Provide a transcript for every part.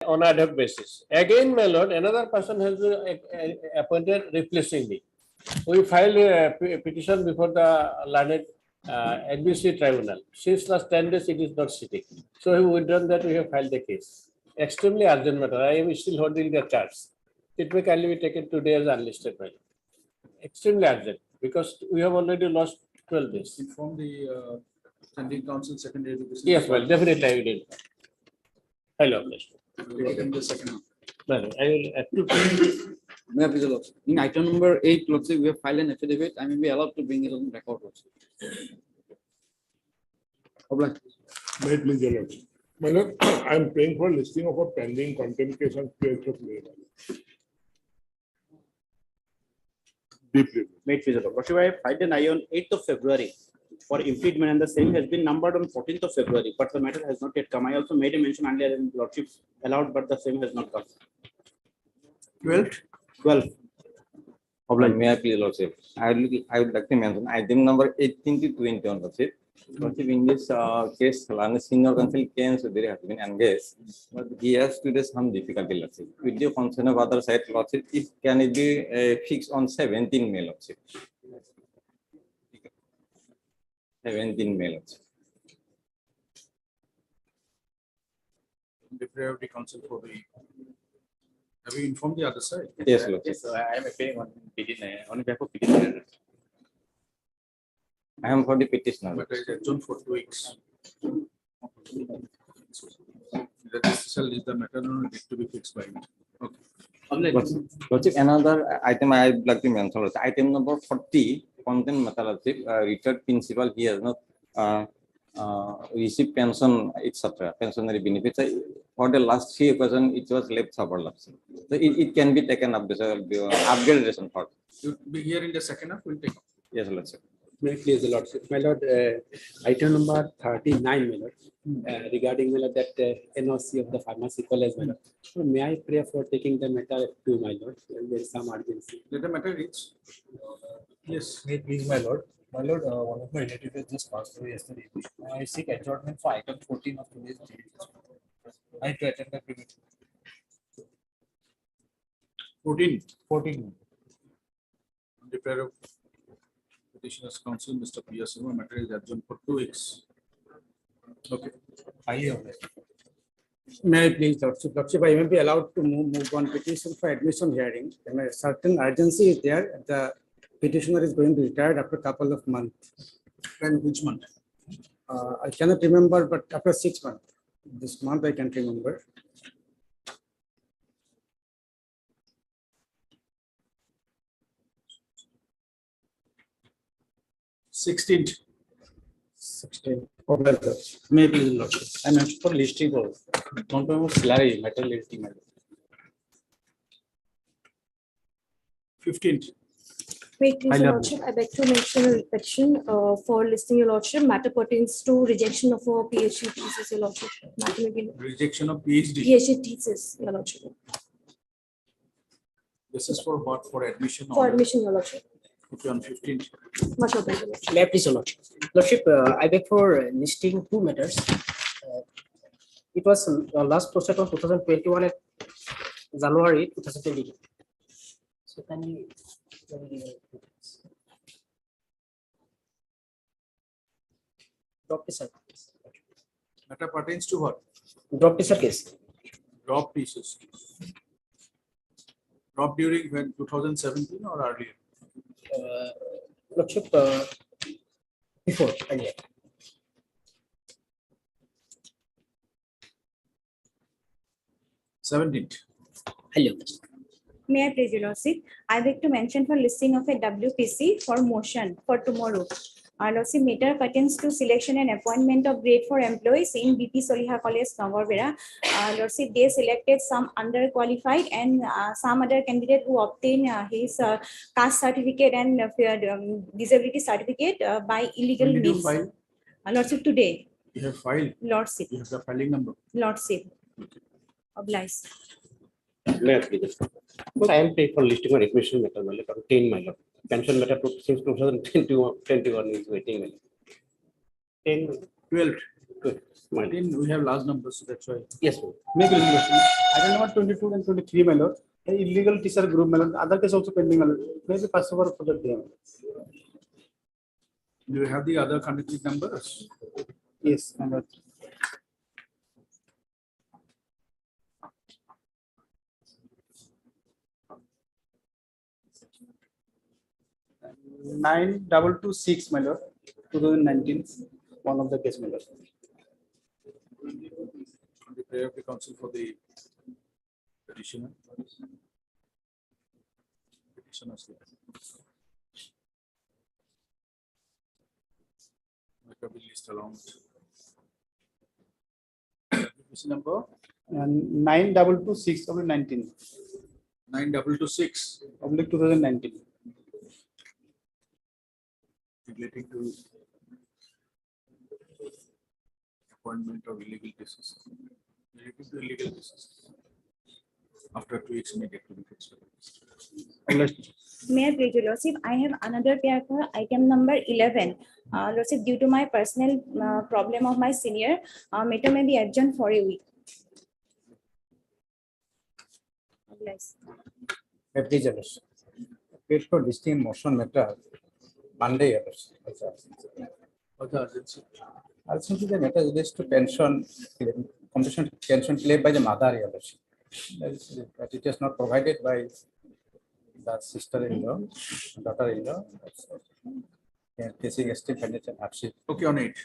on ad hoc basis. Again, my lord, another person has been appointed replacing me. We filed a petition before the learned NBC tribunal. Since last 10 days, it is not sitting. So we withdrawn that, we have filed the case. Extremely urgent matter. I am still holding the charge. It may kindly be taken today as unlisted matter. Extremely urgent because we have already lost 12 days. Inform the standing council secondary to this. Yes, well, definitely I will. Hello, The second. well, I will approve. In item number 8, Lordship, we have filed an affidavit. I may be allowed to bring it on record. Lordship. May it please, your Lordship. My Lord, I am praying for listing of a pending contempt case on case of labor. Deeply. Made feasible. Lordship, I filed an I on 8th of February for impediment, and the same has been numbered on 14th of February, but the matter has not yet come. I also made a mention earlier in Lordship allowed, but the same has not come. 12th. 12. May I please, Lordship? I would like to mention item number 18 to 21, Lordship. Lordship, in this case, senior counsel Ken Sudhiri has been engaged, but he has today some difficulty, Lordship. With the concern of other side, Lordship, can it be fixed on 17 May, Lordship? 17 May, Lordship. The priority council for the. Have you informed the other side? Yes, Lordship. Yes, I am appearing on behalf of petitioner. I am for the petitioner. But I adjourned for 2 weeks. The dismissal is the matter not need to be fixed by me. Okay. Lordship, another item I would like to mention, Lordship. Item number 40, content matter, Lordship. Retired principal, he has not received pension, etc. Pensionary benefits. For the last 3 occasions, it was left over, Lordship. So it can be taken up, upgradation for. You'll be here in the second half, we'll take up. Yes, Lordship. May I please, the Lordship. My Lord, item number 39, my Lord, regarding my Lord, that NOC of the pharmacy college, my Lord. So may I pray for taking the matter to my Lord? There is some urgency. Let the matter reach. Yes. May it please, my lord. My lord, one of my relatives has just passed away yesterday. I seek adjournment for item 14 of today's date. I to attend that meeting. 14. On the prayer of petitioner's counsel, Mr. P.S. matter is adjourned for 2 weeks. Okay. Highly honored. May I please, Lordship? Lordship, I may be allowed to move on petition for admission hearing. And a certain urgency is there. The petitioner is going to retire after a couple of months. And which month? I cannot remember, but after 6 months. This month I can't remember. Sixteenth. 16. May please, Lordship. I mentioned for listing of non-payment salary matter listing. 15th. Wait, please, Your Lordship. I beg to mention a petition for listing, Your Lordship. Matter pertains to rejection of a PhD thesis, Your Lordship. Matter may be Rejection of PhD. PhD thesis, Your Lordship. This is for what? For admission. For admission, Your Lordship. Okay, on 15th. Much obliged, Your Lordship. May I please, Your Lordship? Lordship, I beg for listing 2 matters. It was last posted on 2021 at January 2022. So can you? Drop teaser. Matter pertains to what? Drop teaser case. Drop pieces. Drop during when 2017 or earlier? Lordship, before earlier. Seventeenth. Hello. May I please, Your Lordship? I beg to mention for listing of a WPC for motion for tomorrow. Lordship, matter pertains to selection and appointment of grade 4 employees in BP Soliha College, Nagarbera. Lordship, they selected some underqualified and some other candidate who obtained his caste certificate and disability certificate by illegal When did you means. file? Lordship, today. You have filed. Lordship. You have the filing number. Lordship. Obliged. May I please? But I am paid for listing or admission matter, my lord, 10, my lord. Pension matter since 2021 is waiting. 10. 12th. Martin, we have large numbers, so that's why. Yes, sir. Make a resolution. Item number 22 and 23, my lord. The illegal teacher group, my lord. Other case also pending, my lord. Maybe pass over for the day. Do you have the other connected numbers? Yes, my lord. Nine double two six, my lord. 2019. One of the case, my lord. On the prayer of the council for the petitioner. Petitioners. Make a list along. This number And 9226 of 19. 9226 Public 2019. relating to appointment of illegal cases. Relating to illegal cases. After 2 weeks, may get to be fixed. May I please, your lordship, I have another pair for item number 11. Lordship, due to my personal problem of my senior, matter may be adjourned for a week. Yes. Please, page for listing motion matter Monday. Ultimately, the matter relates to pension, compensation pension claim by the mother. But it is not provided by the sister-in-law, daughter-in-law. Facing still financial hardship. Okay, on it.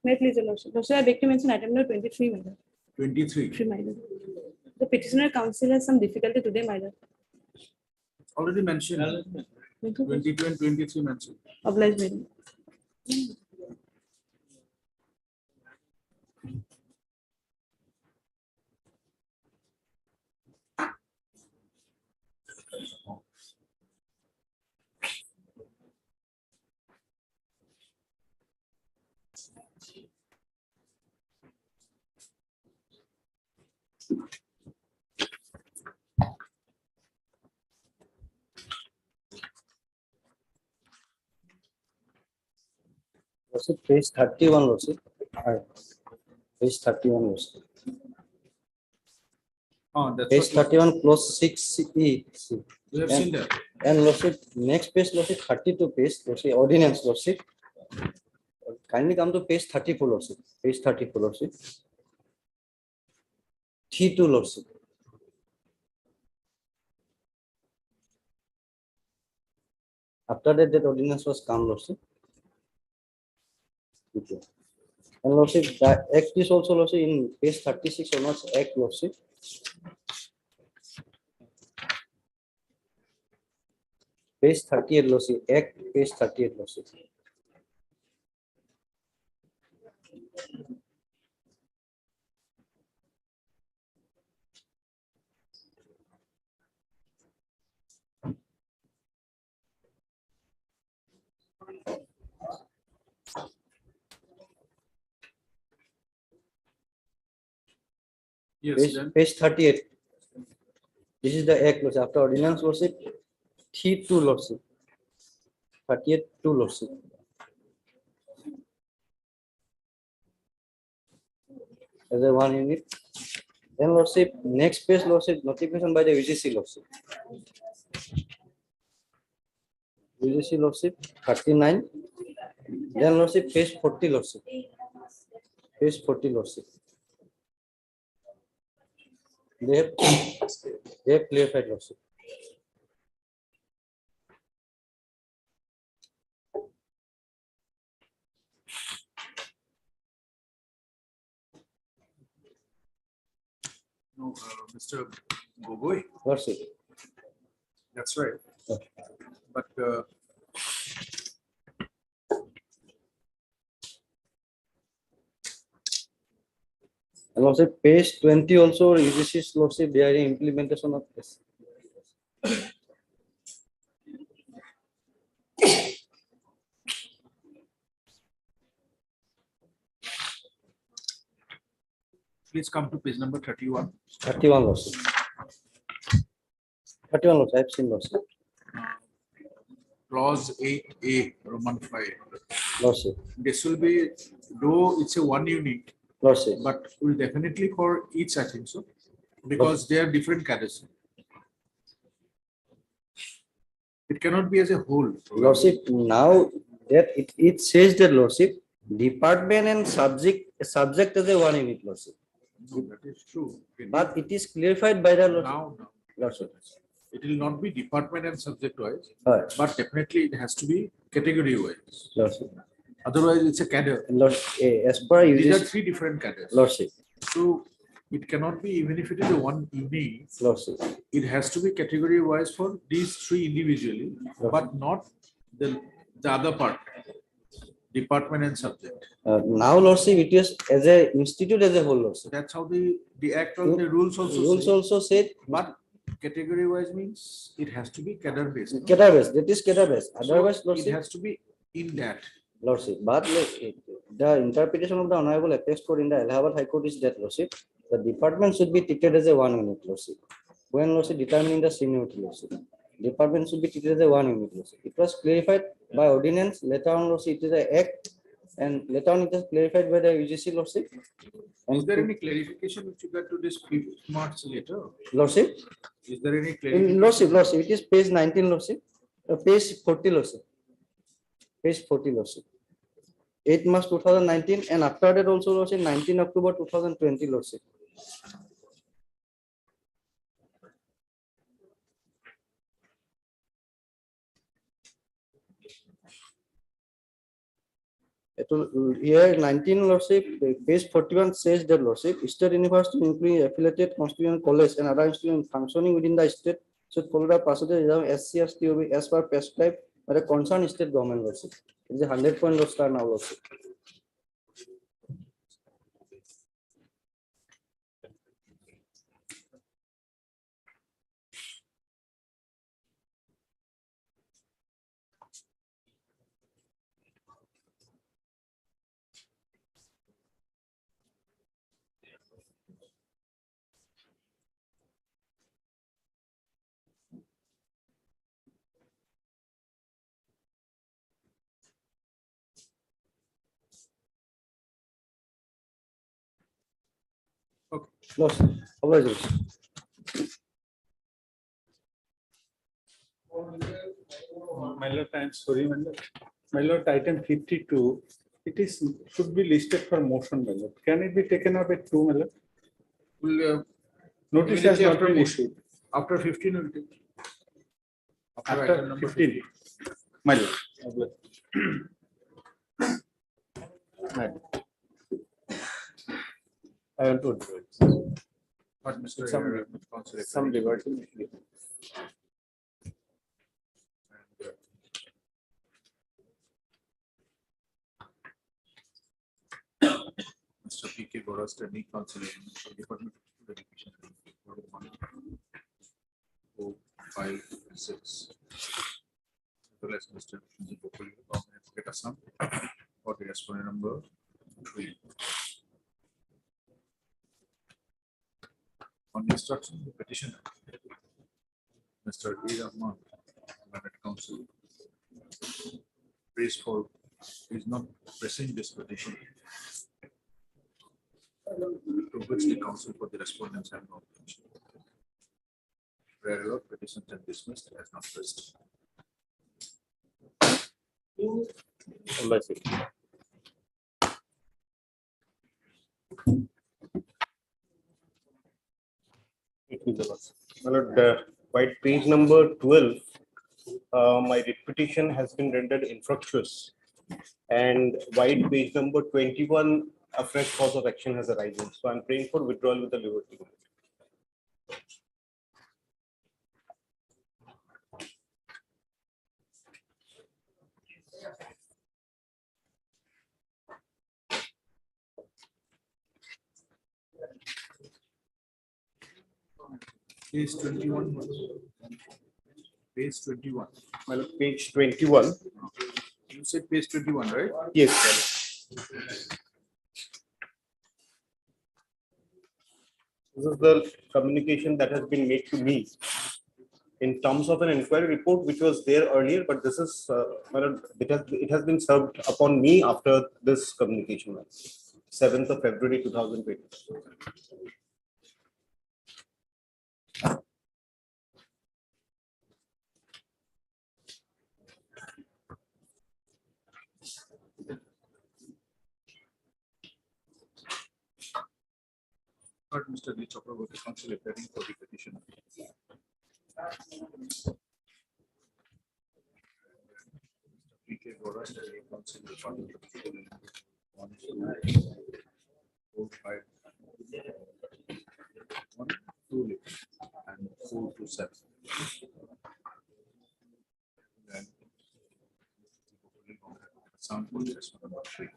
May I please, your lordship. Lordship, I beg to mention item number 23, madam. 23. My lord. The petitioner counsel has some difficulty today, my lord. Already mentioned. 22 and 23 mentioned. Obliged, madam. Also, page 31 also. Page 31 also. Oh, that's Page what 31 close 6E. we have seen that. And lordship, next page lordship 32 page, lordship ordinance lordship. Kindly come to page 34 lordship. Page 34 lordship. T2 lordship. After that ordinance was come lordship. Okay. And lordship, the act is also lordship in page 36 onwards act lordship. Page 38 lordship, act page 38 lordship. Yes, then. Page 38. This is the act lordship. After ordinance lordship, T2 lordship. 38 2 lordship. As a one unit. Then lordship, next page lordship, notification by the UGC lordship. UGC lordship 39. Then lordship page 40 lordship. Page 40 lordship. They have clarified lordship. No, Mr. Gogoi. Lordship. That's right. Okay. But And also page 20 also UGC lordship they are in implementation of this. please come to page number 31. 31 lordship. 31 lordship, I have seen lordship. Clause 8A, Roman 5. Lordship, This will be, though it's a one unit, Lordship, but will definitely for each, I think so, because they are different cadres. It cannot be as a whole. Lordship, now that it says that Lordship, department and subject as a one unit, Lordship. No, that is true. But it is clarified by the Now, Lordship. it will not be department and subject wise, Alright, but definitely it has to be category wise. Lordship. Otherwise, it's a cadre. As per These are UGC, three different cadres. Lordship, So it cannot be, even if it is a one unit, Lordship. it has to be category wise for these three individually, but not the other part, department and subject. Now, Lordship, it is as a institute as a whole, Lordship. That's how the act or the rules also Rules say. also said, But category wise means it has to be cadre based. no? cadabres, that is cadabres. So Otherwise, it Lordship, has to be in that. Lordship, but the interpretation of the Honorable Apex Court in the Allahabad High Court is that, Lordship, the department should be treated as a one unit, Lordship. When, Lordship, determining the seniority, Lordship, department should be treated as a one unit, Lordship. It was clarified by ordinance, later on, Lordship, it is an act, and later on it is clarified by the UGC, Lordship. Is there any clarification with regard to this March later? Lordship, Is there any in clarification? Lordship, it is page 19, Lordship, page 40, Lordship. Page 40, Lordship. 8 March 2019, and after that also, Lordship, 19 October 2020, Lordship. Here 19, Lordship, page 41 says that, Lordship, State University, including affiliated constitutional college and other institutions functioning within the state, should follow the procedure as SC/ST as per prescribed by the concerned state government, Lordship. It is a 100-point star now, Lordship. Lordship, apologies. My lord, I'm sorry, my lord. My lord, item 52, it is, should be listed for motion, my lord. Can it be taken up at 2, my lord? Will, Notice has immediately not after been motion. issued. After 15 will take. After item After number 15. My lord. I want to do it. But Mr. Some- Council Some diversion. Mr. P.K. Gora, Standing Council, Department of Education. 4, 5, 6. So let's Mr. Get us some for the respondent number 3. On the instruction, the petitioner, Mr. E. Rahman, Senate Council, prays for, is not pressing this petition, to which the council for the respondents have no objection. Whereas petition is dismissed as not pressed. My lord, by page number 12, my writ petition has been rendered infructuous. And white page number 21, a fresh cause of action has arisen. So I'm praying for withdrawal with the liberty. Page 21. Page 21. My lord, page 21. You said page 21, right? Yes, sir. This is the communication that has been made to me in terms of an inquiry report, which was there earlier, but this is, it has been served upon me after this communication, 7th of February 2020. Mr. D. Chakraborty, counsel appearing for the petitioner. P.K. Gora, counsel respondent. 1, 2, 4, 5, 1, 2, and 4 to 7. Then sound police number 3.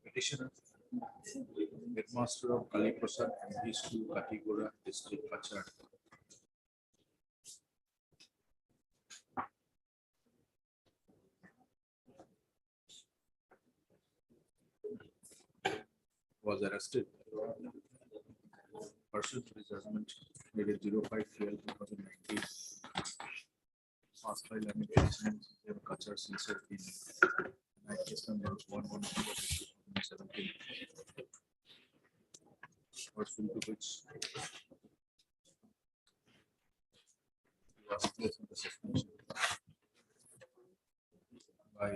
Petitioner, headmaster of Kali Prasad and his two Katigora district Pachar. Was arrested. Pursuant to the judgment dated 05/12/2019. Past file application Kachar sincere in case number 112/2017. Pursuant to which he was placed under suspension by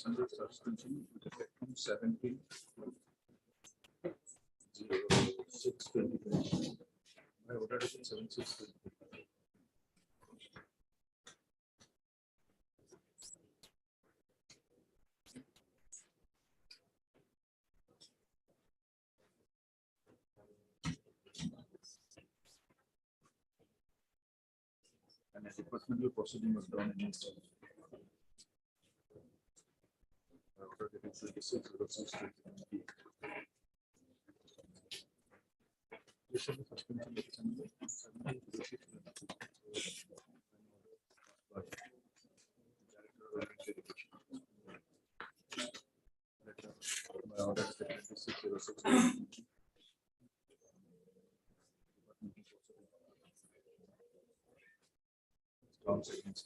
under suspension with effect from 17/06/2020. My order is 7/6/2020. And a departmental proceeding was done against him. Against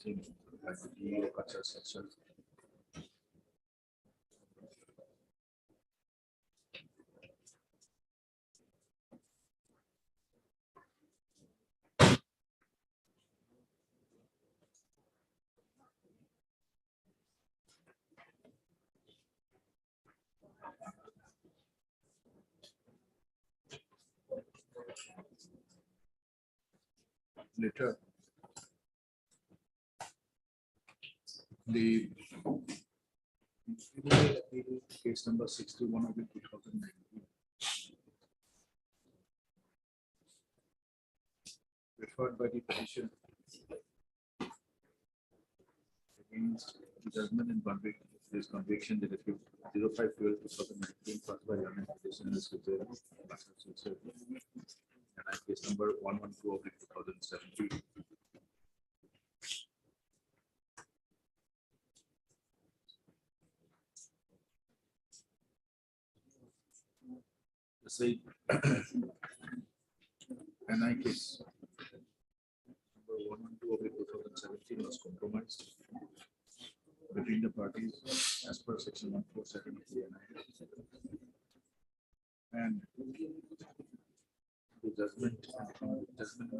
him, like the DA, section. Later, The case number 61 of 2019. Referred by the petition against the judgment in conviction. This conviction directive 05/12/2019 passed by Learning Petitioner and case number 112 of 2017. The same NI case number 112 of 2017 was compromised between the parties as per section 147 of the NI. And the judgment and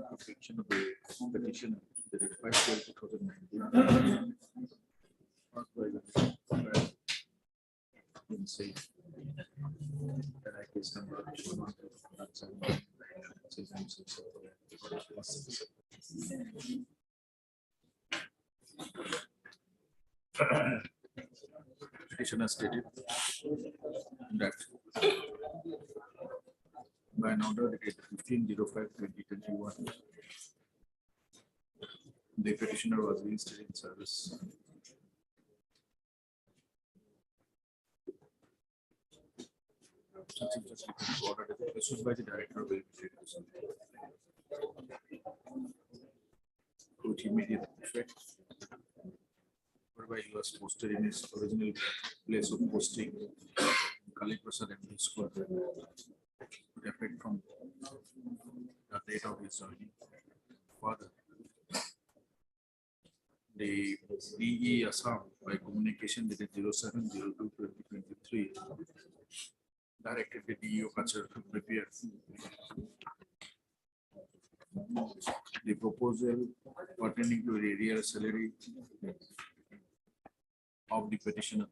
conviction of the petitioner dated 5/12/2019 passed by the same NI case number 117. Petitioner stated that by an order dated 15/05/2021, the petitioner was reinstated in service. Order issued by the director of Veterinary with immediate effect, whereby he was posted in his original place of posting, Kali Prasad and his squad, with effect from the date of his joining. Further, the DE Assam by communication dated 07/02/2023 directed the DEO culture to prepare the proposal pertaining to the real salary of the petitioner.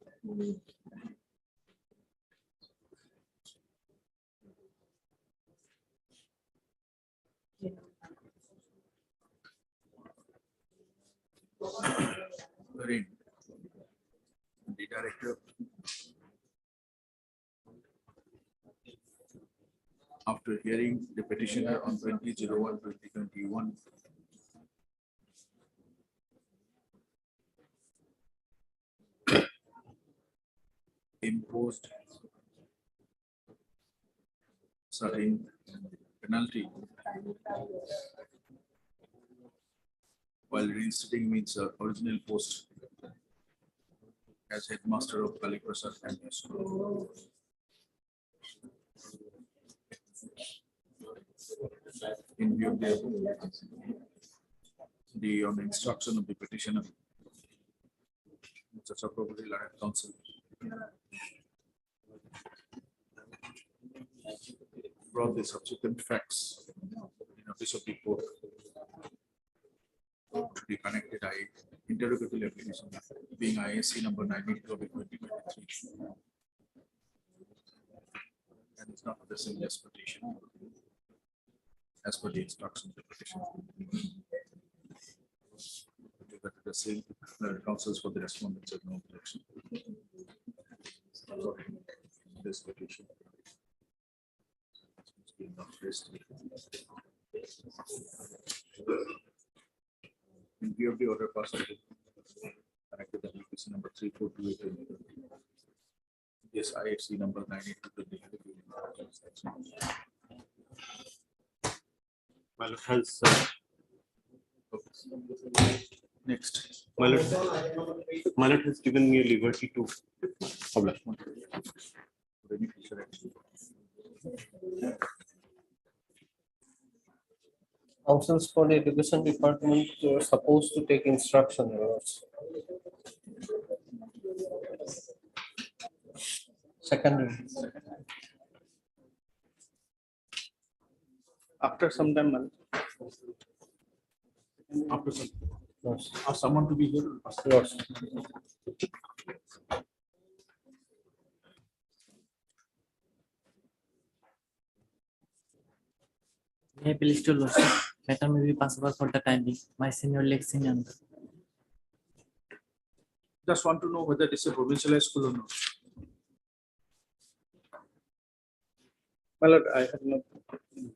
Wherein the director, after hearing the petitioner on 20/01/2021, imposed certain penalty while reinstating means original post as headmaster of Kali Prasad and his school. In view of on the instruction of the petitioner, Mr. Chakraborty Lahat Council brought the subsequent facts in office of the court to be connected interrogatory application being ISC number 92 of 2023 and it's not the single petition as per the instructions of the petition. The same counsels for the respondents have no objection. This petition is being not raised. In view of the order passed, connected application number 3428. Yes, IFC number 92. Malad has next. Malad has given me a liberty to publish. Councils for the Education Department were supposed to take instruction errors. Secondary. After some time, After some, Yes. ask someone to be here. Yes. May I please to lordship, matter may be passable for the time being. My senior leg senior. Just want to know whether it is a provincialized school or not. My lord, I have not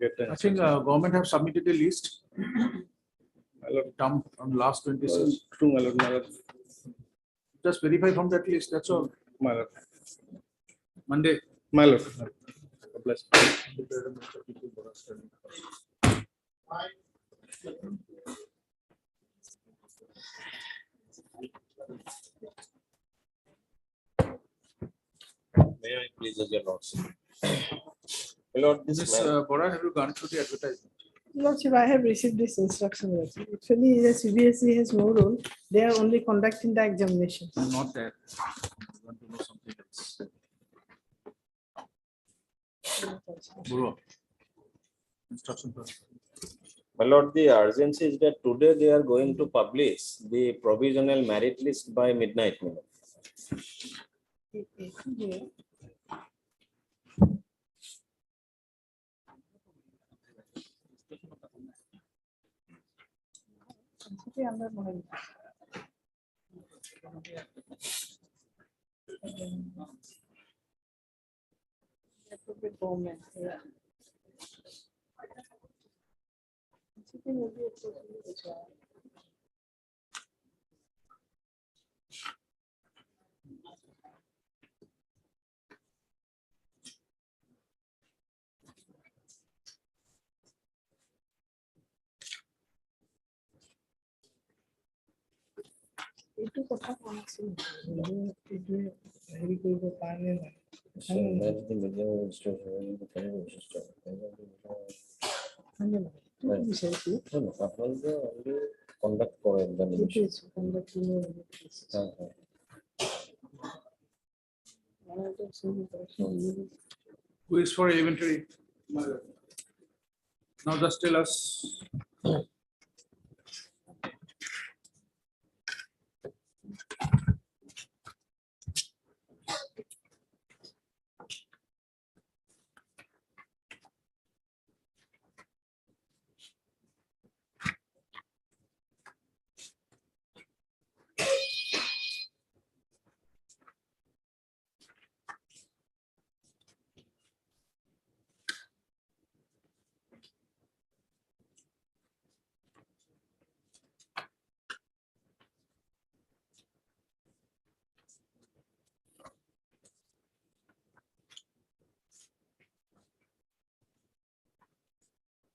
get the I think government have submitted a list. My lord, Dumped on last 26. true, my lord, my lord, Just verify from that list. That's all. my lord, Monday. my lord. Bless. May I please your lordship? My lord, this Ms. man, Bora, have you gone through the advertisement? Lordship, I have received this instruction. Lordship. Actually, the CBSE has no role. They are only conducting the examination. Not that. I want to know something else. Bora. Instruction first. my lord, the urgency is that today they are going to publish the provisional merit list by midnight. My lord. এইটো কথা কোৱা নাছিল। এইটোৱে হেৰি কৰিব কাৰণে নাই। So that's the medium registration. The kind of registration. এইটো বিচাৰিছো। No, no, আপোনালোকে already conduct কৰে examination. এইটো কণ্ডাক্টিঙৰ Who is for elementary? Now just tell us.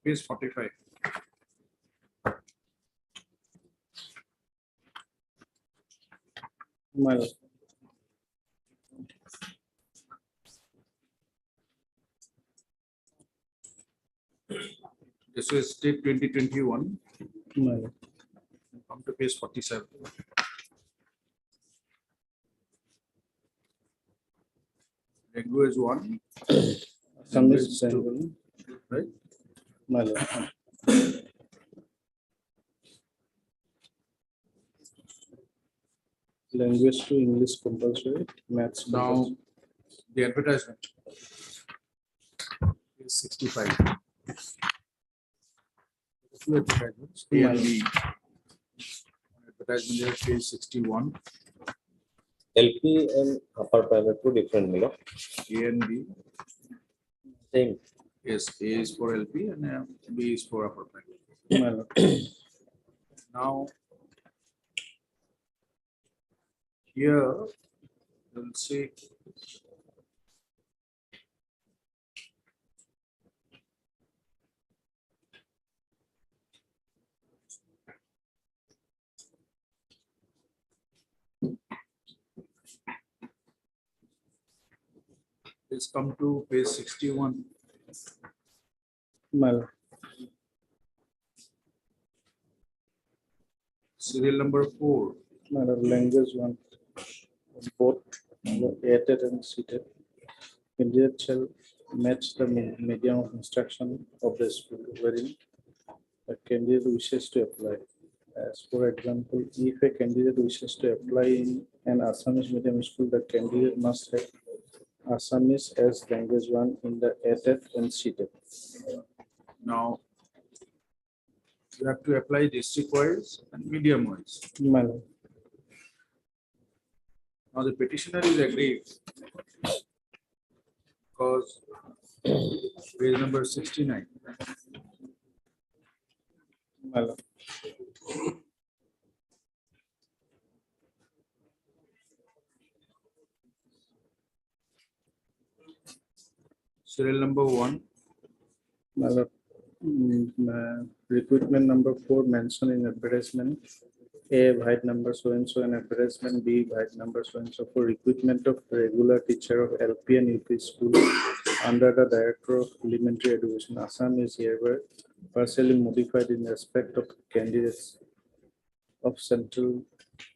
Page 45. My lord. This is state 2021. My lord. Come to page 47. Language 1. Language Language 2. 2. Right? My lord. Language to English compulsory, maths Now, compulsory. the advertisement is 65. Two advertisements, A and B. Advertisement here, page 61. LP and upper primary two different, my lord. A and B. Same. Yes, A is for LP and B is for upper primary. My lord. Now, here, we'll see. Let's come to page 61. My lord. Serial number 4. My lord, language 1. Both added and seated. Candidate shall match the medium of instruction of the school wherein the candidate wishes to apply. As for example, if a candidate wishes to apply in an Assamese medium school, the candidate must have Assamese as language 1 in the added and seated. Now, you have to apply district wise and medium wise. My lord. Now the petitioner is agreed because page number 69. My lord. Serial number 1. My lord, recruitment number 4 mentioned in advertisement. A white number so and so and advertisement. B white number so and so for recruitment of regular teacher of LP and UP school under the Director of Elementary Education. Assam is hereby partially modified in respect of candidates of Central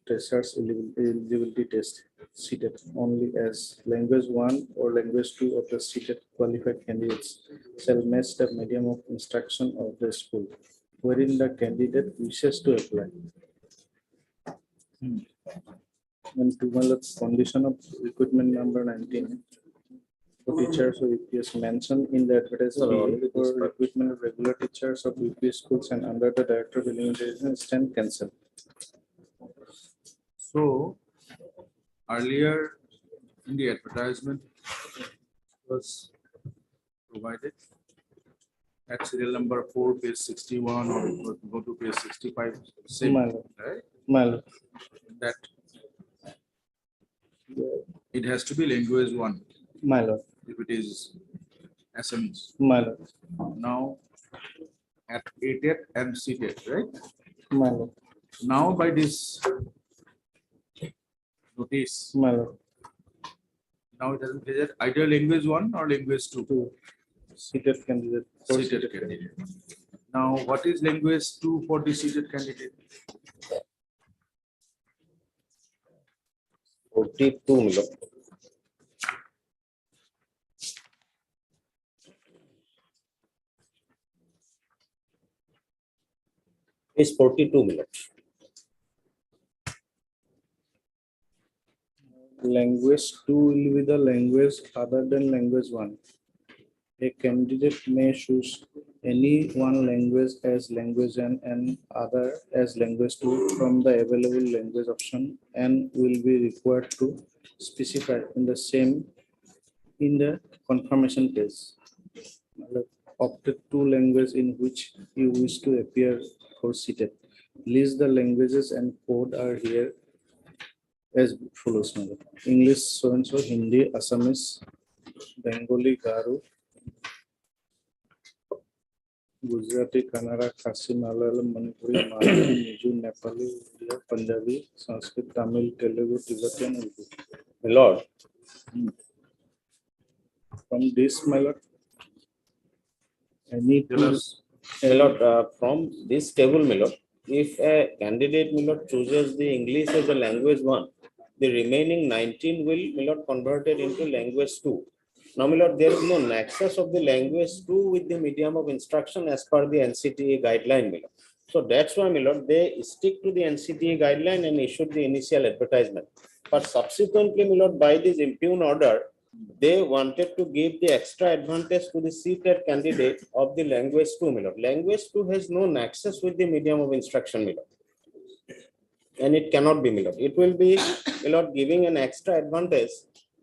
Research eligibility test seated only as language 1 or language 2 of the seated qualified candidates shall match the medium of instruction of the school wherein the candidate wishes to apply. And to my condition of recruitment number 19 for teachers of UPS mentioned in the advertisement for recruitment of regular teachers of UPS schools and under the Director of Elementary Education stand cancelled. So earlier in the advertisement was provided at serial number 4, page 61, or go to page 65. Same, My lord. right? My lord. That it has to be language 1. My lord. If it is Assamese. My lord. Now at ATET and CTET, right? My lord. Now by this notice, My lord. now it doesn't visit either language 1 or language 2. Seated candidate. Seated candidate. Now what is language 2 for the seated candidate? 42 million. Is 42 million. Language 2 will be the language other than language 1. A candidate may choose any one language as language 1 and other as language 2 from the available language option and will be required to specify in the confirmation page. Opted two languages in which you wish to appear for seated. List the languages and code are here as follows. English so and so, Hindi, Assamese, Bengali, Garu, Gujarati, Kannada, Khasi, Malayalam, Manipuri, Marathi, Miju, Nepali, Urdu, Punjabi, Sanskrit, Tamil, Telugu, Tibetan, Urdu. My lord. From this, my lord, I need to. My lord, from this table, my lord, if a candidate, my lord, chooses the English as a language 1, the remaining 19 will, my lord, converted into language 2. Now, my lord, there is no nexus of the language 2 with the medium of instruction as per the NCTA guideline, my lord. So that's why, my lord, they stick to the NCTA guideline and issued the initial advertisement. But subsequently, my lord, by this impugn order, they wanted to give the extra advantage to the seated candidate of the language 2, my lord. Language 2 has no nexus with the medium of instruction, my lord. And it cannot be, my lord. It will be, my lord, giving an extra advantage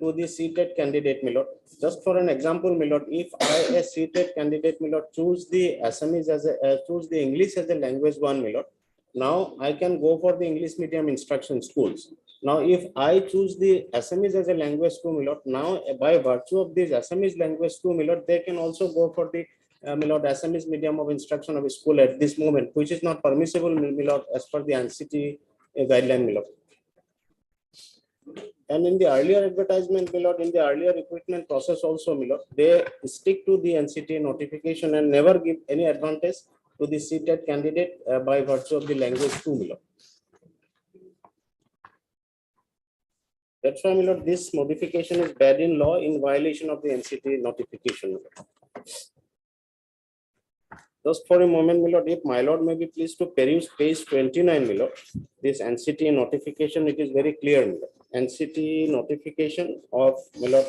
to the seated candidate, my lord. Just for an example, my lord, if I, a seated candidate, my lord, choose the Assamese as a, choose the English as a language 1, my lord. Now I can go for the English medium instruction schools. Now, if I choose the Assamese as a language 2, my lord, now by virtue of this Assamese language 2, my lord, they can also go for the my lord, Assamese medium of instruction of a school at this moment, which is not permissible, my lord, as per the NCT guideline, my lord. And in the earlier advertisement, my lord, in the earlier recruitment process also, my lord, they stick to the NCT notification and never give any advantage to the seated candidate by virtue of the language 2, my lord. That's why, my lord, this modification is bad in law in violation of the NCT notification. Just for a moment, my lord, if my lord may be pleased to peruse page 29, my lord, this NCT notification, it is very clear, my lord. NCT notification of, my lord,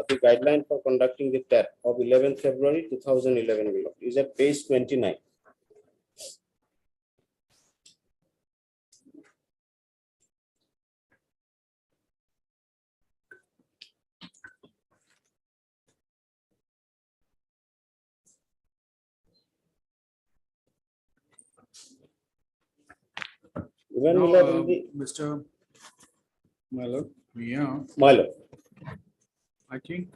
the guideline for conducting the TET of 11th February 2011, my lord, is at page 29. Even Now, my lord in the Mr. my lord. Mia, My lord. I think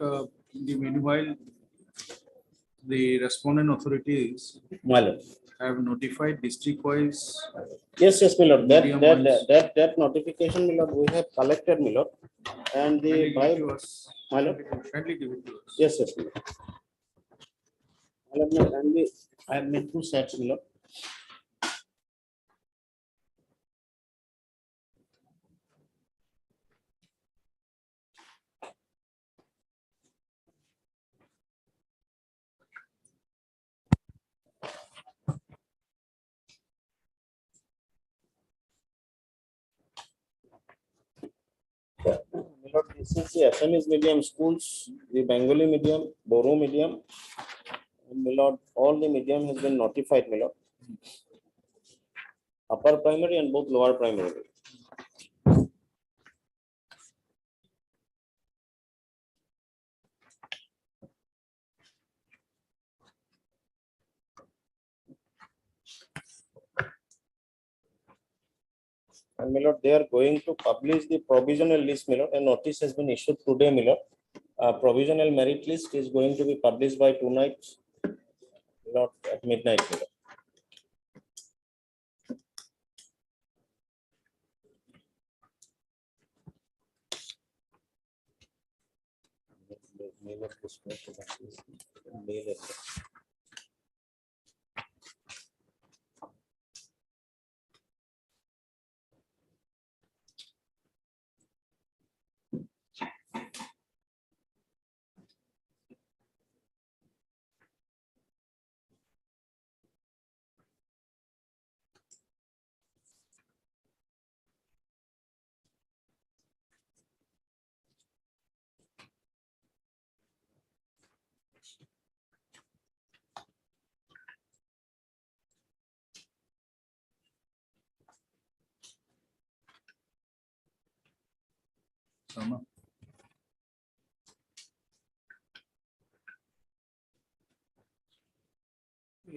in the meanwhile, the respondent authorities My lord. have notified district-wise. Yes, yes, my lord. Medium-wise. That notification, my lord, we have collected, my lord. And the Kindly give it to us. my lord. Kindly give it to us. Yes, yes, my lord. My lord, kindly, I have made 2 sets, my lord. My lord, this is the Assamese medium schools, the Bengali medium, Boro medium. And my lord, all the medium has been notified, my lord. Upper primary and both lower primary. And my lord, they are going to publish the provisional list, my lord. A notice has been issued today, my lord. Provisional merit list is going to be published by tonight, not at midnight, my lord. Mail of this mail address. Sama.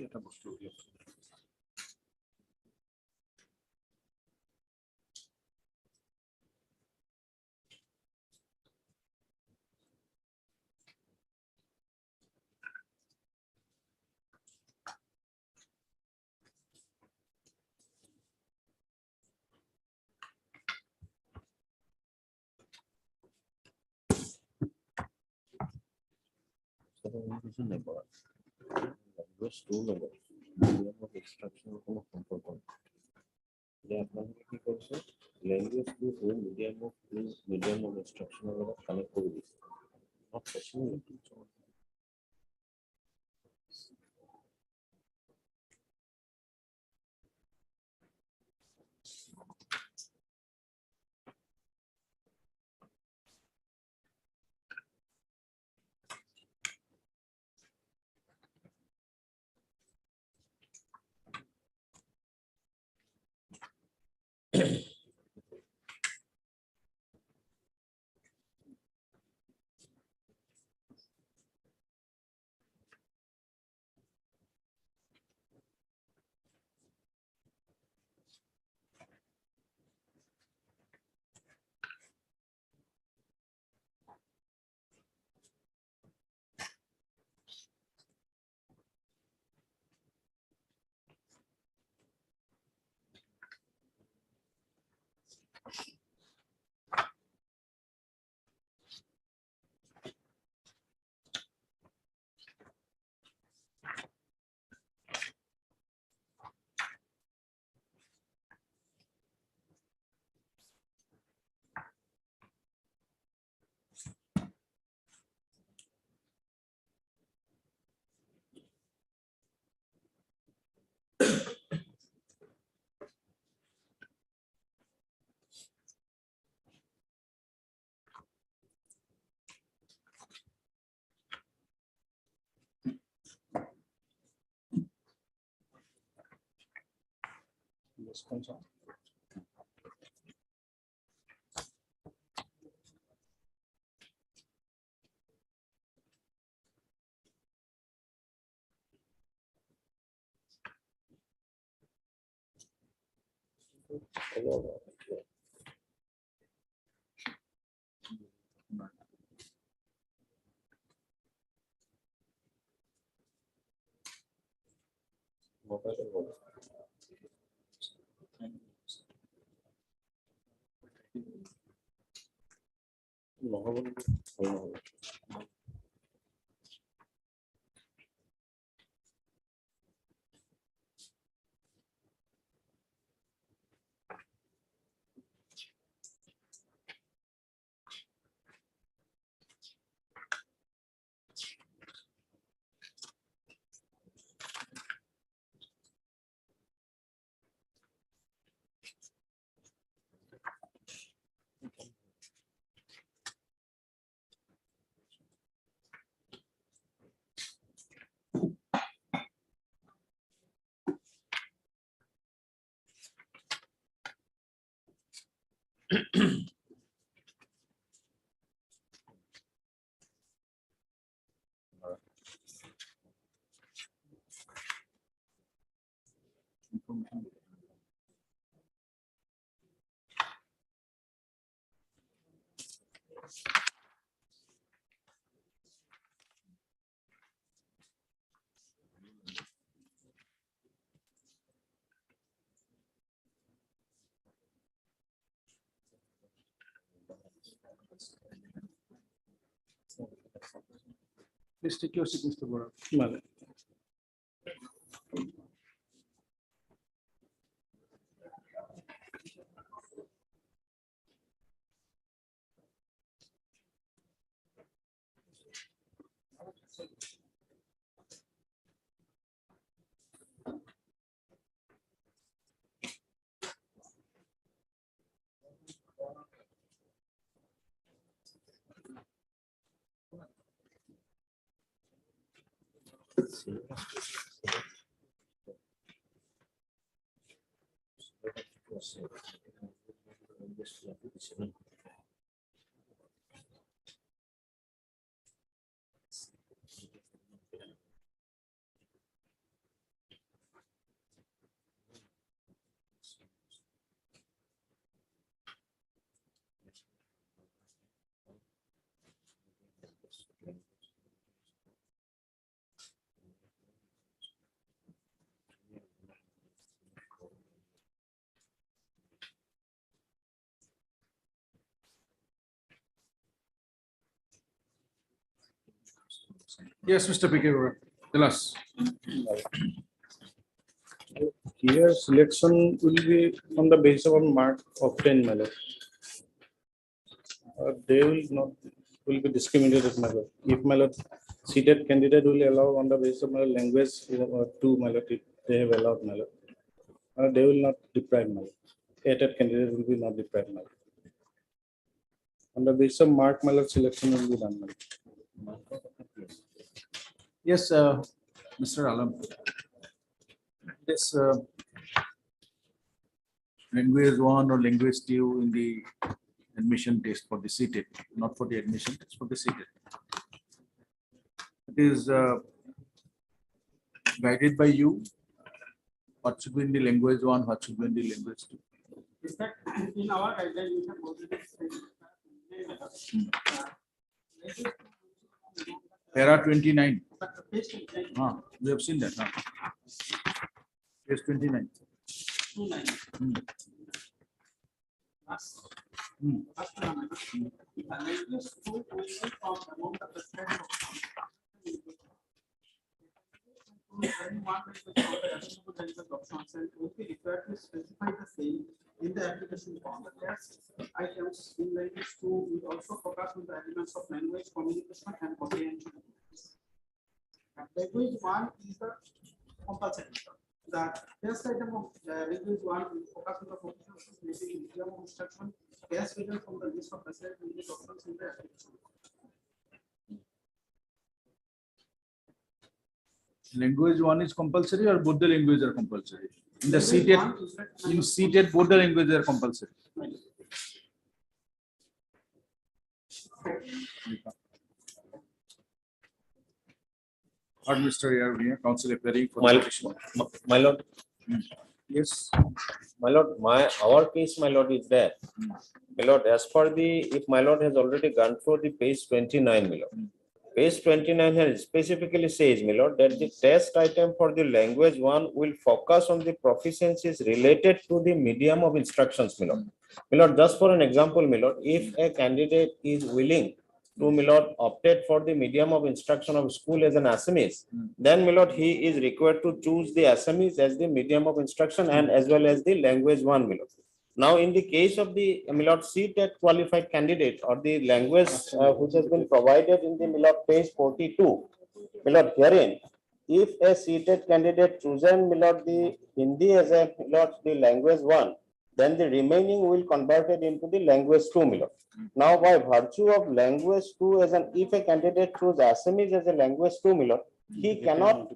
এটা বস্তু দিয়ে। Language 2 number, medium of instruction কোনো সম্পর্ক নেই। যে আপনাদের কি করছে language to whole medium of ইনস্ট্রাকশনের লগত কানেক্ট করে দিচ্ছে not possible. Please take your seat, Mr. Bora. Yes, Mr. P.K. Bora, tell us. Here selection will be on the basis of a mark of 10 mallet. They will be discriminated mallet. If mallet seated candidate will allow on the basis of mallet language or 2 mallet if they have allowed mallet. They will not deprive mallet. Added candidate will be not deprived mallet. On the basis of mark mallet selection will be done mallet. Yes, Mr. Alam. This language 1 or language 2 in the admission test for the seated, not for the admission test, for the seated. It is guided by you. What should be in the language 1, what should be in the language 2. In fact, in our guideline, we have already said Para 29. We have seen that. Page 29. Required to specify the same in the application form. The test items in language 2 will also focus on the elements of language, communication, and comprehension. Language 1 is the compulsory. The test item of language 1 will focus on the comprehension, maybe medium of instruction, best written from the list of precedent English options in the application. Language 1 is compulsory or both the languages are compulsory? In the seated, in seated, both the languages are compulsory. What Mr. Council appearing for my lord, Yes. My lord, our case, my lord, is that, my lord, as per the, if my lord has already gone through the page 29, my lord. Page 29 has specifically says, my lord, that the test item for the language one will focus on the proficiencies related to the medium of instructions, my lord. My lord, just for an example, my lord, if a candidate is willing to, my lord, opted for the medium of instruction of school as an Assamese, then, my lord, he is required to choose the Assamese as the medium of instruction and as well as the language one, my lord. Now, in the case of the, my lord, seated qualified candidate or the language which has been provided in the, my lord, page 42, my lord, herein, if a seated candidate chosen, my lord, the Hindi as a, my lord, the language one, then the remaining will converted into the language two, my lord. Now, by virtue of language two, as an, if a candidate choose Assamese as a language two, my lord, he cannot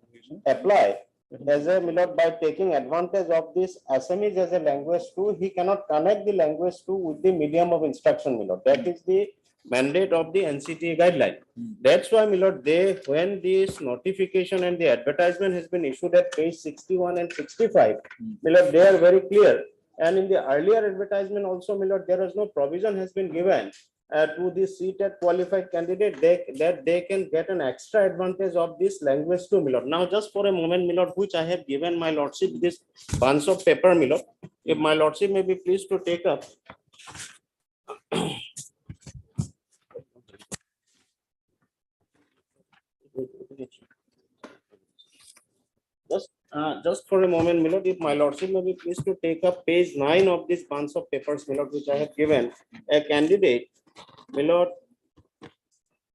apply as a, my lord, by taking advantage of this Assamese as a language two, he cannot connect the language two with the medium of instruction, my lord. That is the mandate of the NCTA guideline. That's why, my lord, they, when this notification and the advertisement has been issued at page 61 and 65, my lord, they are very clear. And in the earlier advertisement also, my lord, there is no provision has been given to the seated qualified candidate that they can get an extra advantage of this language too, my lord. Now, just for a moment, my lord, which I have given my lordship this bunch of paper, my lord. If my lordship may be pleased to take up. Just for a moment, my lord, if my lordship may be pleased to take up page 9 of this bunch of papers, my lord, which I have given. A candidate, my lord,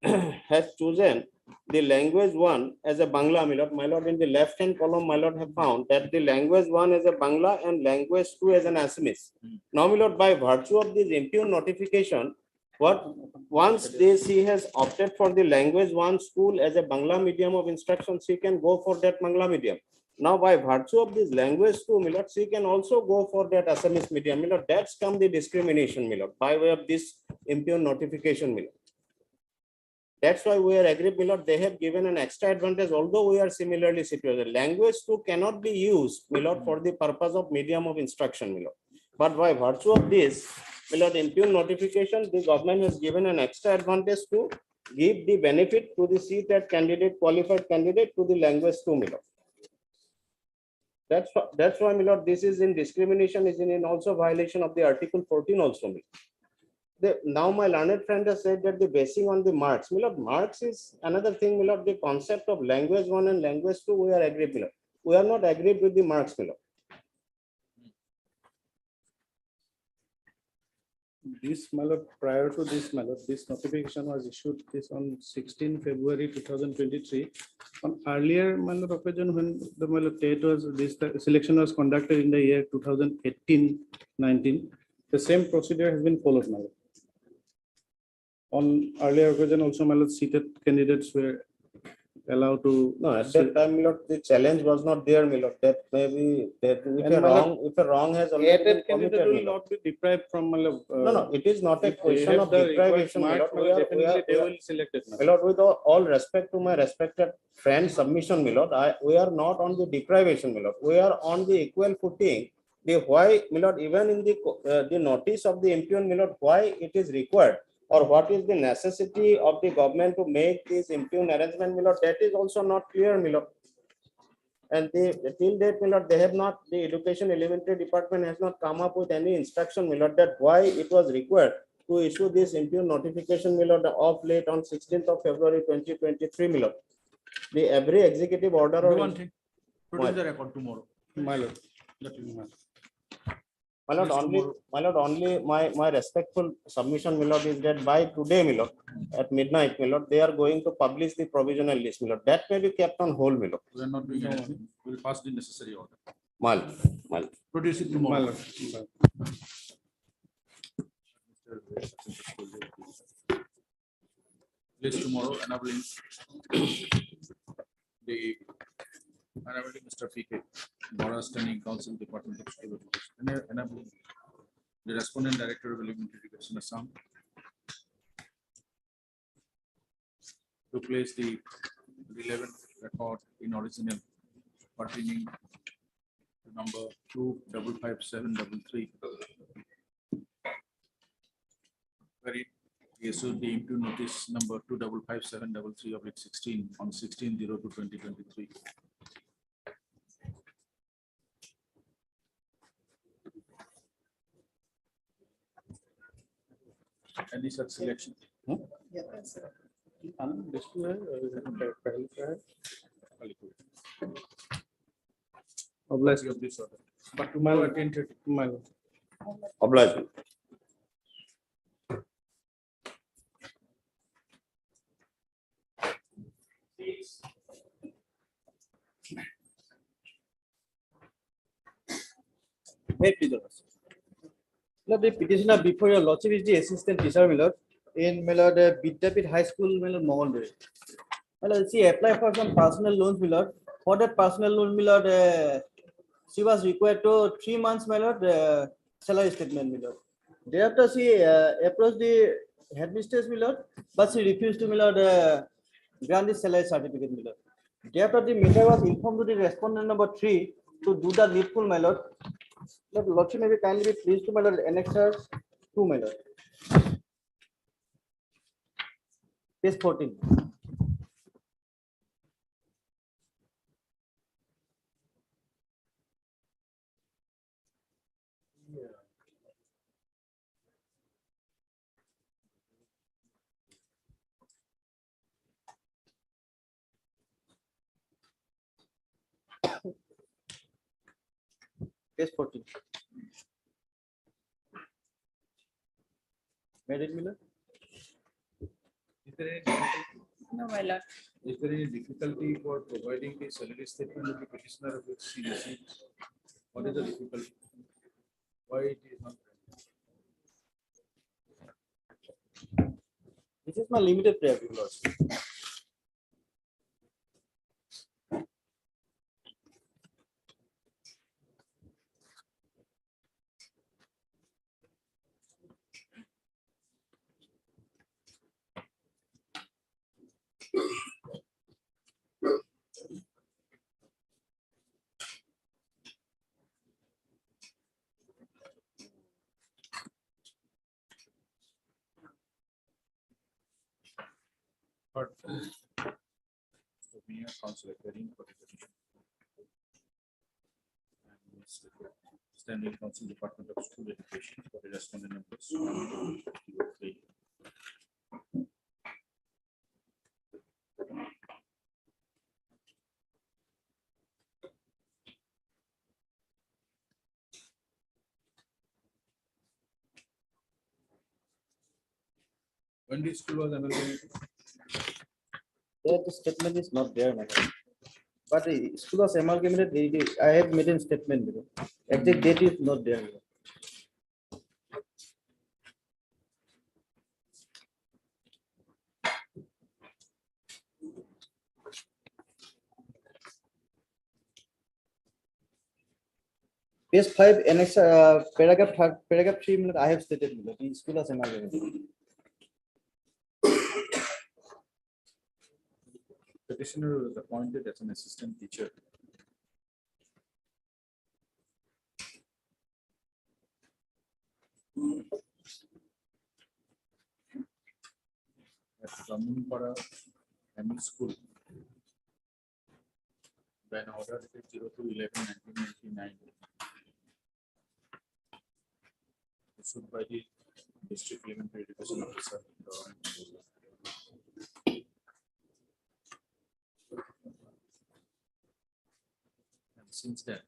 has chosen the language one as a Bangla, my lord. My lord, in the left hand column, my lord, have found that the language one is a Bangla and language two as an Assamese. Now, my lord, by virtue of this impugn notification, what once he has opted for the language one school as a Bangla medium of instruction, she can go for that Bangla medium. Now, by virtue of this language two, my lord, she can also go for that Assamese medium. My lord, that's come the discrimination, my lord, by way of this impugn notification, my lord. That's why we are agreed, my lord, they have given an extra advantage, although we are similarly situated. Language two cannot be used, my lord, for the purpose of medium of instruction, my lord. But by virtue of this, my lord, impugn notification, the government has given an extra advantage to give the benefit to the seated candidate, qualified candidate to the language two, my lord. That's why, my lord, this is in discrimination, is in also violation of the Article 14 also, my lord. Now my learned friend has said that the basing on the marks. My lord, marks is another thing, my lord. The concept of language one and language two, we are agreed, my lord. We are not agreed with the marks, my lord. This, my lord, prior to this, my lord, this notification was issued this on 16 February 2023. On earlier, my lord, occasion when the, my lord, TET was, this the selection was conducted in the year 2018-19, the same procedure has been followed, my lord. On earlier occasion also, my lord, seated candidates were allowed to. No, at that time, my lord, the challenge was not there, my lord. That maybe that if a wrong has already been committed, will not be deprived from, my lord. No, it is not a question of deprivation, my lord. They will select it, my lord, with all respect to my respected friend submission, my lord, we are not on the deprivation, my lord. We are on the equal footing. The why, my lord, even in the notice of the impugn, my lord, why it is required or what is the necessity of the government to make this impugn arrangement, my lord, that is also not clear, my lord. And till date, my lord, they have not, the education elementary department has not come up with any instruction, my lord, that why it was required to issue this impugn notification, my lord, of late on 16th of February 2023, my lord. The every executive order Do or one thing, produce the record tomorrow. My lord. My lord, only my respectful submission, my lord, is that by today, my lord, at midnight, my lord, they are going to publish the provisional list, my lord. That may be kept on hold, my lord. We are not doing anything. We will pass the necessary order. My lord. Produce it tomorrow. My lord. List tomorrow, enabling the enabling Mr. PK, Bora Standing Council, Department of School Education, enabling the Respondent Director of Elementary Education, Assam, to place the relevant record in original pertaining number 255733. Very issued the impugn notice number 255733/16 on 16/02/2023. Any such selection? Yeah, that's it. Obliged of this order. But tomorrow at 10:30. Obliged. Hey, please, Your Lordship. Lord, the petitioner before your lordship is the assistant teacher, my lord, in my lord, Vidyapit High School, my lord, Mogandari. My lord, she applied for some personal loans, my lord. For that personal loan, my lord, she was required to 3 months, my lord, salary statement, my lord. Thereafter, she approached the headmistress, my lord, but she refused to, my lord, grant the salary certificate, my lord. Thereafter, the matter was informed to the respondent number 3 to do the needful, my lord. Lord, lordship may be kindly be pleased to, my lord, annexure 2, my lord. Page 14. Page 14. Made it, Miller? Is there any difficulty? No, my lord. Is there any difficulty for providing the salary statement of the petitioner which she receives? What is the difficulty? Why it is not? This is my limited prayer, Your Lordship. But so we are counsel appearing for the petition. And Mr. Standing Counsel Department of School Education for the respondent numbers 1, 2, 3. When the school was amalgamated? There, the statement is not there, my lord. But the school was amalgamated, I have made a statement, my lord. Exact date is not there, my lord. Page 5, annex, paragraph 3, my lord, I have stated, my lord, the school was amalgamated. Petitioner was appointed as an assistant teacher. At Ramunpara ME School. By an order dated 02/11/1999. Issued by the District Elementary Education Officer. And since then,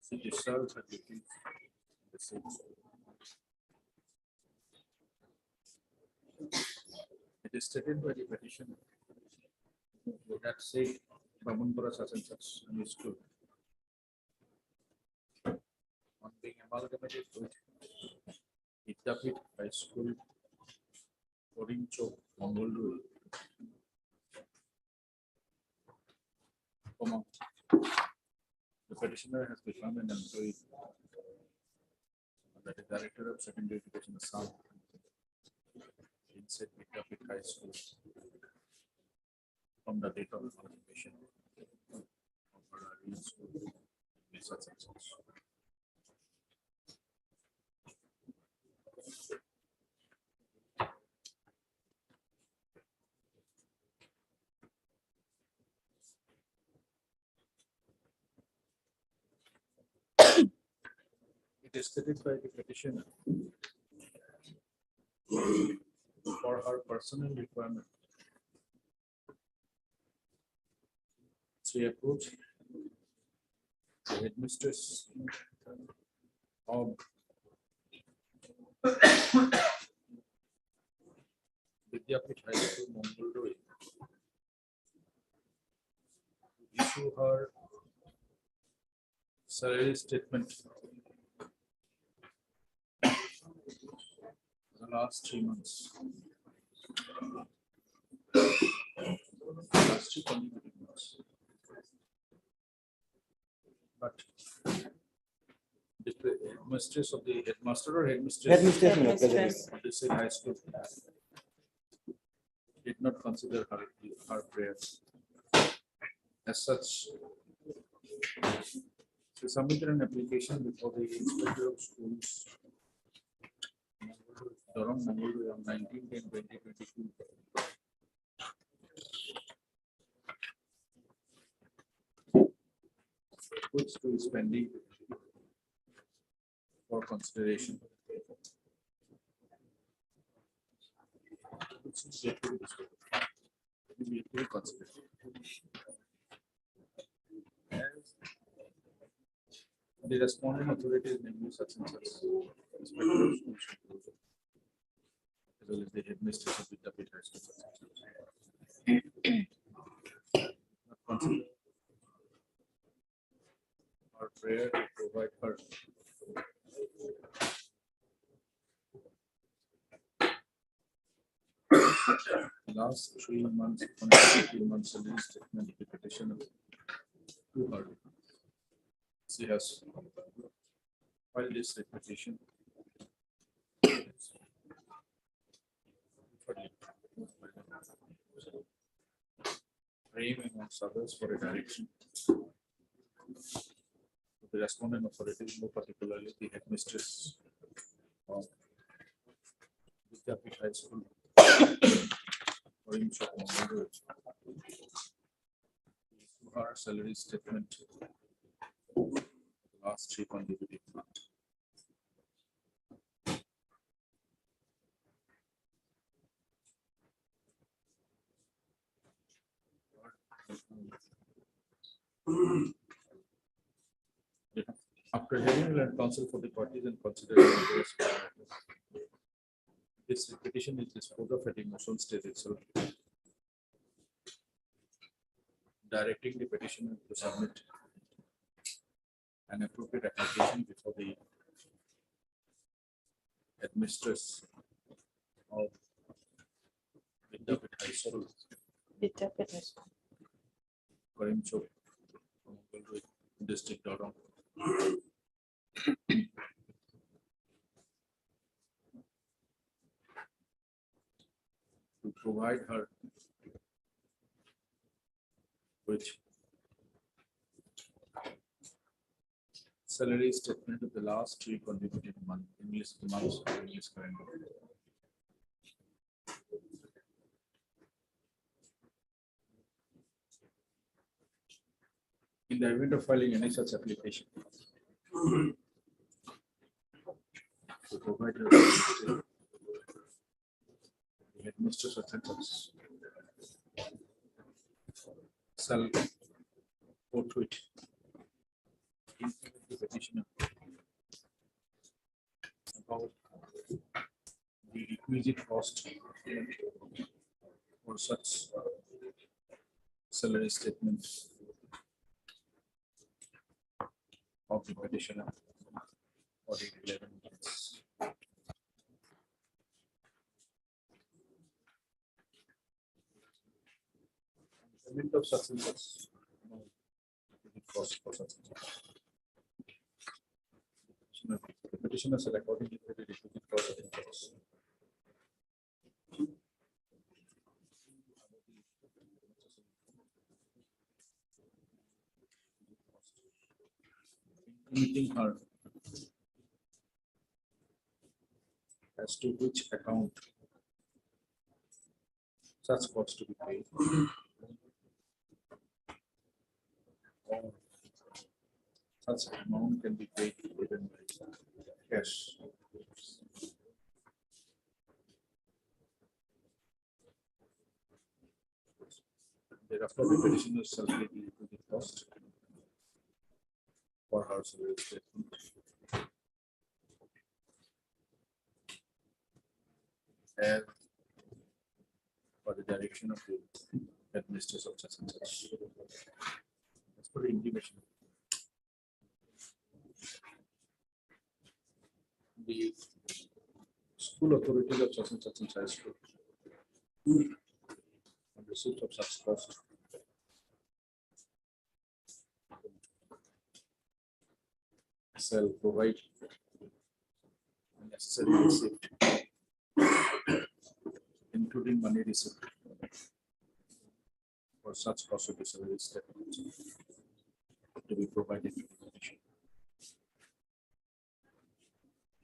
she discharged her duties in the same school. It is stated by the petitioner that say Ramunpura such and such ME School on being amalgamated with Vidyapit High School, Chok, Mongolru. The petitioner has become an employee of the Director of Secondary Education Assam in said Vidyapit High School from the date of amalgamation of or arrears will be such and such. It is stated by the petitioner for her personal requirement. She approached the headmistress of Vidyapit High School, Mongoldoy, to issue her salary statement the last 3 months. Last 3 consecutive months. But the mistress of the headmaster or headmistress of the same high school did not consider her prayers. As such, she submitted an application before the Inspector of Schools, Durham, Mongoldoy, on 19/10/2022. Which is pending for consideration. Which is yet to be discussed. It will be considered. As the responding authority is namely such and such. Inspector of Schools, as well as the headmistress of Vidyapit High School, such and such. Not considered. Our prayer to provide her last 3 months, consecutive months salary statement of the petitioner to her. She has filed this petition praying amongst others for a direction. The respondent authority, more particularly the headmistress of Vidyapit High School, our salary statement last 3 consecutive months. After hearing and counsel for the parties and considering various matters, this petition is disposed of at the motion stage itself, directing the petitioner to submit an appropriate application before the headmistress of Vidyapit High School, Karimchok, District Durham. To provide her with salary statement of the last 3 consecutive months, English calendar. In the event of filing any such application, to provide her the headmistress of centers shall forthwith inform the petitioner about the requisite cost for such salary statement of the petitioner for the 11 months. Payment of such and such, cost for such and such. The petitioner shall accordingly pay the requisite cost of interest. limiting her as to which account such cost to be paid. Or such amount can be paid even by cash. Thereafter, the petitioner shall pay the cost for her salary statement. And for the direction of the administrators of such and such. That's for the intimation. The school authorities of such and such high school on receipt of such cost shall provide necessary receipt, including money receipt for such cost of the salary statement to be provided to the petition.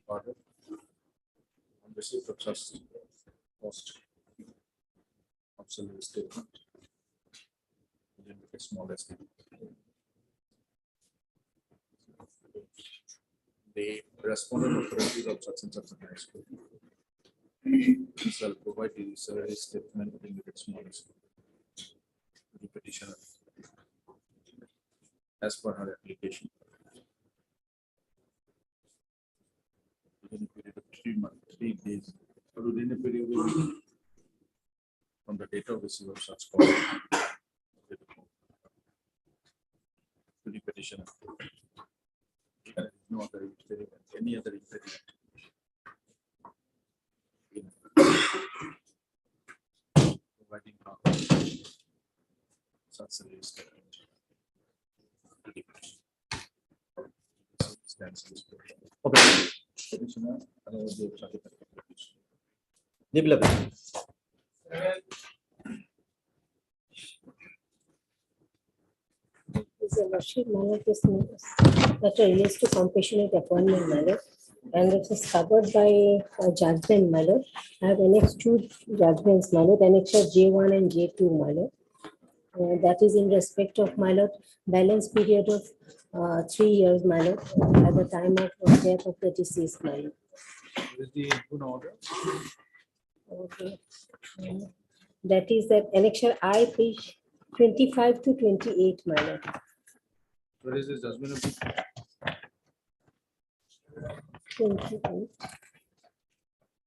Further, on receipt of such cost of salary statement, then make a small estimate. The respondent authorities of such and such a high school shall provide the salary statement in its small estimate to the petitioner as per her application within a period of 3 months, 3 days, or within a period of from the date of receipt of such call to the petitioner. There is no other impediment, any other impediment in providing her such salary statement to the petitioner. Stands this petitioner. Petitioner, another day of certificate. That relates to compassionate appointment matter, and it is covered by a judgment matter. I have annexed 2 judgments matter, annexure J1 and J2 matter. That is in respect of matter, balance period of 3 years matter at the time of death of the deceased matter. What is the good order? Okay. That is that annexure I, page 25 to 28 matter. What is this judgment of 28.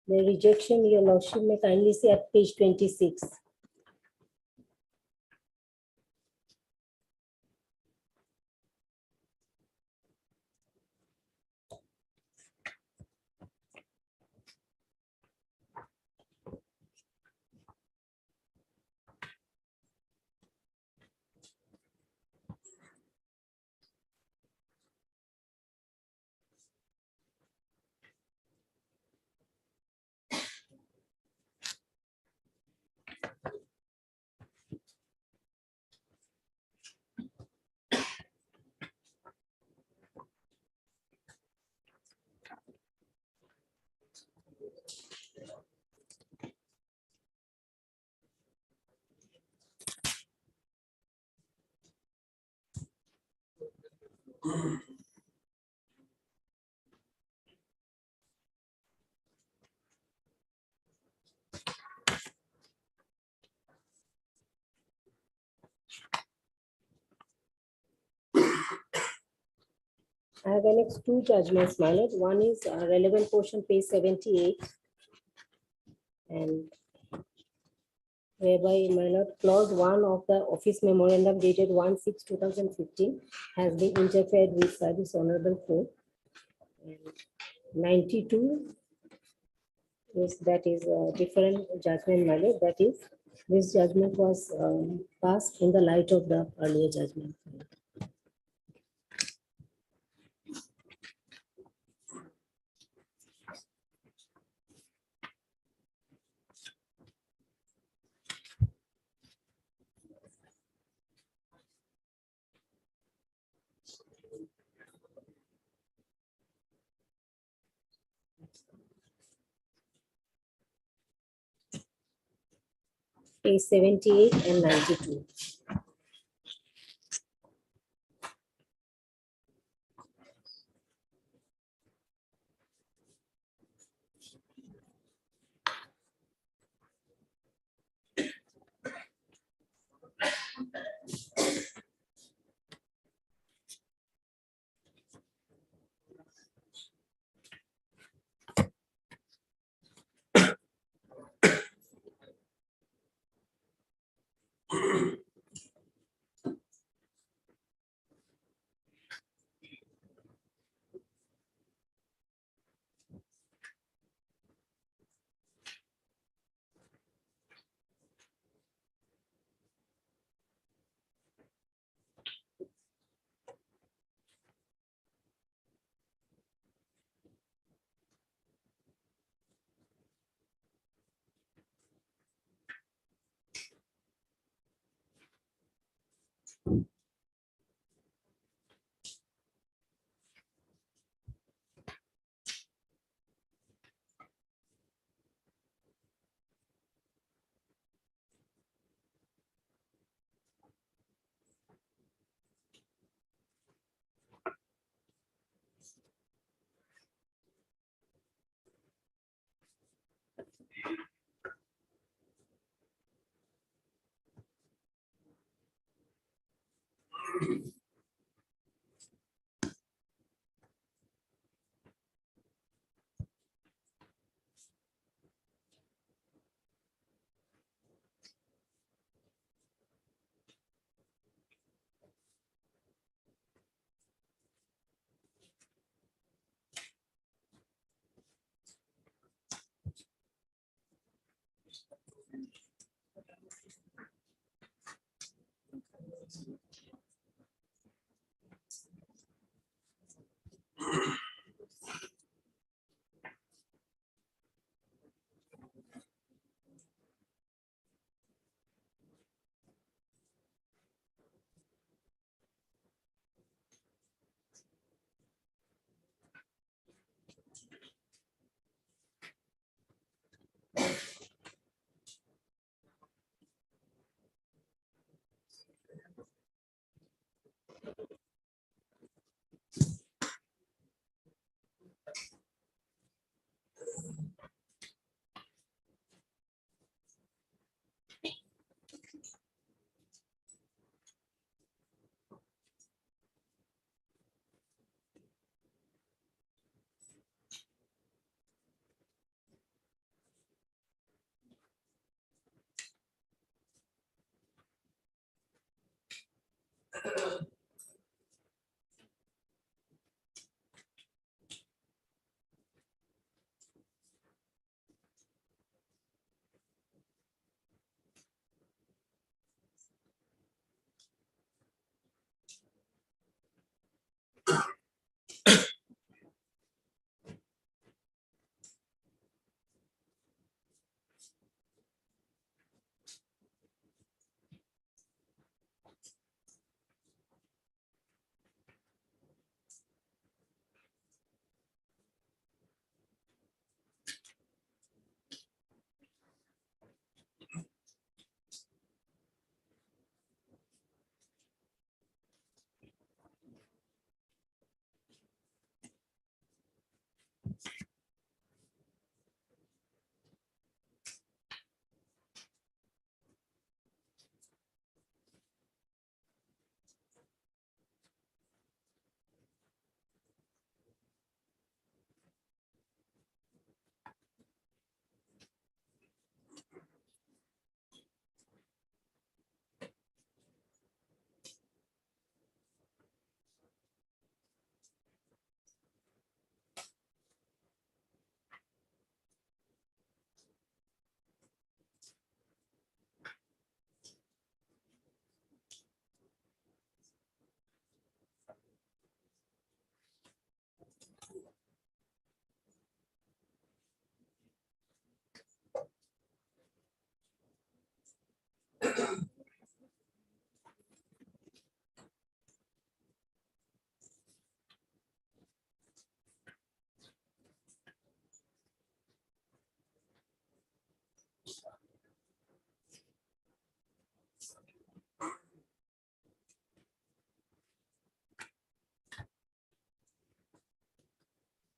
The rejection, your lordship may kindly see at page 26. I have annexed 2 judgments, my lord. One is relevant portion, page 78. And whereby, my lord, clause 1 of the office memorandum dated 1/6/2015 has been interfered with by this honorable court. And 92 is that is a different judgment, my lord. That is, this judgment was passed in the light of the earlier judgment. page 78 and 92.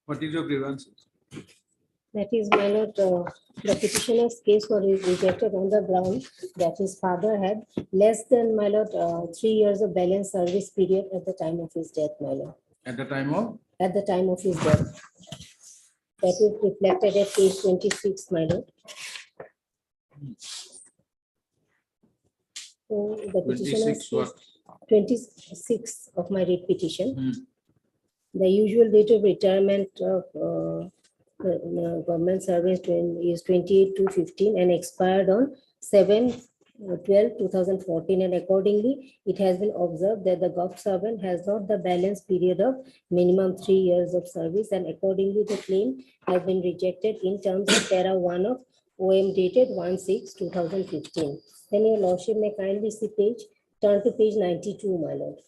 What is your grievance? That is, my lord, the petitioner's case was rejected on the ground that his father had less than, my lord, 3 years of balance service period at the time of his death, my lord. At the time of? At the time of his death. That is reflected at page 26, my lord. So the petitioner's 26 what? 26 of my writ petition. The usual date of retirement of government service is 28/2/15 and expired on 7/12/2014, and accordingly it has been observed that the gov servant has not the balance period of minimum 3 years of service, and accordingly the claim has been rejected in terms of para 1 of OM dated 1/6/2015. Then your lordship may kindly see turn to page 92, my lord.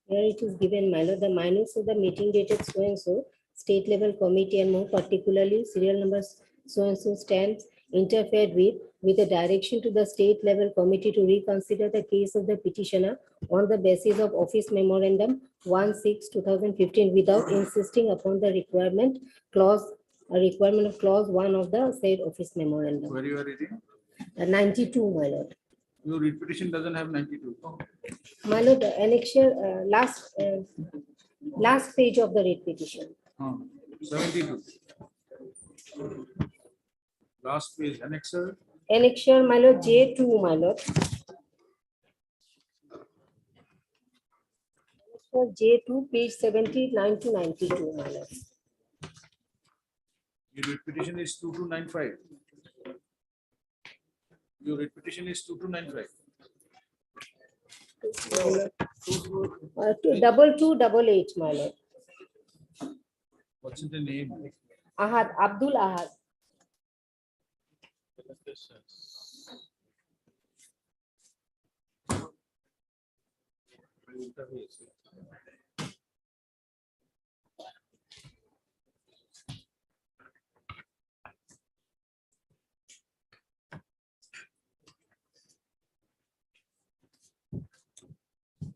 Here it is given, my lord, the minutes of the meeting dated so and so, state level committee, and more particularly serial numbers so and so stamps interfered with a direction to the state level committee to reconsider the case of the petitioner on the basis of office memorandum 1/6/2015 without insisting upon the requirement of clause 1 of the said office memorandum. Where you are reading? 92, my lord. Your writ petition doesn't have 92. My lord, annexure, last page of the writ petition. 72. Last page, annexure. Annexure, my lord, J2, my lord. Annexure J2, page 79 to 92, my lord. Your writ petition is 2295. Your writ petition is 2295. 2288, my lord. What's the name? Ahad, Abdul Ahad.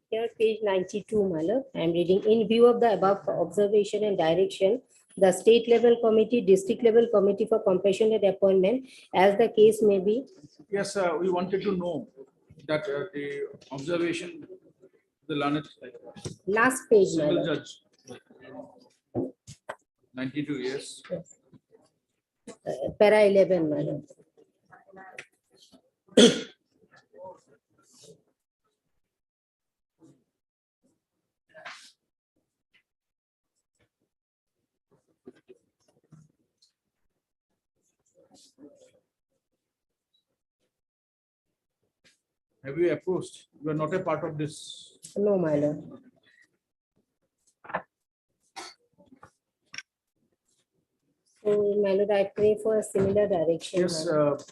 Here, page 92, my lord. I am reading. In view of the above observation and direction, the state level committee, district level committee for compassionate appointment, as the case may be. Yes, we wanted to know that the observation, the learned Last page, my civil lord. judge. 92, yes. Para 11, my lord. Have you approached? You are not a part of this. No, my lord. So, my lord, I pray for a similar direction. Yes. my lord.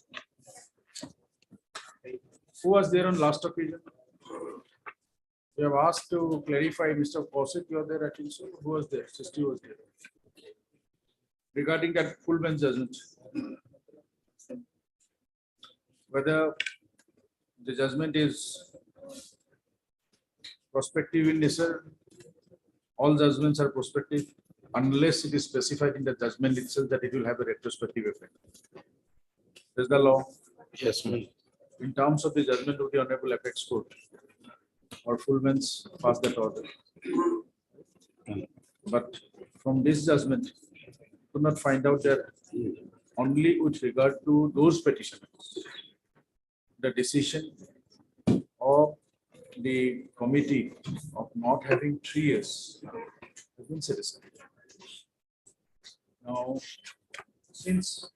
Who was there on last occasion? We have asked to clarify, Mr. Kaushik, you are there, I think so. Who was there? Sisti was there. Regarding that full bench judgment. Whether the judgment is prospective in nature, all judgments are prospective, unless it is specified in the judgment itself that it will have a retrospective effect. Is the law? Yes, ma'am. In terms of the judgment of the Honorable Apex Court, or full bench pass that order. But from this judgment, could not find out that only with regard to those petitioners, the decision of the committee of not having 3 years has been set aside. Now, since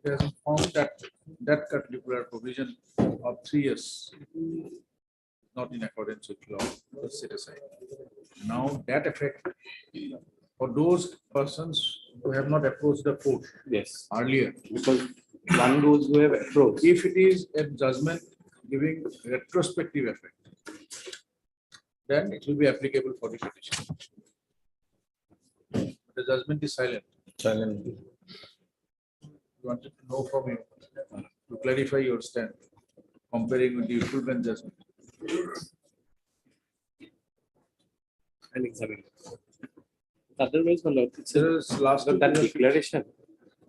it has been found that that particular provision of 3 years not in accordance with law was set aside. Now that effect for those persons who have not approached the court earlier, because one those who have approached, if it is a judgment giving retrospective effect, then it will be applicable for the petition. The judgment is silent. wanted to know from you to clarify your stand, comparing with the equivalent judgment. And examine. Otherwise, my lord, it's There is last that declaration.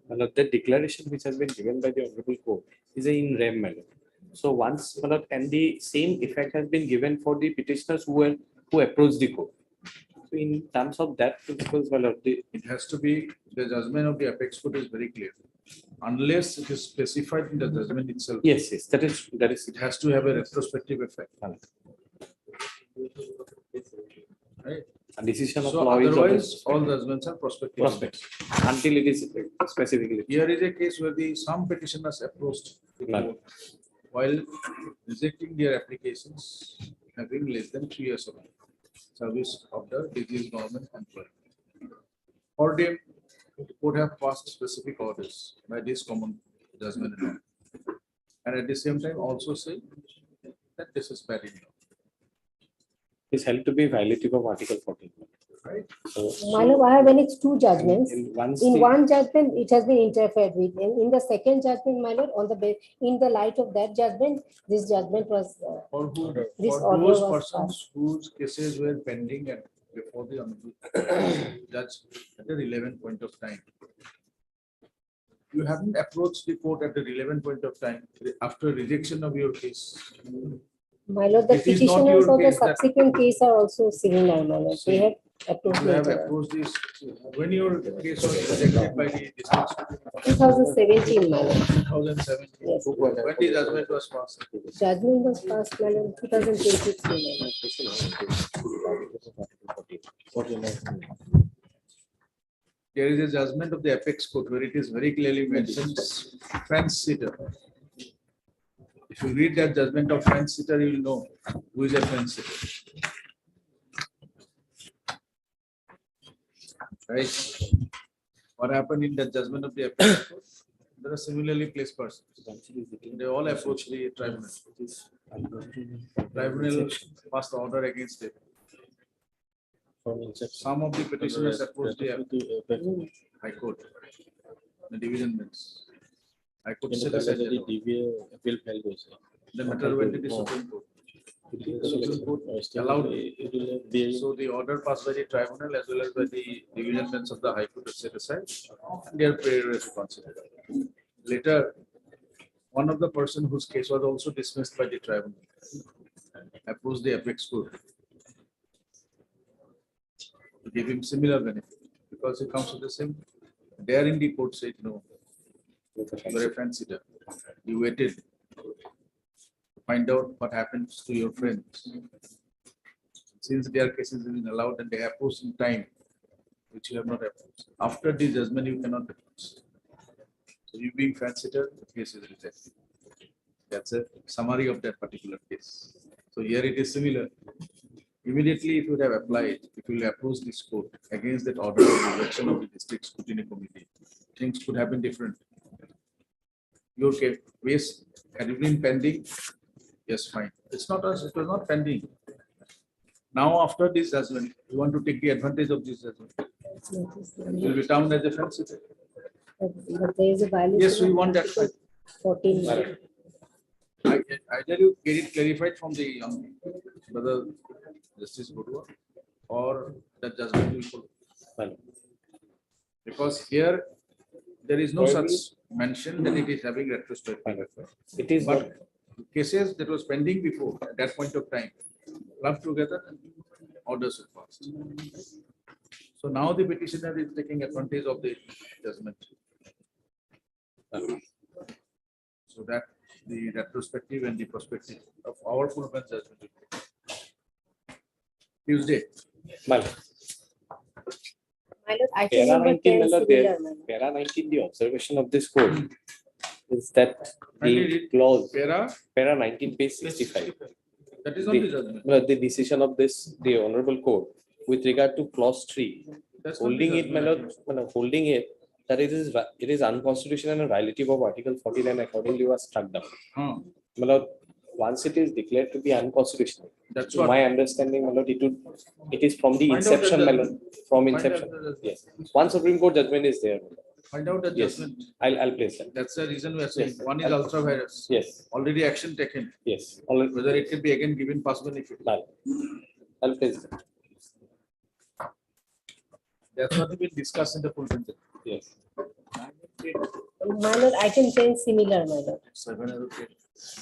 My lord, the declaration which has been given by the Honorable Court is in rem, my lord. So once, my lord, and the same effect has been given for the petitioners who approached the court. So in terms of that principles, my lord, it has to be the judgment of the apex court is very clear. Unless it is specified in the judgment itself. Yes, yes, that is. It has to have a retrospective effect. Right. A decision of So law is otherwise, all judgments are prospective. Until it is specifically. Here is a case where some petitioners approached the court while rejecting their applications, having less than 3 years of service of the disease government employee. For them, the court have passed specific orders by this common judgment law. And at the same time also say that this is bad enough. Is held to be violative of Article 14. Right. So, My lord, I have any two judgments. in one In state- one judgment, it has been interfered with, and in the second judgment, my lord, in the light of that judgment, this judgment was. For who? This For order those was persons whose cases were pending and before the honorable judge at the relevant point of time. You haven't approached the court at the relevant point of time after rejection of your case. My lord, the It is not petitioners your of the case that- subsequent case are also similar, my lord. They have approached You have later. approached this, when your case was rejected by the district. 2017, my lord. 2017. Yes. When the judgment was passed. Judgment was passed, my lord, 2023, my lord. There is a judgment of the apex court where it is very clearly mentioned fence sitter. If you read that judgment of fence sitter, you will know who is a fence sitter. Right? What happened in the judgment of the apex court? There are similarly placed persons. They all approach the tribunal. Tribunal passed the order against them. Some of the petitioners approached the High Court, the division bench. High Court said the matter went to the Supreme Court. The Supreme Court allowed it. So the order passed by the tribunal as well as by the division bench of the High Court was set aside. And their prayer was considered. Later, one of the person whose case was also dismissed by the tribunal approached the apex court. Give him similar benefit because he comes to the same. There in the court said no. You're a fence sitter. You waited to find out what happens to your friends. Since their cases have been allowed and they approach in time, which you have not approached. After the judgment, you cannot approach. So you being fence sitter, the case is rejected. That's a summary of that particular case. So here it is similar. Immediately, if you would have applied, if you will approach this court against that order of election of the district scrutiny committee, things could have been different. Your case had it been pending, yes, fine. It's not us, it was not pending. Now, after this judgment, you want to take the advantage of this judgment. You will be termed as a fence sitter. But there is a violation. Yes, we want that. 14. I tell you, get it clarified from the brother Justice Gurua or the judgment will follow. Because here there is no such mention that it is having retrospective effect. It is, but cases that was pending before at that point of time clubbed together and orders were passed. So now the petitioner is taking advantage of the judgment. So that the retrospective and the prospective of our full bench judgment. Tuesday. My lord, I Para remember 19, my 10 lord, similar, my lord. Para 19, the observation of this court is that Kindly the read clause, Para 19, page 65. That is not the judgment. The decision of this, the honorable court, with regard to clause 3, That's not holding the it, my lord, holding it, that it is unconstitutional and violative of Article 14 and accordingly was struck down. My lord, once it is declared to be unconstitutional, that's to what my understanding, my lord, it is from the Find out inception, the my lord, from Find out inception. the- Yes. One Supreme Court judgment is there. Find out the Yes, judgment. I'll place that. That's the reason we are saying. Yes, One is I'll- ultra virus. Yes, Already action taken. yes, Whether it can be again given pass benefit. I'll place that. That's what we discussed in the full bench. Yes. My lord, item 10 similar, my lord. 7 or 8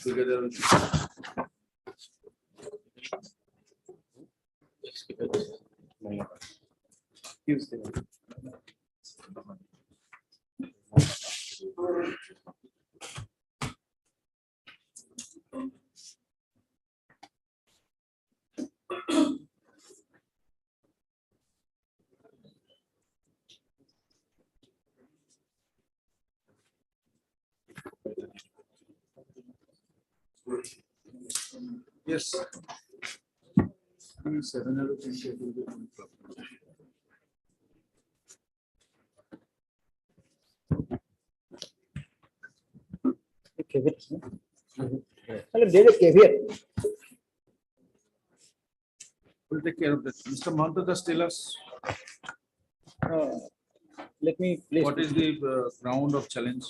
together with. Tuesday. Yes. 7 or 8 will be on club. Caveat. Hello, there is a caveat. We'll take care of that. Mr. Mahanta, just tell us Let me place. what is the ground of challenge?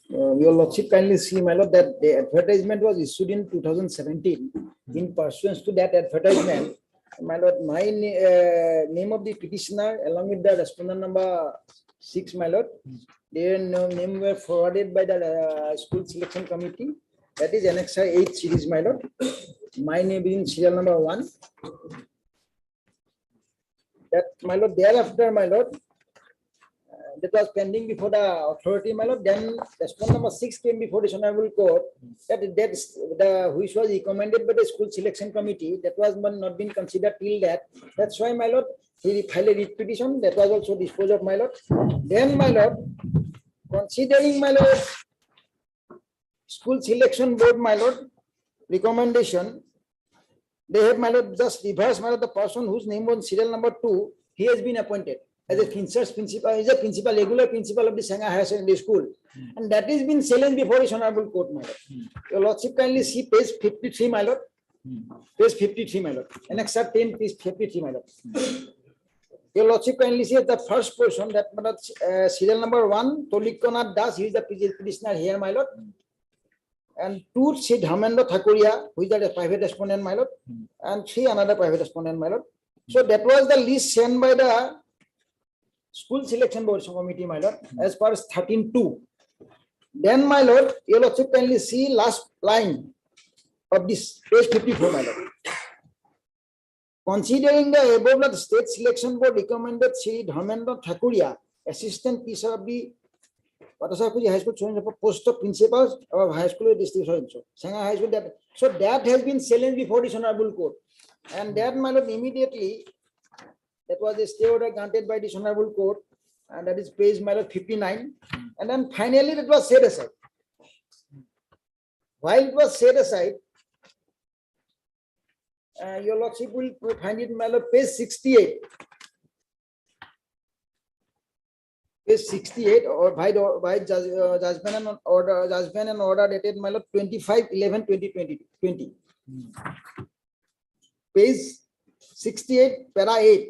Your lordship kindly see, my lord, that the advertisement was issued in 2017. In pursuance to that advertisement, my lord, my name of the petitioner along with the respondent number 6, my lord, their name were forwarded by the school selection committee. That is Annexure 8 series, my lord. My name is in serial number 1. That, my lord, thereafter, my lord, that was pending before the authority, my lord. Then respondent number 6 came before the honorable court. That's the which was recommended by the school selection committee. That was not been considered till that. That's why, my lord, he filed a writ petition. That was also disposed of, my lord. Then, my lord, considering, my lord, school selection board, my lord, recommendation, they have, my lord, just reversed, my lord, the person whose name was serial number 2, he has been appointed as a Fincher's principal, is a principal, regular principal of the Sangha Higher Secondary School. And that is been challenged before his honorable court, my lord. Your lordship kindly see page 53, my lord. Page 53, my lord. Annexure 10, page 53, my lord. Your lordship kindly see the first portion, that serial number 1, Tolikona Das, he is the petitioner here, my lord. And 2, Sid Hamendra Thakuria, who is a private respondent, my lord. And 3, another private respondent, my lord. So that was the list sent by the school selection board committee, my lord, as far as 13.2. Then, my lord, your lordship kindly see last line of this page 54, my lord. Considering the above, the state selection board recommended Sri Dharmendra Thakuria, assistant teacher of the High School, post of principal of high school district, Sangha High School. That, so that has been challenged before the honorable court, and that, my lord, immediately, that was a stay order granted by the honorable court, and that is page, my lord, 59, and then finally it was set aside. While it was set aside, your lordship will find it, my lord, page 68. Page 68, or by judgment and order dated, my lord, 25/11/2020. Page 68, para 8.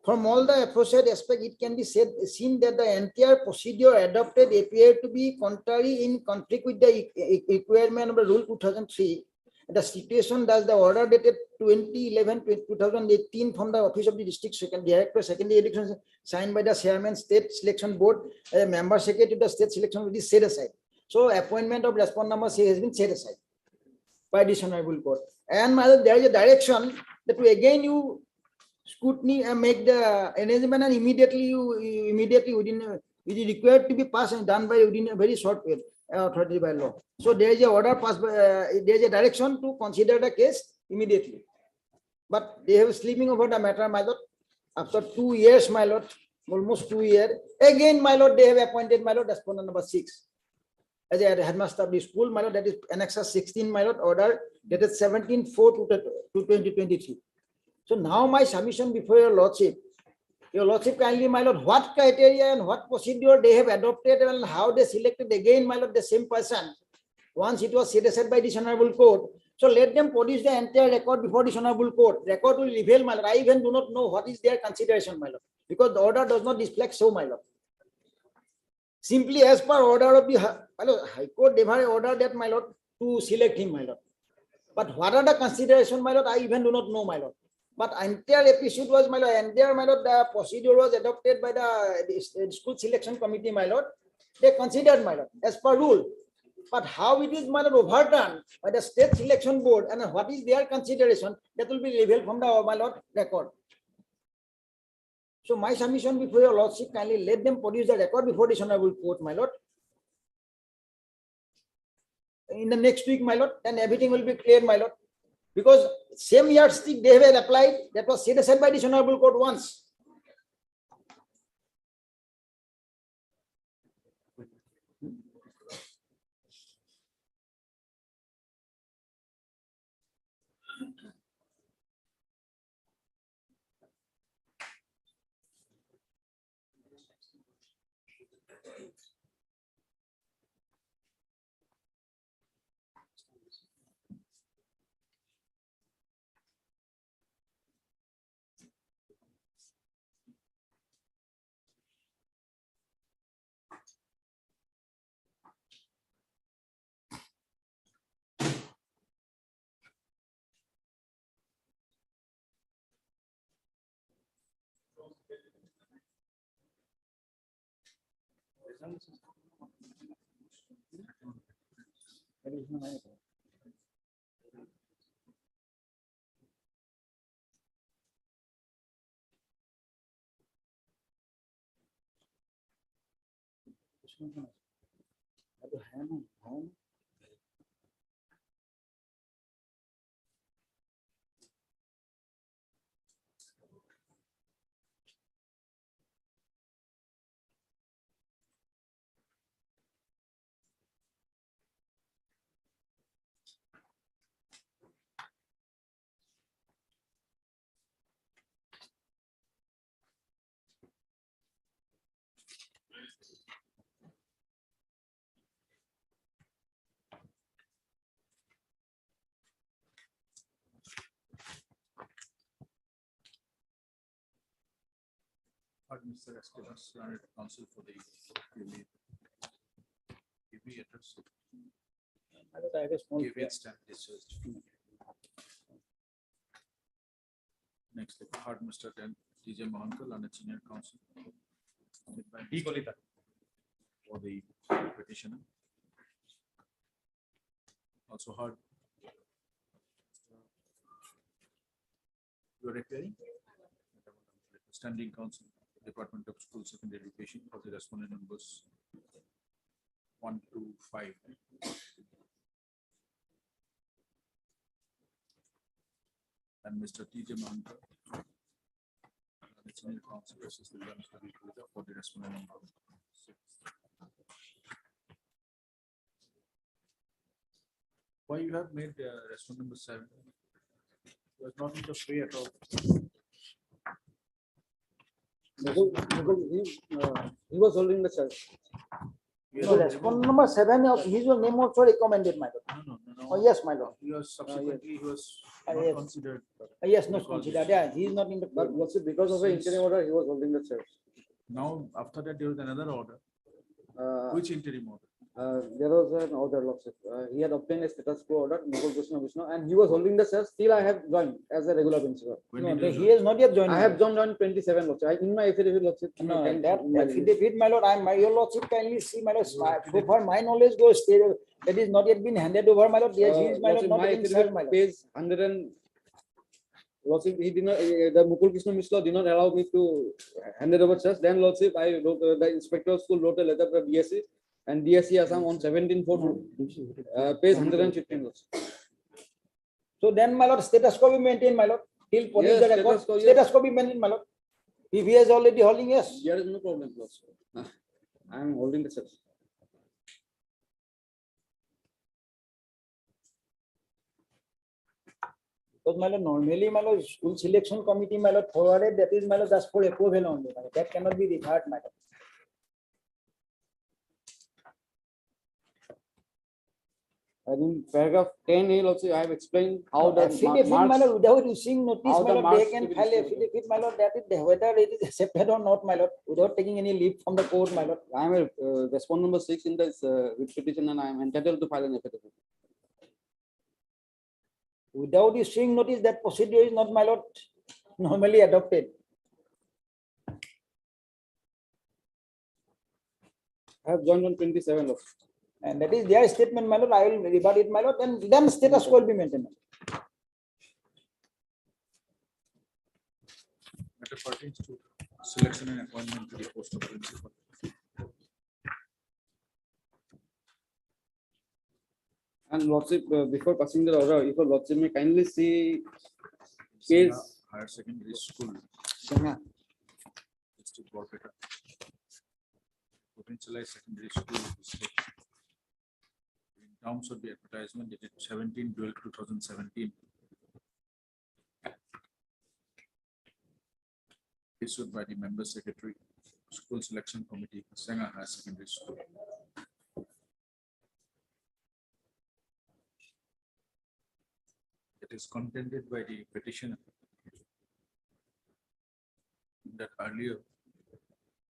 From all the aforesaid aspects, it can be seen that the entire procedure adopted appeared to be contrary in conflict with the requirement of the Rule 2003. The situation thus the order dated 2011-2018 from the Office of the District Director Secondary Education signed by the Chairman State Selection Board, a member secretary of the State Selection Board is set aside. So appointment of respondent number 6 has been set aside by this honorable court. And there is a direction that again you scrutiny and make the arrangement, and immediately within it is required to be passed and done by within a very short period authority by law. So there is a order passed by, there is a direction to consider the case immediately. But they have sleeping over the matter, my lord. After 2 years, my lord, almost 2 years, again, my lord, they have appointed, my lord, respondent number 6 as a headmaster of the school, my lord. That is Annexure 16, my lord, order dated 17/4/2023. So now my submission before your lordship kindly, my lord, what criteria and what procedure they have adopted and how they selected again, my lord, the same person once it was set aside by this honorable court. So let them produce the entire record before this honorable court. Record will reveal, my lord. I even do not know what is their consideration, my lord, because the order does not display so, my lord. simply as per order of the High Court, they have ordered that, my lord, to select him, my lord. But what are the consideration, my lord, I even do not know, my lord. But entire episode was, my lord, entire, my lord, the procedure was adopted by the school selection committee, my lord. They considered, my lord, as per rule. But how it is, my lord, overturned by the state selection board and what is their consideration, that will be revealed from the, my lord, record. So my submission before your lordship, kindly let them produce the record before this honorable court, my lord. In the next week, my lord, then everything will be clear, my lord. Because same yardstick they have applied, that was set aside by this honorable court once. Mr. Esteban, learned counsel for the give address. I have a small Give it stamp discharge. Next, the heard Mr. TJ Mohankal, learned senior counsel. For the petitioner. Also heard. You are appearing? Standing counsel, Department of School Secondary Education, for the respondent numbers 1 to 5. And Mr. TJ Mahankar, senior counsel, for the respondent number 6. Why you have made respondent number 7? It was not in the free at all. He was holding the church. So respondent number 7, his name also recommended, my lord. No. Oh, yes, my lord. He was subsequently, he was not Yes. considered. Yes, not considered. Yeah, he is not in the. But because of the interim order, he was holding the chairs. Now, after that, there was another order. Which interim order? There was an order, lordship. He had obtained a status quo order, and he was holding the chairs. Still, I have joined as a regular principal. No, he has not yet joined. I have joined on 27, lordship. In my affidavit, lordship. No, that affidavit, my lord, my lordship kindly see, my lord. So far, my knowledge goes, that is not yet been handed over, my lord. Yes, he is, my lord, not yet served, my lord. Page 100 and lordship, he did not. The Mukul Krishna Mishra did not allow me to hand it over chairs. Then, lordship, I wrote the inspector of school wrote a letter to DSC. And DSC Assam on 17/4, page 115. So then, my lord, status quo be maintained, my lord. Till police the record, status quo be maintained, my lord. If he is already holding, yes. There is no problem, lord. I am holding the chairs. Because, my lord, normally, my lord, school selection committee, my lord, forwarded, that is, my lord, just for approval only, my lord. That cannot be referred, my lord. And in paragraph 10A also, I have explained how the affidavit, my marks, lord, without issuing notice, how my the lord, marks they can to be file distributed. affidavit, my lord, that is whether it is accepted or not, my lord, without taking any leave from the court, my lord. I am a respondent number 6 in this writ petition, and I am entitled to file an affidavit. Without issuing notice, that procedure is not, my lord, normally adopted. I have joined on 27 of. And that is their statement, my lord. I will rebut it, my lord, and then status quo will be maintained. Matter pertains to selection and appointment to the post of principal. And Lordship, before passing the order, if your Lordship may kindly see case. Higher secondary school. District Borpeta. Potentialized secondary school district. In terms of the advertisement dated 17/12/2017. Issued by the member secretary, school selection committee, Sanga Higher Secondary School. It is contended by the petitioner that earlier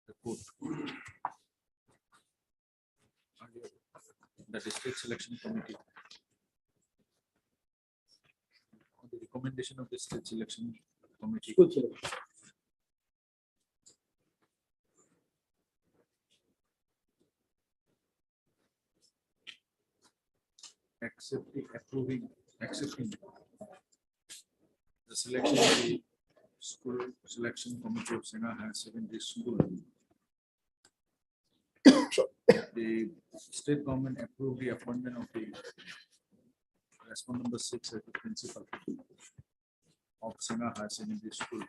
the court, the district selection committee, on the recommendation of the state selection committee, School selection. accepting the selection of the school selection committee of Sanga Higher Secondary School. The state government approved the appointment of the respondent number 6 as the principal of Sanga Higher Secondary School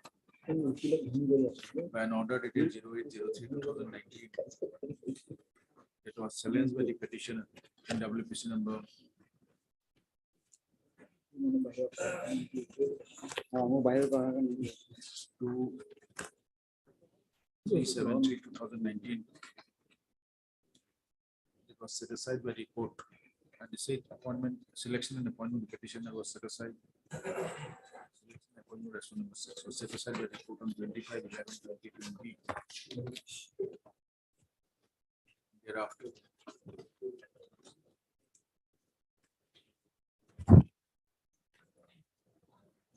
by an order dated 08/03/2019. It was challenged by the petitioner in WPC number 273/2019. It was set aside by the court, and the state appointment, selection and appointment petitioner was set aside. Selection and appointment respondent number 6 was set aside by the court on 25/11/2020. Thereafter,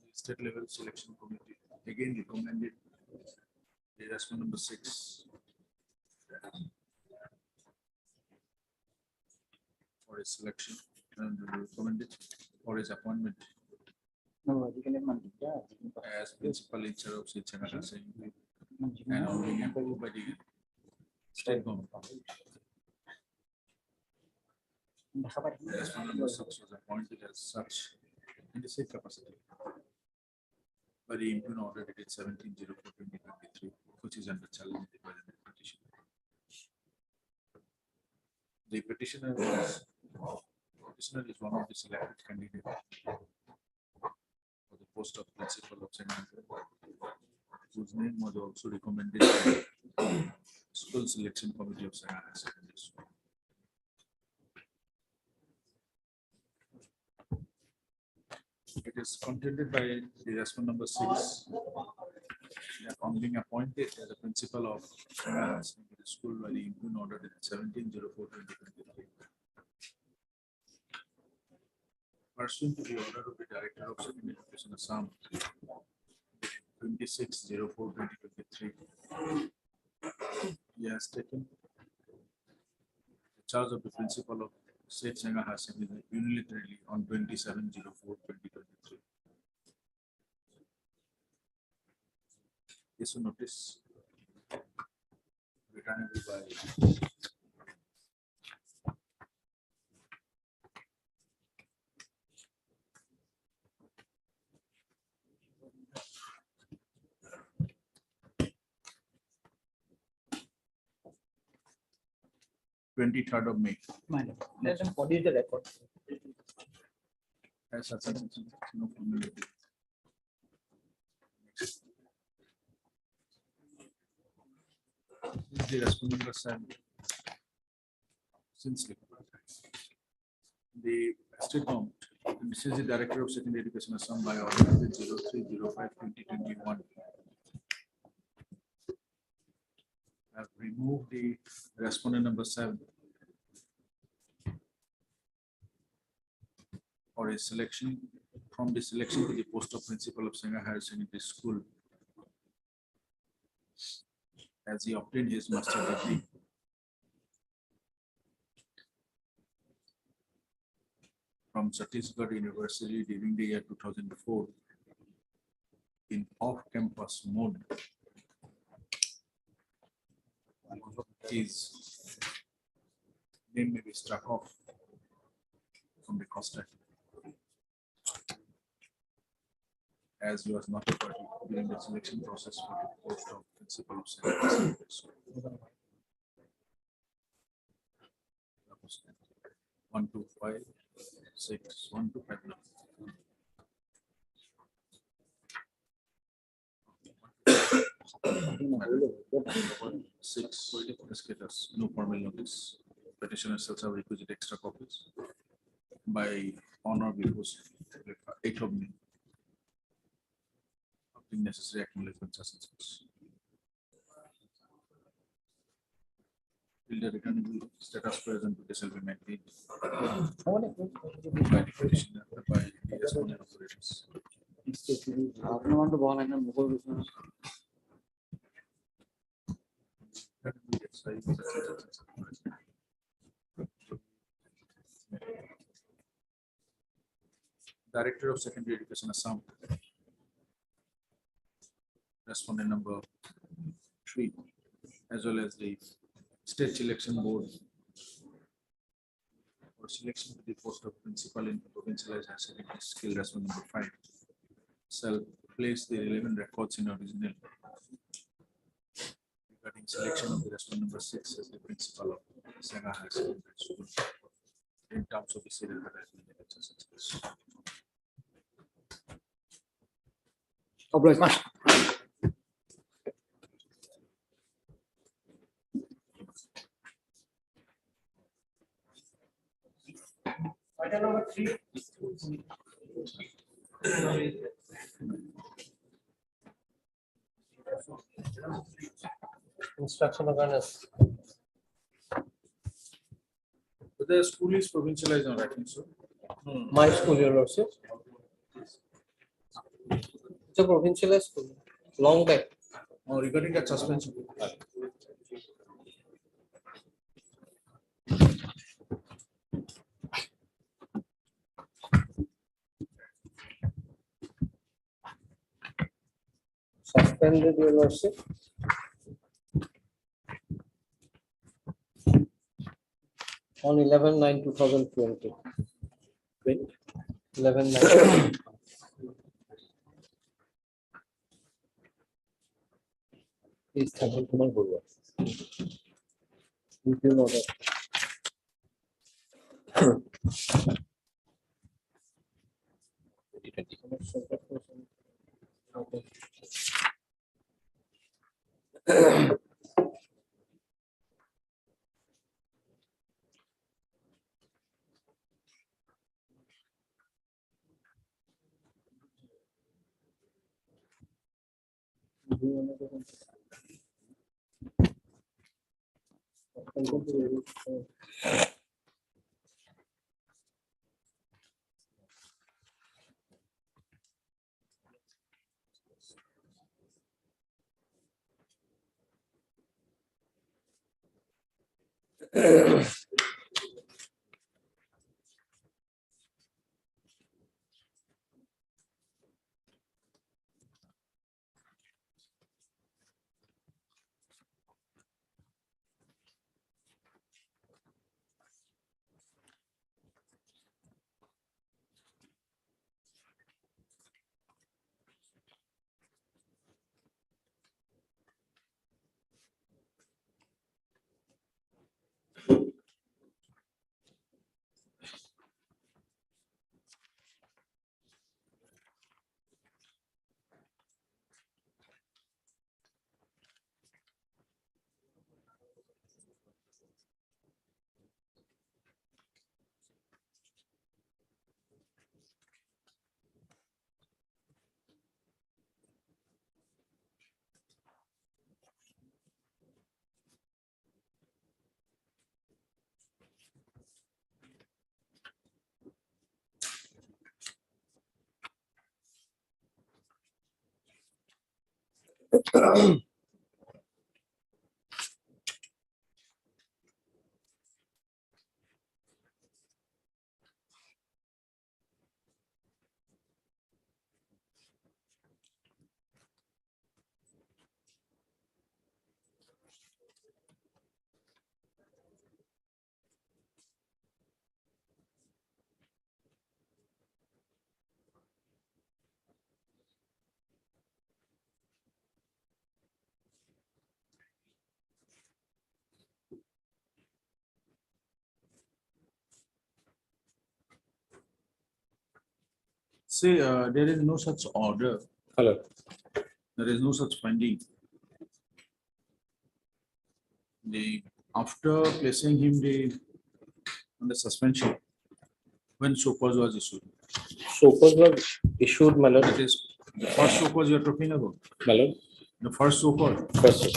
the state level selection committee again recommended the respondent number 6 for his selection and recommended for his appointment as principal in charge of Sanction and on being approved by the state government. The respondent number 6 was appointed as such in the same capacity by the interim order dated 17/04/2023, which is under challenge by the petition. The petitioner is one of the selected candidates for the post of principal of Sanction, whose name was also recommended by the school selection committee of Sanction Secondary School. It is contended by the respondent number 6 that on being appointed as a principal of the school by the interim order dated 17/04/2023. Pursuant to the order of the Director of Secondary Education Assam 26/04/2023, he has taken the charge of the principal of State Sanga Higher Secondary unilaterally on 27/04/2023. Issue notice returnable by (23rd of May). Let them produce the record. As such, no formality. The respondent was sent since The statement, this is the Director of Secondary Education Assam by order 0305/2021. Have removed the respondent number 7 for his selection from the selection to the post of principal of Sangha Higher Secondary School, as he obtained his master degree from Chhattisgarh University during the year 2004 in off-campus mode. His name may be struck off from the constant, as he was not a party during the selection process for the post of principal of secondary school. 1256125. 6 status, no formal notice. Petitioner shall have requisite extra copies by honor before 8th of May. Obtain necessary acknowledgements and such. Till the returnable status present, this shall be maintained by the petitioner by the respondent operators. Director of Secondary Education Assam, respondent number 3, as well as the State Selection Board for selection to the post of principal in provincialized higher secondary skill, respondent number 5, shall place the relevant records in original regarding selection of the respondent number 6 as the principal of Sangha Higher Secondary School in terms of the serial advertisement. Obliged. Item number 3. Instruction awareness. But the school is provincialized now, I think so. My school, your lordship. It's a provincial school, long back. Oh, regarding that suspension. Suspended, your lordship. On 11/9/2020. 11/9. Please thank you, Kumar Gurwa. You know that. Say, there is no such order. Hello. There is no such pending. After placing him on the suspension, when show cause was issued. Show cause was issued, my lord. That is the first show cause you are talking about. My lord. The first show cause. First.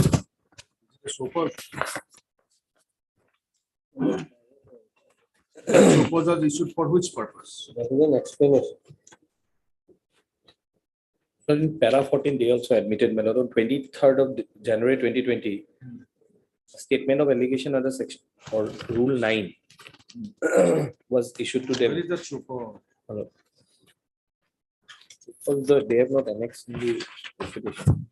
The show cause. That show cause was issued for which purpose? That is an explanation. So in para 14, they also admitted, my lord, on 23rd of January 2020, statement of allegation under section or rule 9 was issued to them. Where is that show cause? Hello. Because they have not annexed the petition.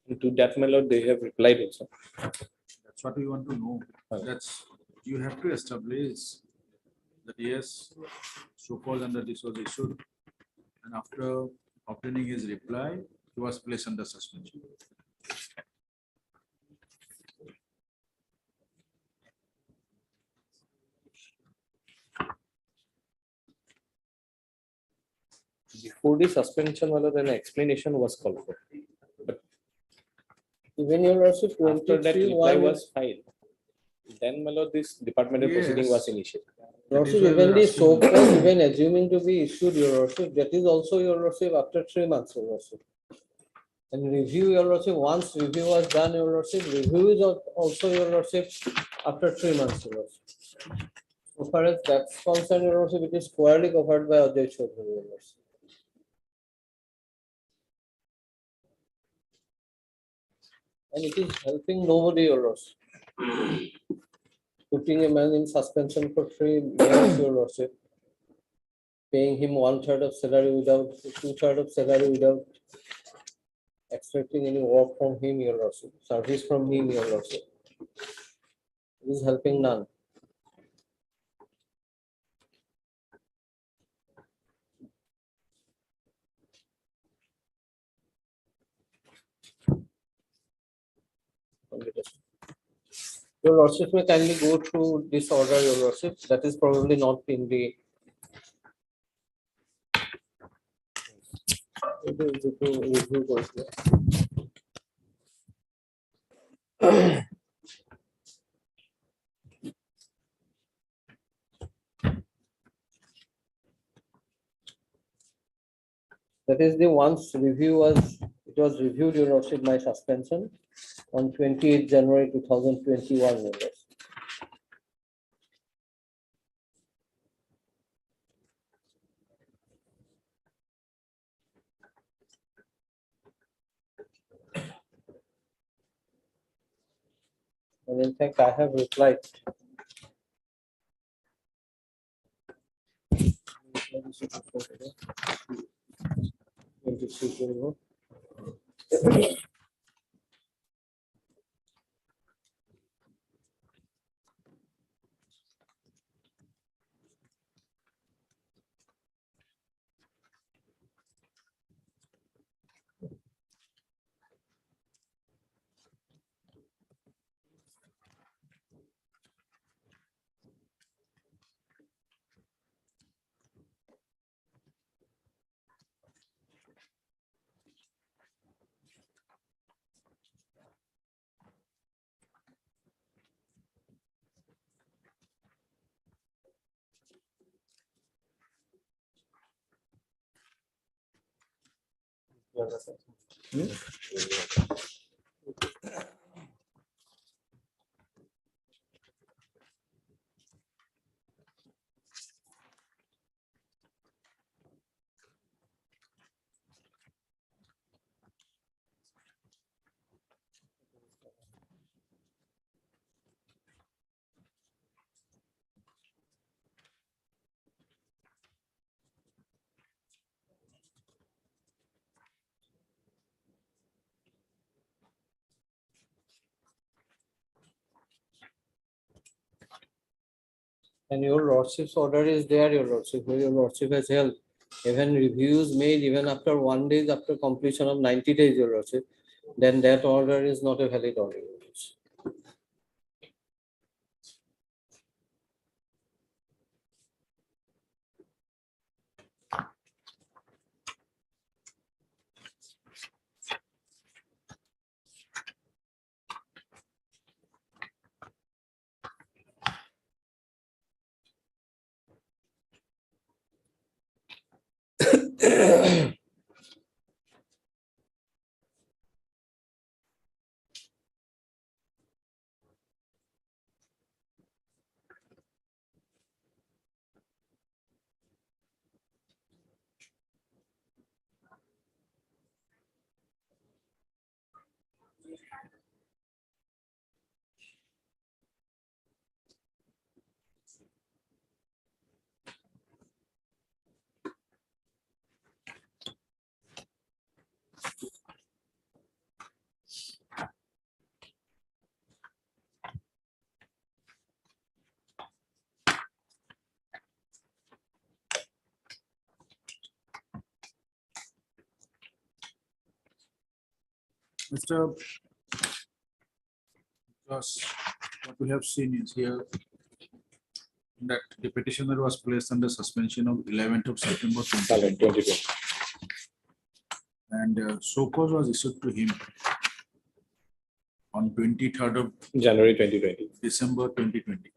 And to that, my lord, they have replied also. That's what we want to know. That's you have to establish that yes, show cause under this was issued, and after obtaining his reply, he was placed under suspension. Before the suspension, my lord, an explanation was called for. But even your worship, after that reply was filed, then, my lord, this departmental proceeding was initiated. Lordship, even the so called, even assuming to be issued, your lordship, that is also your lordship after 3 months, your lordship. And review, your lordship, once review was done, your lordship, review is also your lordship after 3 months, your lordship. As far as that's concerned, your lordship, it is squarely covered by Ajay Chaudhary, your lordship. And it is helping nobody, your lordship. Putting a man in suspension for 3 years, your lordship. Paying him 1/3 of salary without, 2/3 of salary without expecting any work from him, your lordship. Service from him, your lordship. It is helping none. Your lordship may kindly go through this order, your lordship. That is probably not in the. Review course. That is the once review was, it was reviewed, your lordship, my suspension on 28th January 2021, your lordship. And in fact, I have replied. And your lordship's order is there, your lordship, where your lordship has held. Even reviews made even after 1 day after completion of 90 days, your lordship, then that order is not a valid order, your lordship. Mr. Because what we have seen is here that the petitioner was placed under suspension of 11th of September 2020. And so cause was issued to him on 23rd of January 2020. December 2020.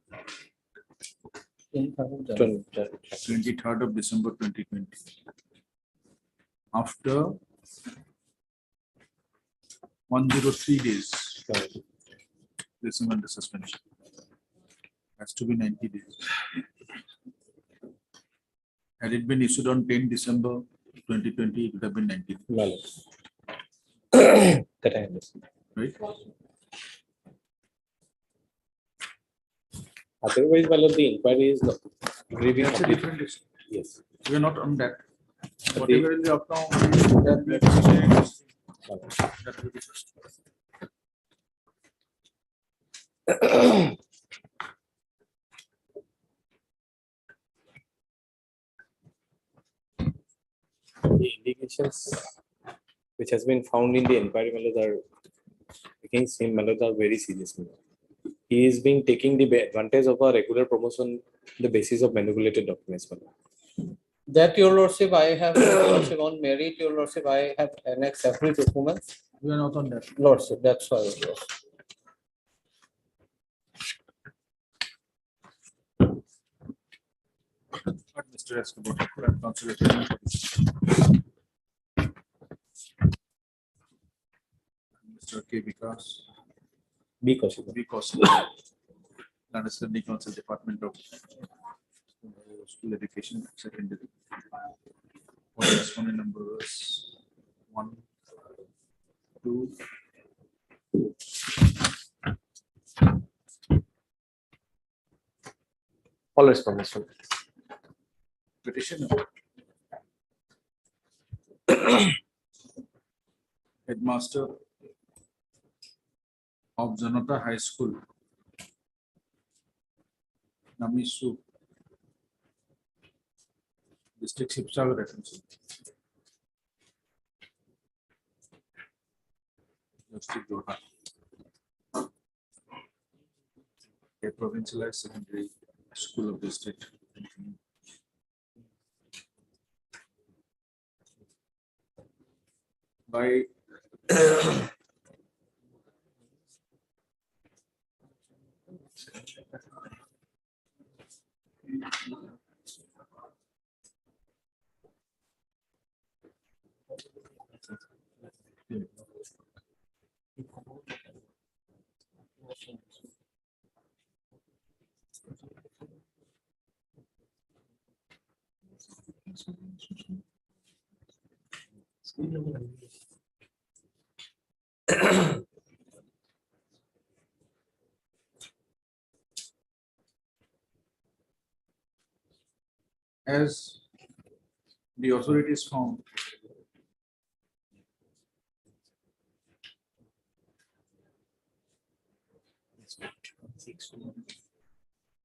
23rd of December 2020. After 103 days, placing under suspension. Has to be 90 days. Had it been issued on 10 December 2020, it would have been 90 days. That I understand. Right? Otherwise, well, the inquiry is not grieving. That's a different issue. Yes. We are not on that. The- Whatever is up now, that we are saying that will be just. The indications which has been found in the inquiry matters are against him matters are very serious. He is being taking the advantage of a regular promotion on the basis of manipulated documents. That, your lordship, I have, your lordship, on merit, your lordship, I have annexed every document. We are not on that. Lordship, that's why, your lordship. But Mr. Escobar, I'm considering. Mr. K. Vikas. Because understand the council department of school education secondary. What respondent numbers 1, 2. All respondents. Petitioner. Headmaster of Janata High School, Namisu, District Sipsagar Reference. District Doha. A provincialized secondary school of district. By as the authorities found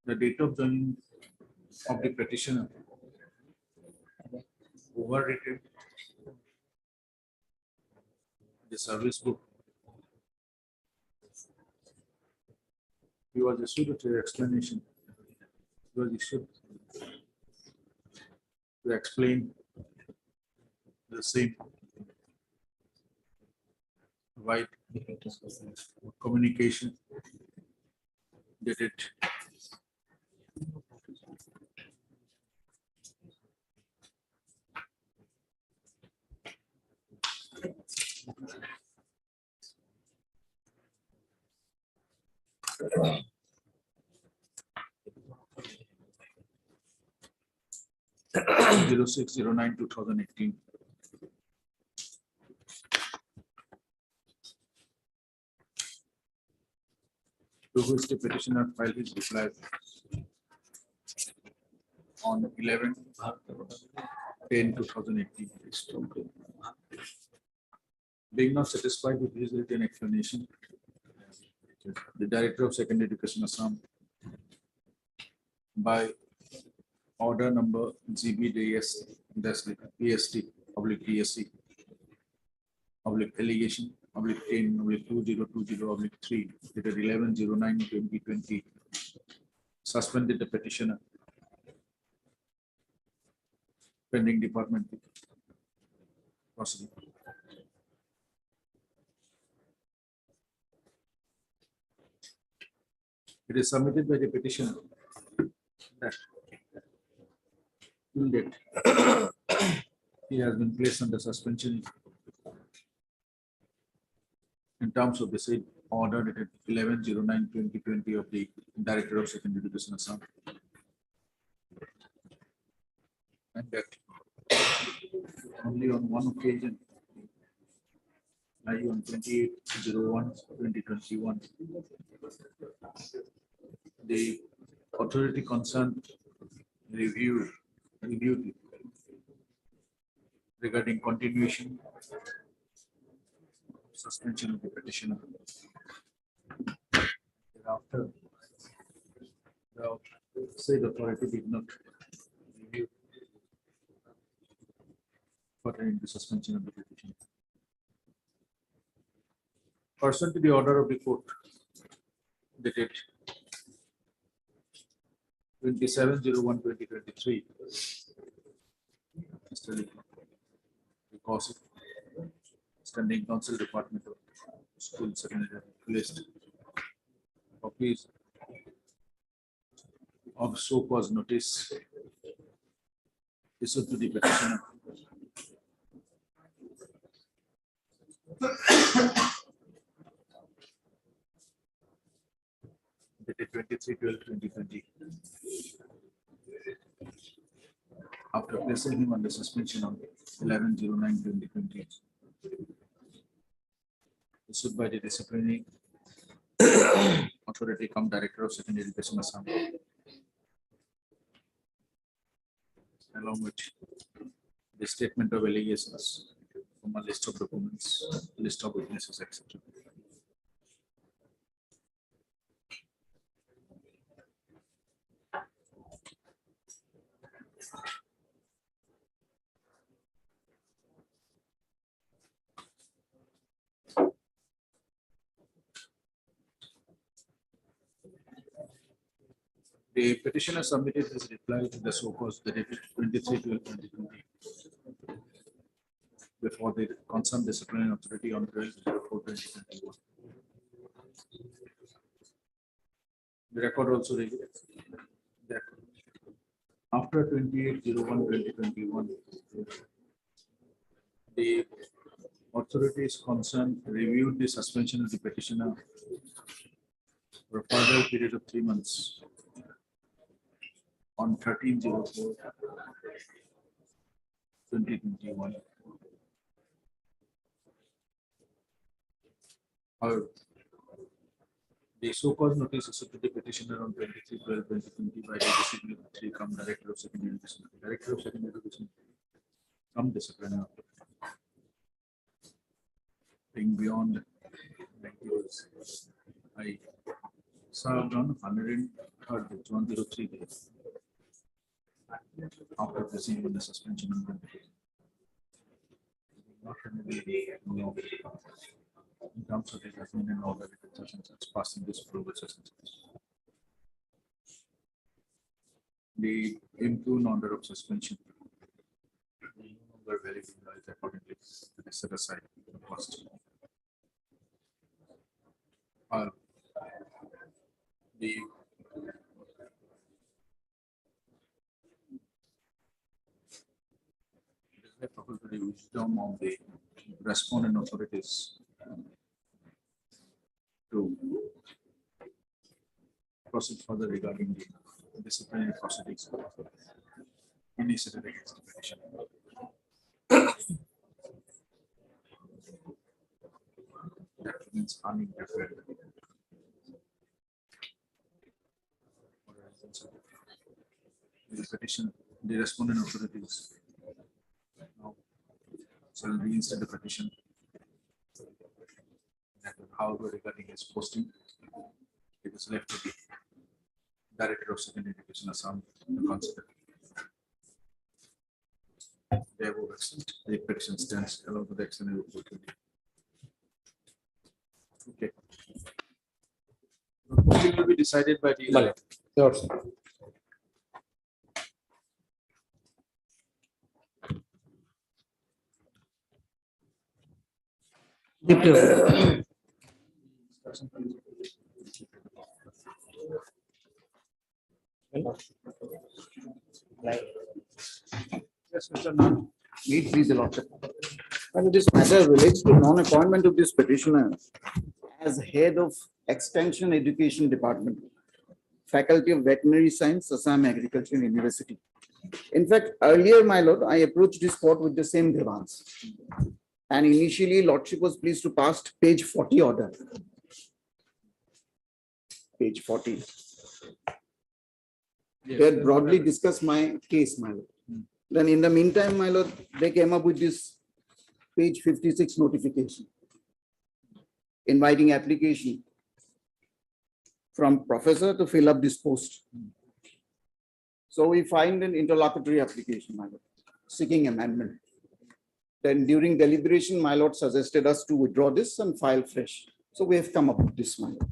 the date of joining of the petitioner overrated the service book. He was issued an explanation. He was issued to explain the same right communication dated 06/09/2018. To which the petitioner filed his reply on 11/10/2018. Being not satisfied with his written explanation, the Director of Secondary Education Assam, by order number GBDS/PST/allegation/10/2020/3 dated 11/09/2020 suspended the petitioner pending department procedure. It is submitted by the petitioner that till date he has been placed under suspension in terms of the said order dated 11/09/2020 of the Director of Secondary Education Assam, and that only on one occasion, i.e. on 28/01/2021, the authority concerned reviewed regarding continuation suspension of the petitioner. Thereafter, the said authority did not review pertaining to suspension of the petition. Pursuant to the order of the court dated 27/01/2023, Mr. Reconsideration, Standing Council Department of School Secondary placed copies of so-called notice issued to the petitioner dated 23/12/2020 after placing him under suspension on 11/09/2020 issued by the Disciplinary Authority cum Director of Secondary Education Assam, along with the statement of allegations from a list of documents, list of witnesses, etc. The petitioner submitted his reply to the so-called dated 23/12/2020 before the concerned disciplinary authority on 12/04/2021. The record also reveals that after 28/01/2021, the authorities concerned reviewed the suspension of the petitioner for a further period of 3 months on 13/04/2021. However, the so-called notice issued to the petitioner on 23/12/2020 by the Disciplinary cum Director of Secondary Education, Director of Secondary Education cum Disciplinary, being beyond 90 days, I served on 103 days. after receiving the suspension and notification. Not really know in terms of the admin and all that it's passing this approval sessions. The improved order of suspension were very realized accordingly to be set aside in the past. The properly wisdom of the respondent authorities to proceed further regarding the disciplinary proceedings initiated against the petition. That means uninterfered. The petition, the respondent authorities now shall reinstate the petition. However, regarding his posting, it is left to the Director of Secondary Education Assam to consider. Therefore, the petition stands along with the external authority. Okay. The posting will be decided by the. Sure, sir. Yes, Mr. Nand. Meet please, Your Lordship. And this matter relates to non-appointment of this petitioner as head of Extension Education Department, Faculty of Veterinary Science, Assam Agriculture University. In fact, earlier, my lord, I approached this court with the same grievance. And initially, Lordship was pleased to pass page 40 order. Page 40. They had broadly discussed my case, my lord. Then in the meantime, my lord, they came up with this page 56 notification, inviting application from professor to fill up this post. So we find an interlocutory application, my lord, seeking amendment. Then during deliberation, my lord suggested us to withdraw this and file fresh. So we have come up with this, my lord.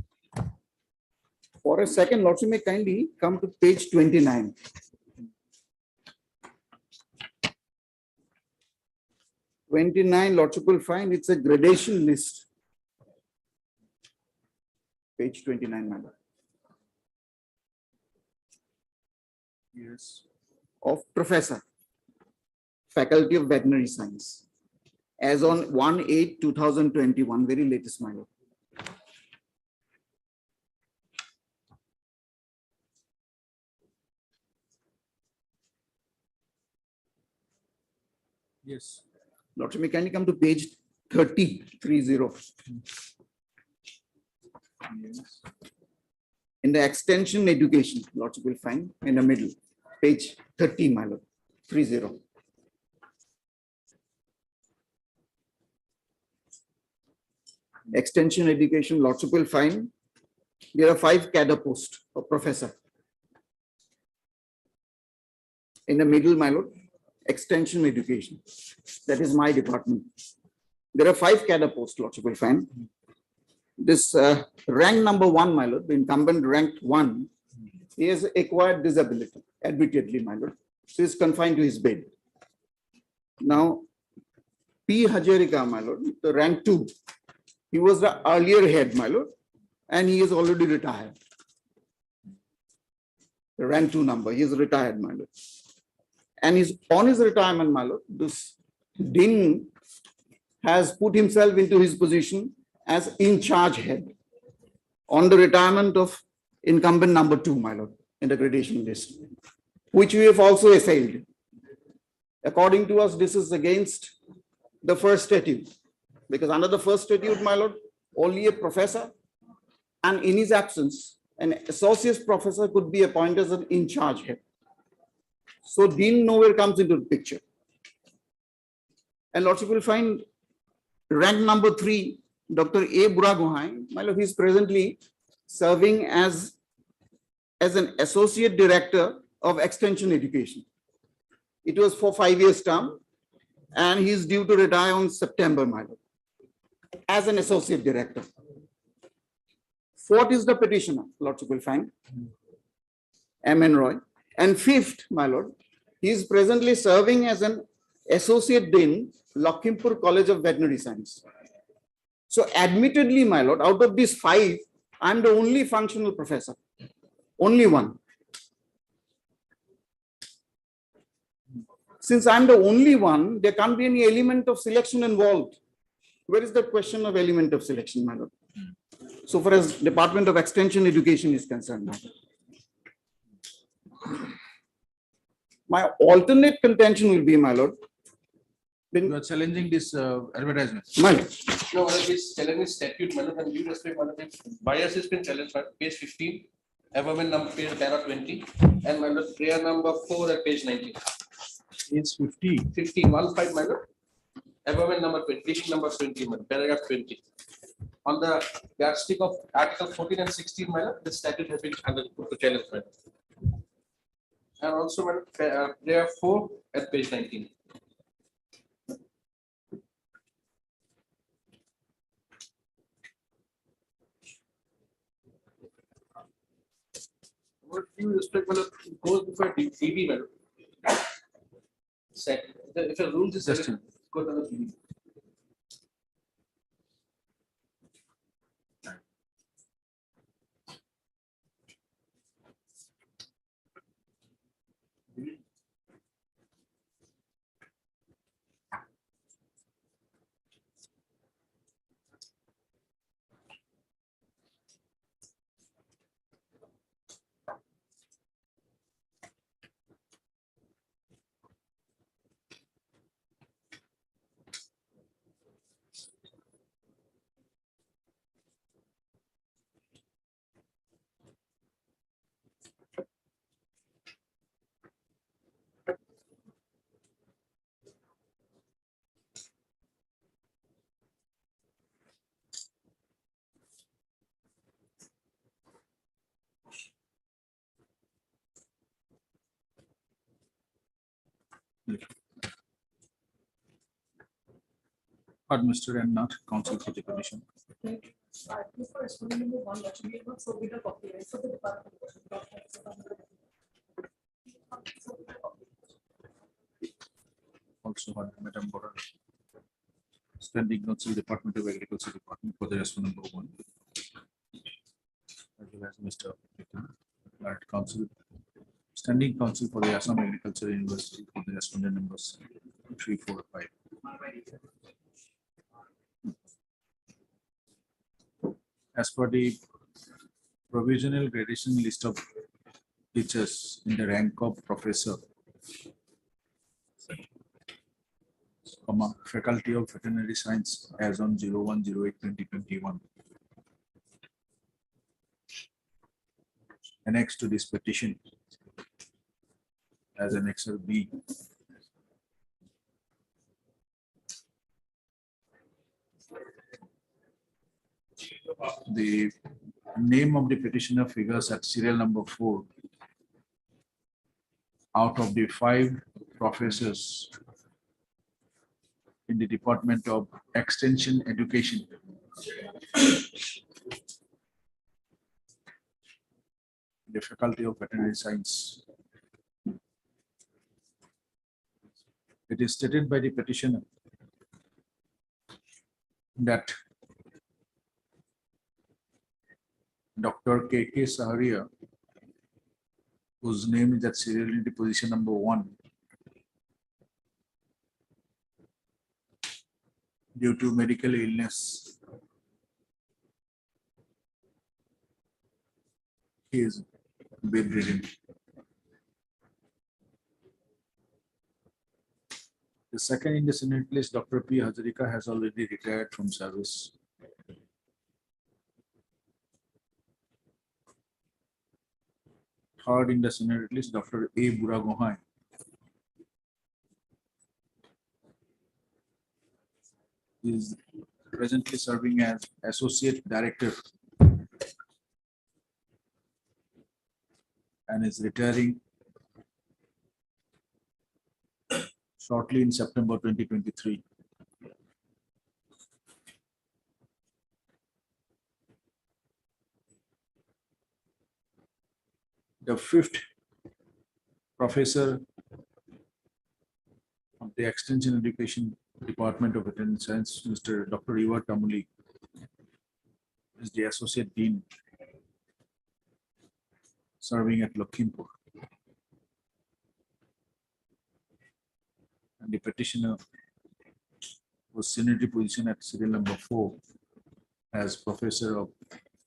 For a second, Lordship may kindly come to page 29. Lordship will find it's a gradation list. Page 29, my lord. Yes. Of professor, Faculty of Veterinary Science, as on 1/8/2021, very latest, my lord. Yes. Lordship may kindly come to page 30. Yes. In the extension education, Lordship will find in the middle, page 30, my lord, 30. Extension education, Lordship will find there are 5 cadre posts of professor. In the middle, my lord, extension education. That is my department. There are 5 cadre posts, Lordship will find. This rank number 1, my lord, the incumbent ranked 1, he has acquired disability, admittedly, my lord. So he is confined to his bed. Now, P. Hajarika, my lord, the rank 2, he was the earlier head, my lord, and he is already retired. The rank 2 number, he is retired, my lord. And on his retirement, my lord, this Dean has put himself into his position as in charge head on the retirement of incumbent number 2, my lord, in the gradation list, which we have also assailed. According to us, this is against the first statute, because under the first statute, my lord, only a professor, and in his absence, an associate professor could be appointed as an in charge head. So Dean nowhere comes into the picture. And Lordship will find rank number 3, Dr. A. Buragohai, my lord, he is presently serving as an associate director of extension education. It was for 5 years term, and he is due to retire on September, my lord, as an associate director. Fourth is the petitioner, lordship will find, M.N. Roy. And fifth, my lord, he is presently serving as an associate dean, Lakhimpur College of Veterinary Science. So admittedly, my lord, out of these 5, I'm the only functional professor, only one. Since I'm the only one, there can't be any element of selection involved. Where is the question of element of selection, my lord? So far as Department of Extension Education is concerned, my lord. My alternate contention will be, my lord. You are challenging this advertisement. My lord. No, this challenge statute, and due respect, bias has been challenged by page 15, amendment number page 10 or 20, and my lord, prayer number 4 at page 19. It's 50. 15, 1-5, my lord. Amendment number 20, number 20, paragraph 20. On the yardstick of Article 14 and 16, my lord, the statute has been put to challenge, my lord. And also, my lord, prayer 4 at page 19. What due respect, my lord, goes before DB, my lord. Second, if a rule is just go to the DB. Administered and not counsel for the petition. Also, Madam Border, standing counsel, Department of Agriculture Department for the respondent number 1, as well as Mr. Counsel, standing counsel for the Assam Agriculture University for the respondent numbers 3, 4, 5. As per the provisional gradation list of teachers in the rank of professor, Faculty of Veterinary Science as on 01/08/2021. Annexed to this petition as Annexure B. The name of the petitioner figures at serial number 4 out of the 5 professors in the Department of Extension Education. The Faculty of Veterinary Science. It is stated by the petitioner that Dr. K.K. Saharia, whose name is at seriality position number 1, due to medical illness, he is bedridden. The second in the Senate list, Dr. P. Hazarika, has already retired from service. Third in the Senate list, Dr. A. Buragohai, is presently serving as Associate Director and is retiring shortly in September 2023. The fifth professor of the Extension Education Department of Veterinary Science, Mr. Dr. Iwa Tamuli, is the Associate Dean serving at Lakhimpur. And the petitioner was seniority position at serial number 4 as Professor of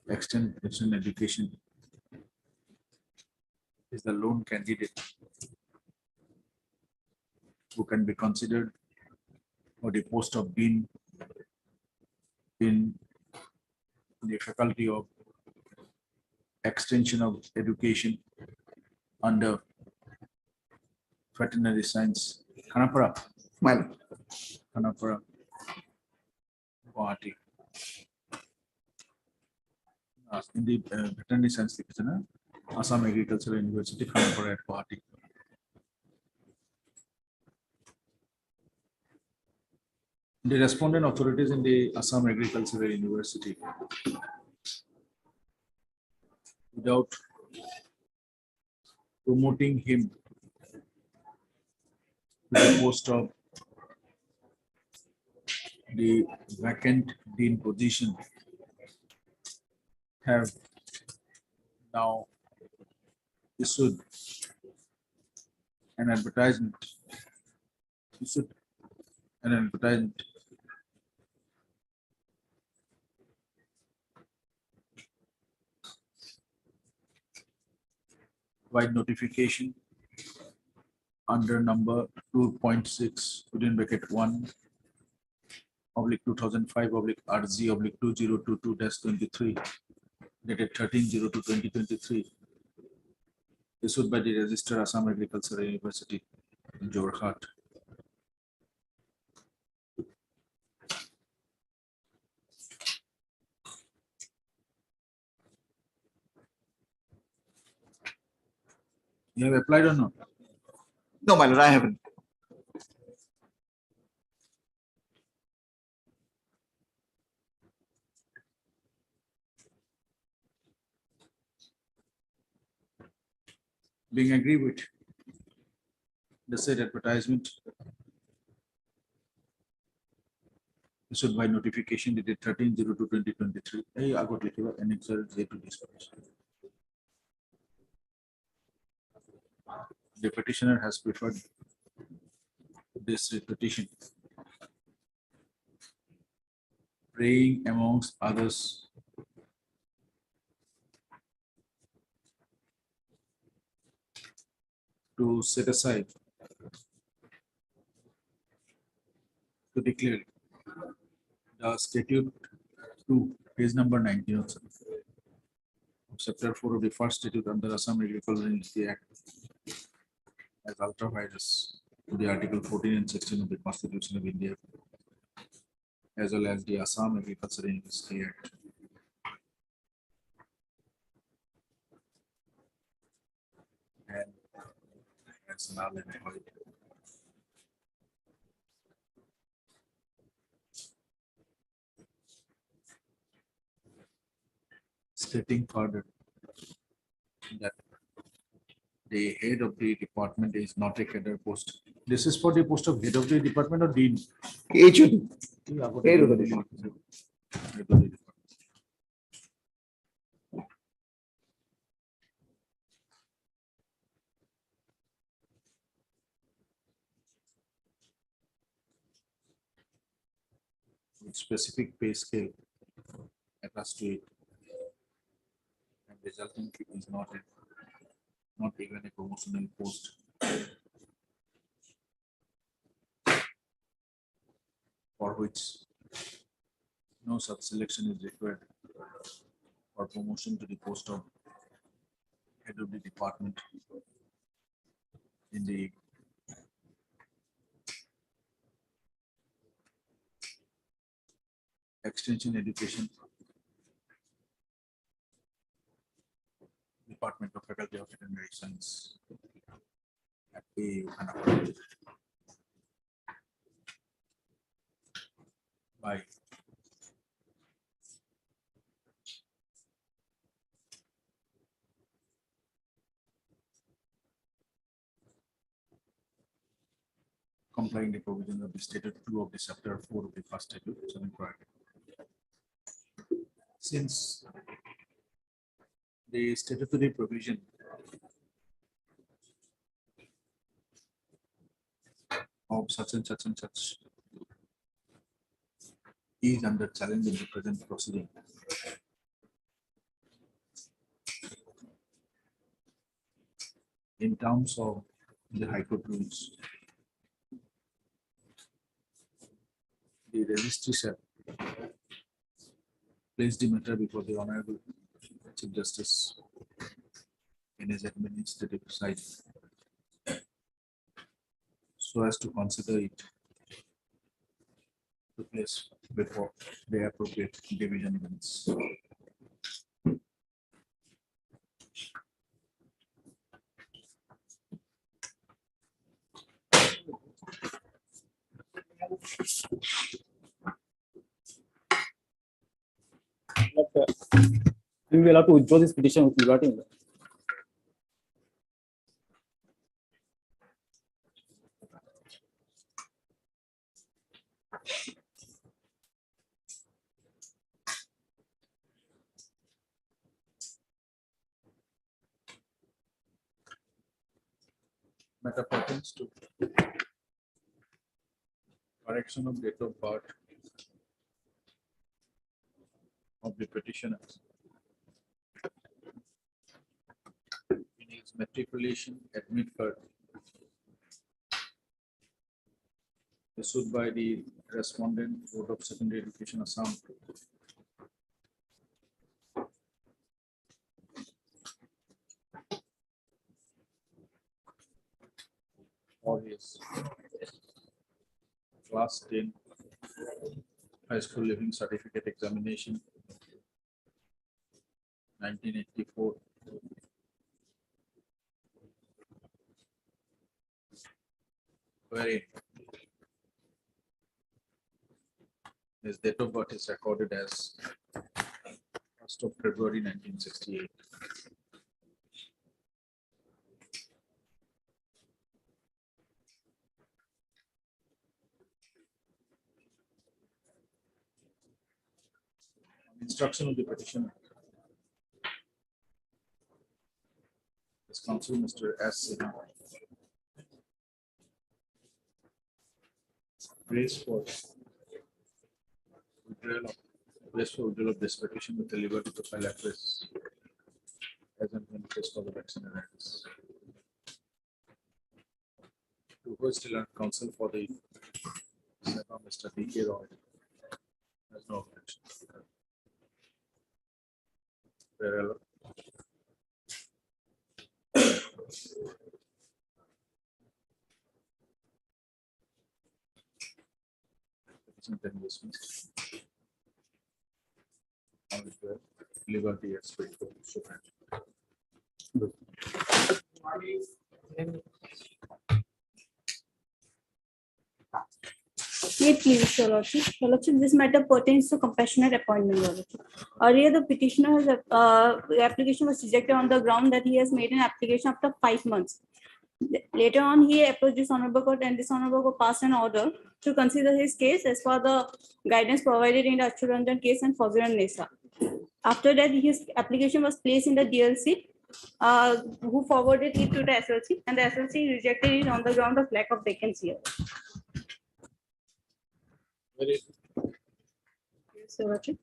Extension Education, is the lone candidate who can be considered for the post of Dean in the Faculty of Extension of Education under Veterinary Science, Khanapara, Khanapara, Guwahati. In the Veterinary Science Division, Assam Agricultural University, Khanapara at Guwahati. The respondent authorities in the Assam Agricultural University, without promoting him to the post of the vacant dean position, have now issued an advertisement. By notification under number 2.6 within bracket 1/2005/RZ/2022-23 dated 13/02/2023, issued by the Registrar, Assam Agricultural University, Jorhat. You have applied or not? No, my lord, I haven't. Being agreed with the said advertisement issued by notification dated 13/02/2023. Hey, I got liquor and exert to dispatch. The petitioner has preferred this petition, praying amongst others to set aside, to declare the statute 2, page number 19 of chapter 4 of the first statute under Assam Agricultural Industry Act as ultra-virus to the article 14 and 16 of the Constitution of India, as well as the Assam Agricultural Industry Act. And as null and void. Stating further that the head of the department is not a cadre post. This is for the post of head of the department or dean? Agent. Head of the department. Head of the department. With specific pay scale attached to it, and resulting is not even a promotional post. For which no sub-selection is required for promotion to the post of head of the department in the Extension Education Department of Faculty of Veterinary Science at the Aye. Complying the provisions of the stated 2 of the chapter 4 of the first schedule shall be provided. Since the statutory provision of such and such and such is under challenge in the present proceeding, in terms of the High Court rules, the registry shall place the matter before the Honorable Chief Justice in his administrative side, so as to consider it to place before the appropriate division events. We will have to withdraw this petition with liberty. Matter pertains to correction of date of birth of the petitioner in his matriculation admit card issued by the Respondent, Board of Secondary Education, Assam, for his class 10 high school living certificate examination 1984, wherein his date of birth is recorded as 1st of February 1968. Instruction of the petitioner, his counsel, Mr. S. Sinha, prays for withdrawal of this petition with the liberty to file address as and when case for the vaccine arises. To who is still on counsel for the Mr. D.K. Roy has no objection. Wherever liberty as faithful. May it please, Your Lordship. Your Lordship, this matter pertains to compassionate appointment, Your Lordship. Earlier, the petitioner has, the application was rejected on the ground that he has made an application after 5 months. Later on, he approached this honorable court and this honorable court passed an order to consider his case as per the guidance provided in the Achuranjan case and Fauziran Nesa. After that, his application was placed in the DLC, who forwarded it to the SLC, and the SLC rejected it on the ground of lack of vacancy. Very Yes, Your Lordship.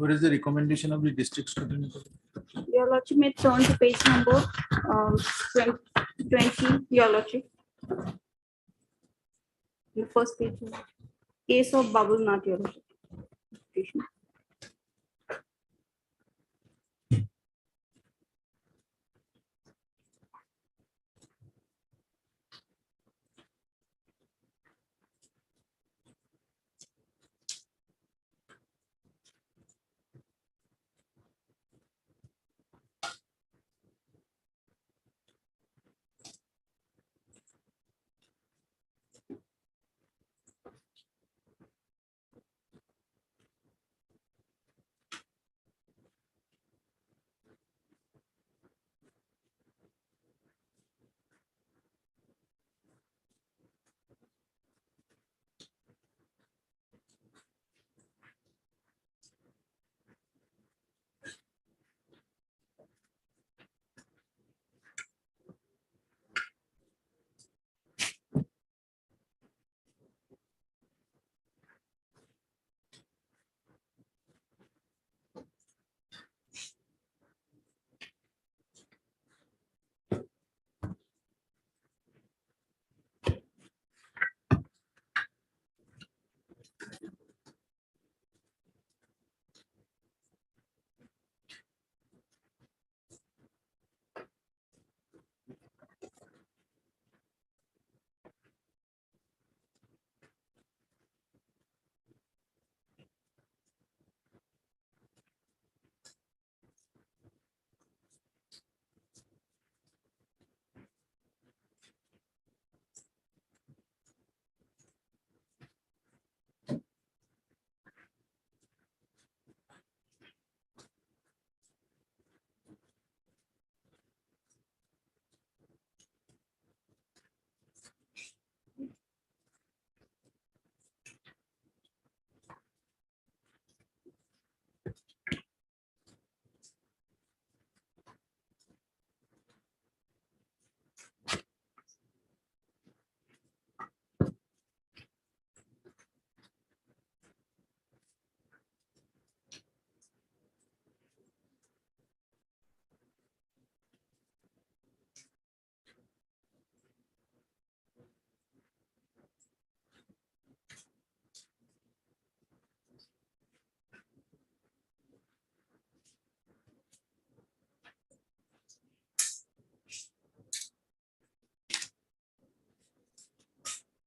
What is the recommendation of the district scrutiny? Your Lordship may turn to page number 20, Your Lordship. The first page. Case of Bubble Nut, Your Lordship.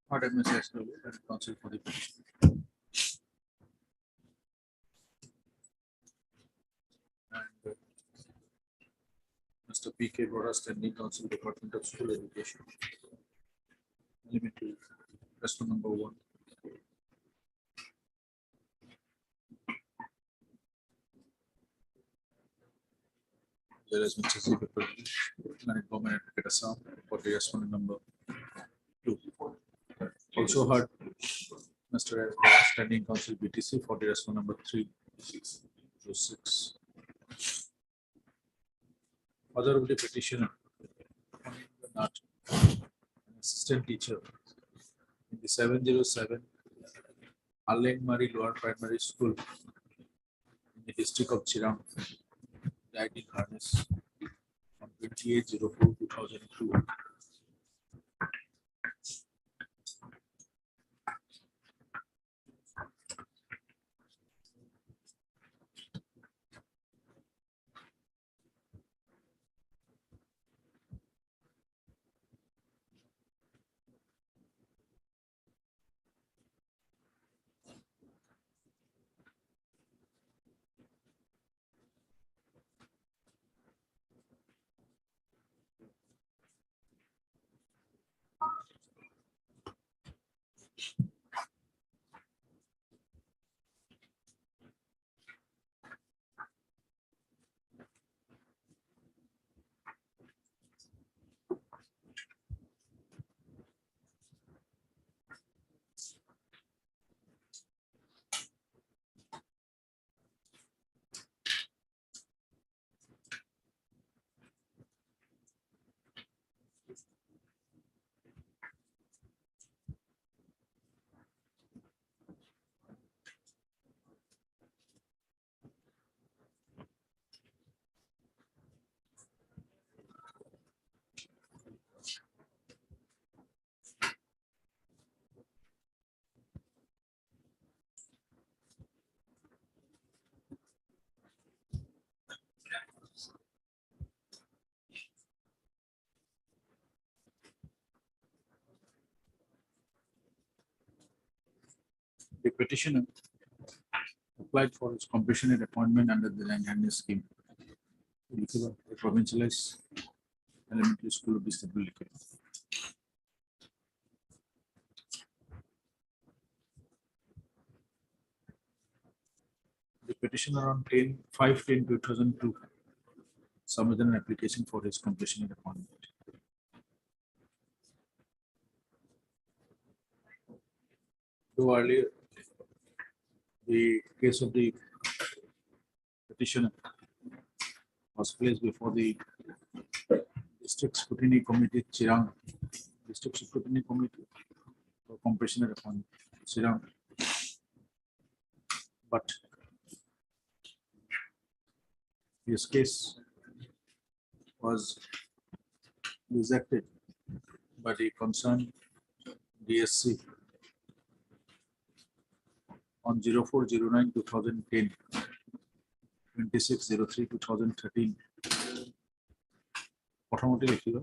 What MSS counsel for the petition. And Mr. P.K. Bora, standing counsel, Department of School Education. Elementary, question number 1. There is Mr. Z. and Government Advocate Assam for the respondent number 2. Also heard Mr. S. Standing Counsel BTC for the respondent number 3 to 6. Other of the petitioner, not an assistant teacher in the 707 Marie Lower Primary School in the district of Chirang, died in harness on 28/04/2002. petitioner applied for his compassionate appointment under the Young scheme. The provincialized elementary school of disability. The petitioner on 5/10/2002 submitted an application for his compassionate appointment. Though earlier, the case of the petitioner was placed before the District Scrutiny Committee, Chirang, District Scrutiny Committee for compassionate appointment, Chirang. But his case was rejected by the concerned DSC on 04/09/2010, 26/03/2013. প্রথমটি লিখিব।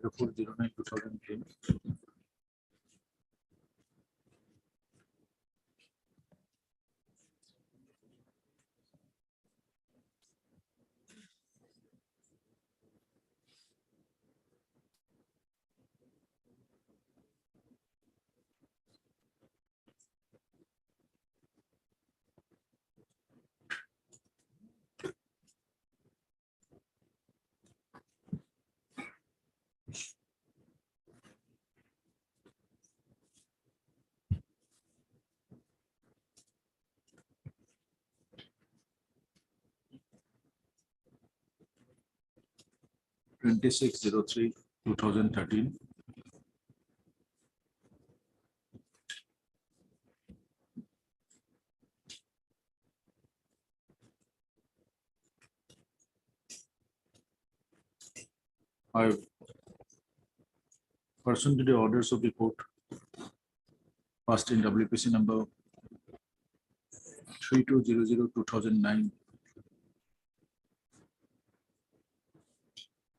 04/09/2010. (26/03/2013). I, pursuant to the orders of the court, passed in WPC number 3200/2009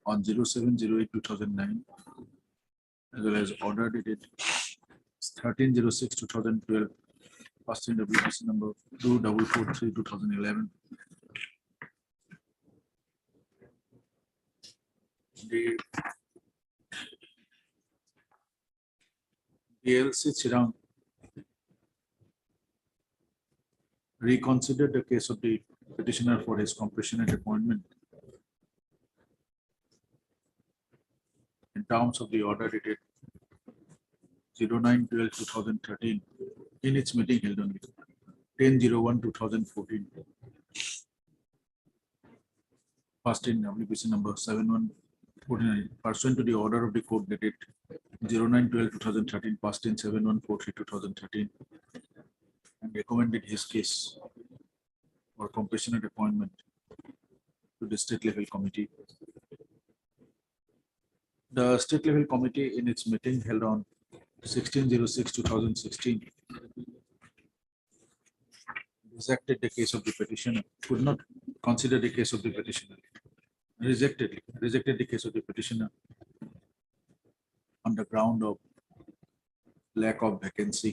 on 07/08/2009, as well as order dated 13/06/2012, passed in WPC number 2443/2011. The DLC Chirang reconsidered the case of the petitioner for his compassionate appointment in terms of the order dated 09/12/2013 in its meeting held on 10/01/2014. Passed in WPC number 7149, pursuant to the order of the court dated 09/12/2013, passed in 7143/2013, and recommended his case for compassionate appointment to the state level committee. The state level committee in its meeting held on 16/06/2016 rejected the case of the petitioner, could not consider the case of the petitioner, rejected the case of the petitioner on the ground of lack of vacancy.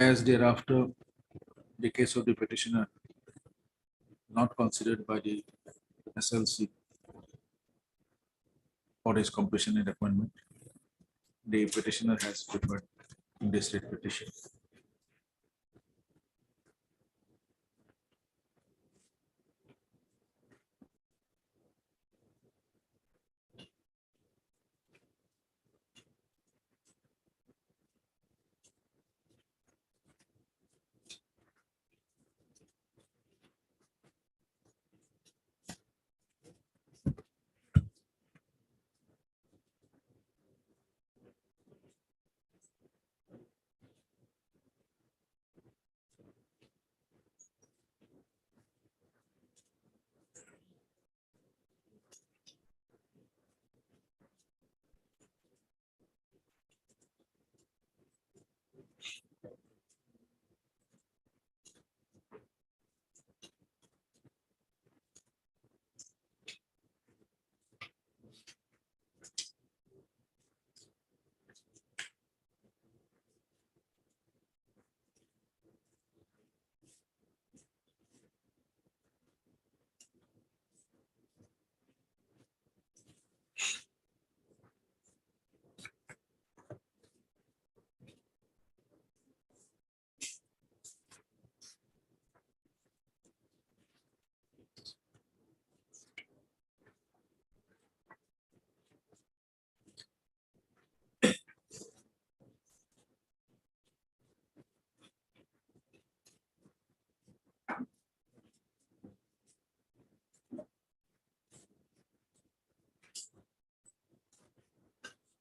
As thereafter, the case of the petitioner not considered by the SLC for his compassionate appointment, the petitioner has preferred the state petition.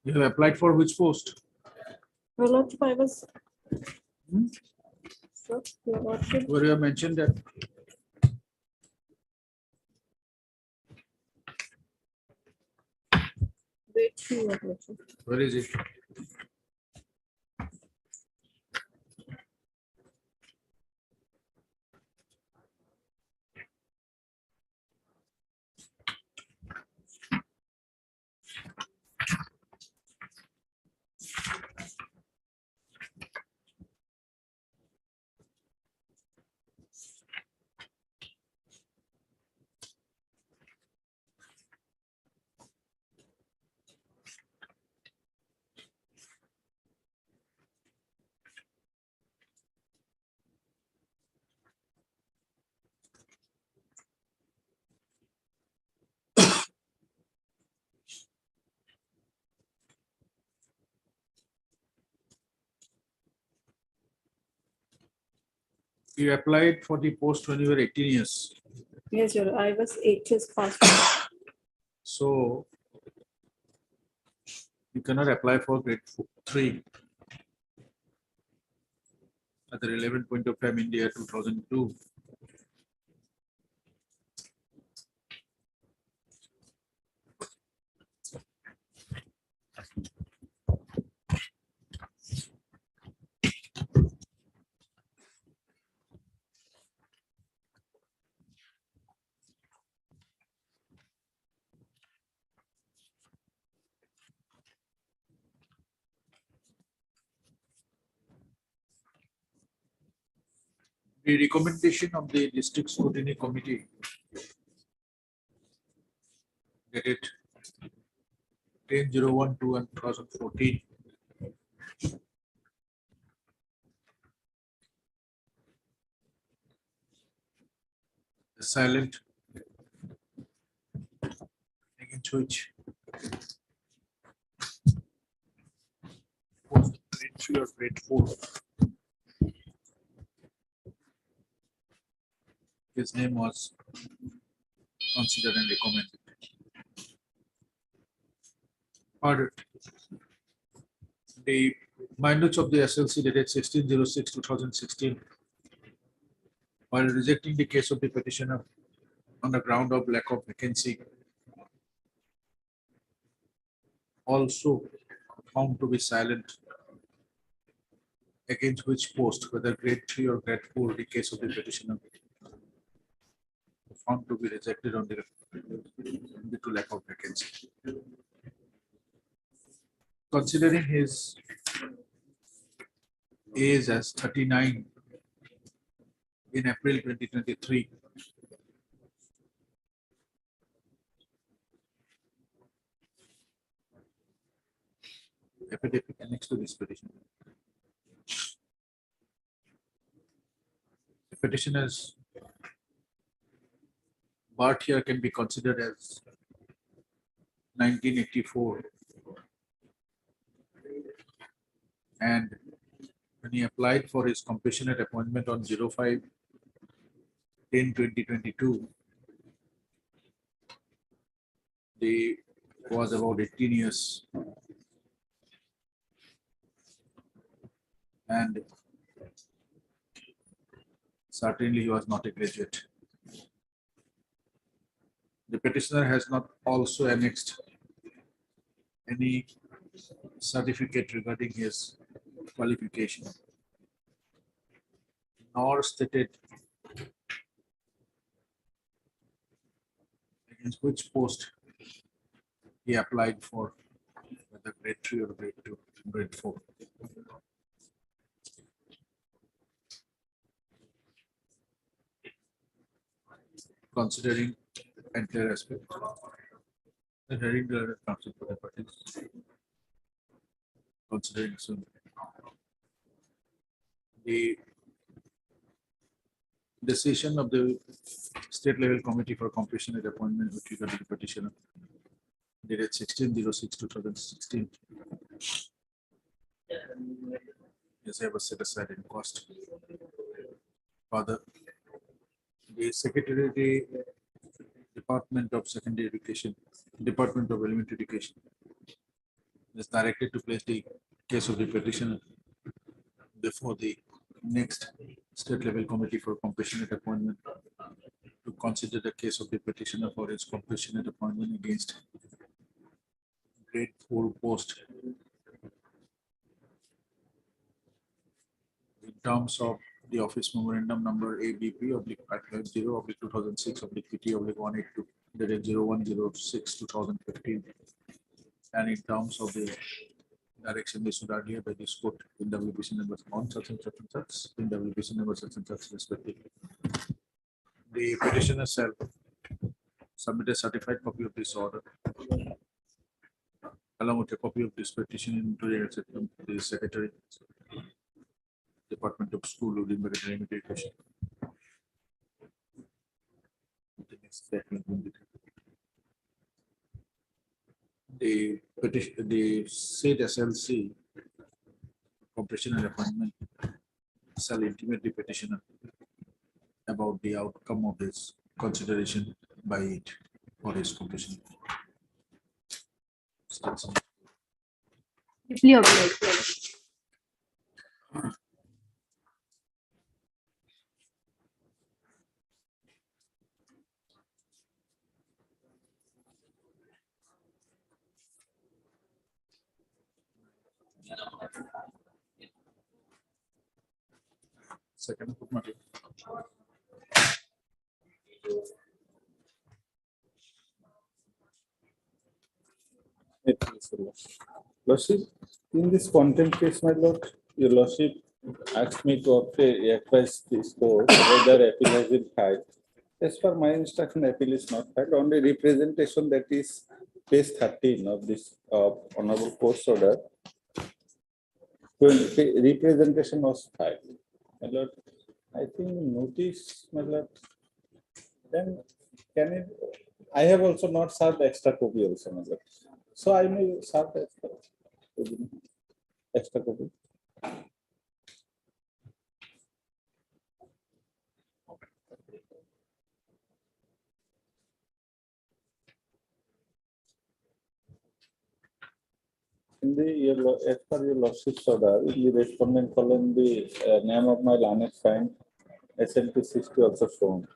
You have applied for which post? Your Lordship, I was. Sir, Your Lordship, Where you have mentioned that grade 3, Your Lordship. where is it? You applied for the post when you were 18 years. Yes, Your, I was 8 years past. So you cannot apply for grade 3 at the relevant point of time in the year 2002. The recommendation of the District Scrutiny Committee dated 10/01/2014 silent against which post grade 3 or grade 4. His name was considered and recommended. Ordered. The minutes of the SLC dated 16/06/2016, while rejecting the case of the petitioner on the ground of lack of vacancy, also found to be silent against which post, whether grade 3 or grade 4, the case of the petitioner found to be rejected on the due to lack of vacancy. Considering his age as 39 in April 2023, affidavit annexed to this petition. The petitioner's birth here can be considered as 1984, and when he applied for his compassionate appointment on 05/10/2022, he was about 18 years, and certainly he was not a graduate. The petitioner has not also annexed any certificate regarding his qualification, nor stated against which post he applied for, whether grade 3 or grade 2, grade 4. Considering entire aspect, the hearing the counsel for the parties, considering soon the decision of the state level committee for compassionate appointment with regard to the petitioner dated 16/06/2016 is ever set aside in cost. Further, the Secretary, Department of Secondary Education, Department of Elementary Education, is directed to place the case of the petitioner before the next state level committee for compassionate appointment to consider the case of the petitioner for his compassionate appointment against grade 4 post in terms of the office memorandum number ABP /550/2006/PT/182 dated 01/06/2015 and in terms of the direction issued earlier by this court in WPC number on such and such and such in WPC number such and such respectively. The petitioner shall submit a certified copy of this order along with a copy of this petition into the secretary, Department of School within Veterinary Education. The next statement will be the petition, the said SLC completion and appointment shall intimate the petitioner about the outcome of his consideration by it for his completion. Deeply obliged. Second bookmark. Lordship, in this contempt case, my lord, your lordship asked me to advise this court whether appeal has been filed. As per my instruction, appeal is not filed. Only representation, that is page 13 of this honorable court's order. Representation was filed. My lord, I think notice, my lord. Then can it? I have also not served extra copy also, my lord. So I may serve extra copy. In the as per your lordship's order, in the respondent column, the name of my learned friend SMT 60 also shown.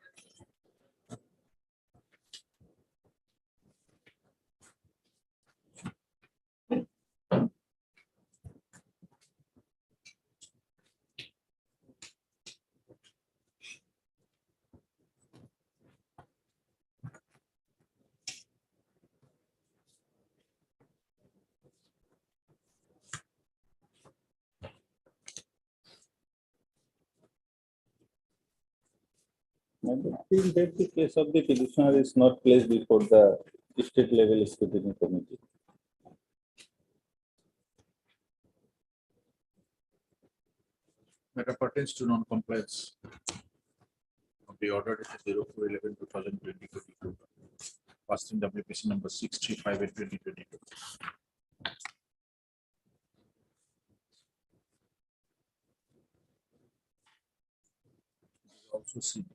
I think that the case of the petitioner is not placed before the state level scrutiny committee. Matter pertains to non-compliance of the order dated 04/11/2022, passed in WPC number 635/2022. Also see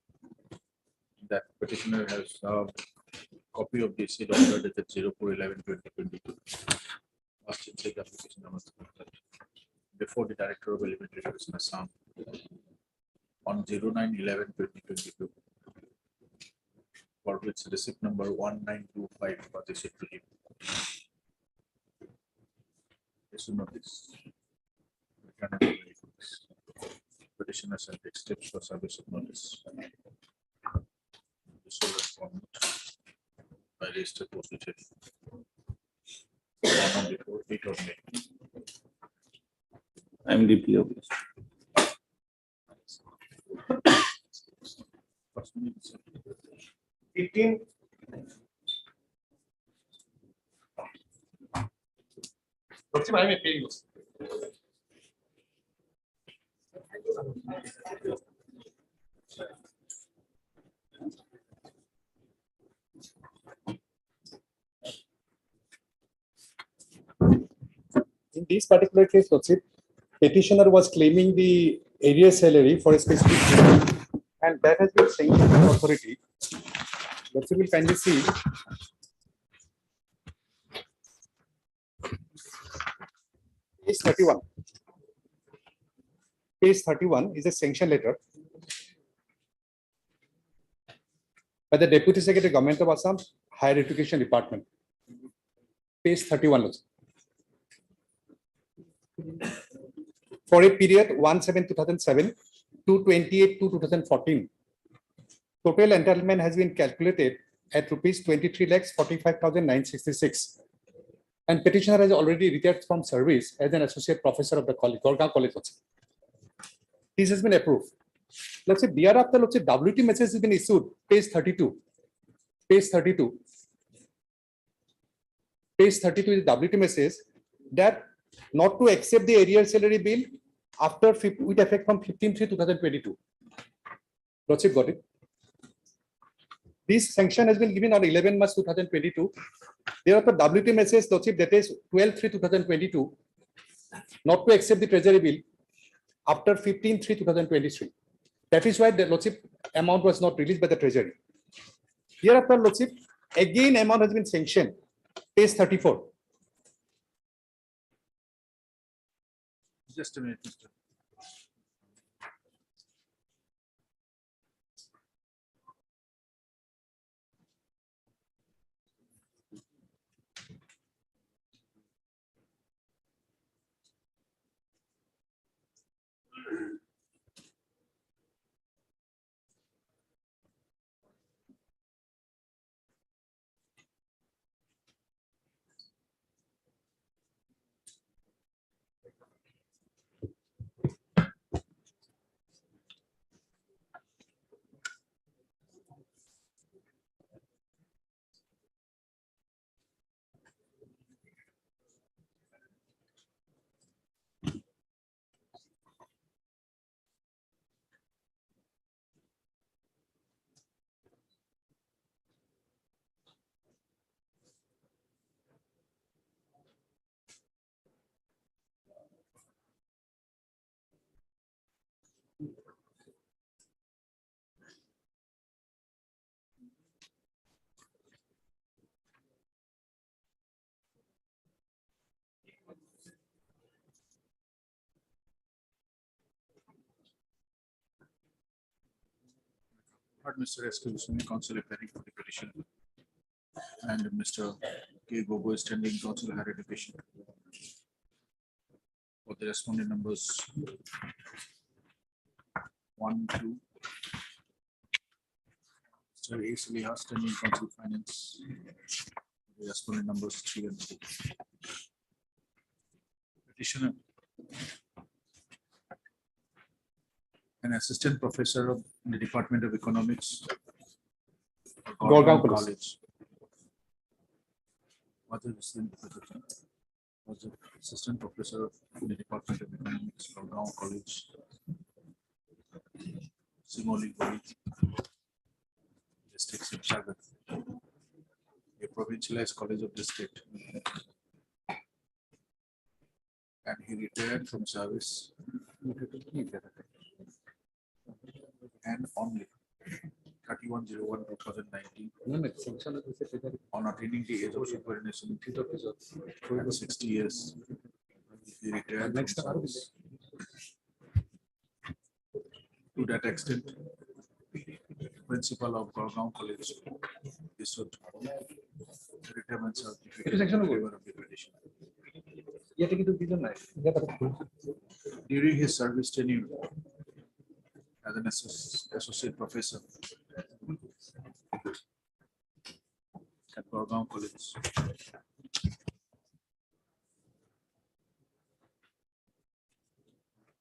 that petitioner has a copy of the said order dated 04/11/2022. Passed in said application number before the Director of Elementary Education Assam on 09/11/2022, for which receipt number 1925 was issued to him. Issue notice. Petitioner shall take steps for service of notice. This will respond by registered postage on before 8 of May. I am deeply obliged. In this particular case, Lordship, petitioner was claiming the area salary for a specific period, and that has been sanctioned by authority. Lordship will kindly see. Page 31. Page 31 is a sanction letter by the Deputy Secretary Government of Assam, Higher Education Department. Page 31. Also. For a period 1/7/2007 to 28/2/2014, total entitlement has been calculated at rupees 23,45,966. And petitioner has already retired from service as an associate professor of the college, Gorgaon College. Also. This has been approved. Let's say thereafter, let's say WT message has been issued. Page 32. Page 32. Page 32 is WT message that not to accept the arrear salary bill after with effect from 15/3/2022. Let's say got it. This sanction has been given on 11 March 2022. Thereafter, WT message that is 12/3/2022 not to accept the treasury bill after 15/3/2023. That is why the lordship amount was not released by the treasury. Hereafter, lordship again amount has been sanctioned. Page 34. Just a minute, Mr. Heard Mr. Exclusionary Counsel appearing for the petition and Mr. K. Gogo is standing counsel higher education. For the respondent numbers 1, 2. Mr. A. Saliha standing counsel finance. The respondent numbers 3 and 4. Petitioner. An assistant professor of the Department of Economics, Gorgaon College. Was the assistant professor of the Department of Economics, Gorgaon College, Simoli, district Shipsagar, a provincialized college of the state. And he retired from service and only 31/01/2019 on attaining the age of superannuation at 60 years. He retired from service. To that extent, principal of Gorgaon College issued retirement certificate in favor of the petition. During his service tenure as an associate professor at Gorgaon College,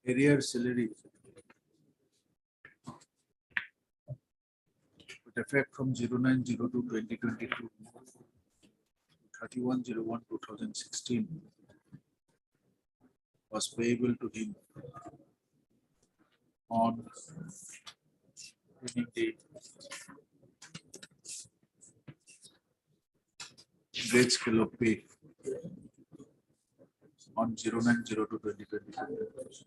arrear salary with effect from 09/02/2022 to 31/01/2016 was payable to him on the grade scale of pay on 09/02/2022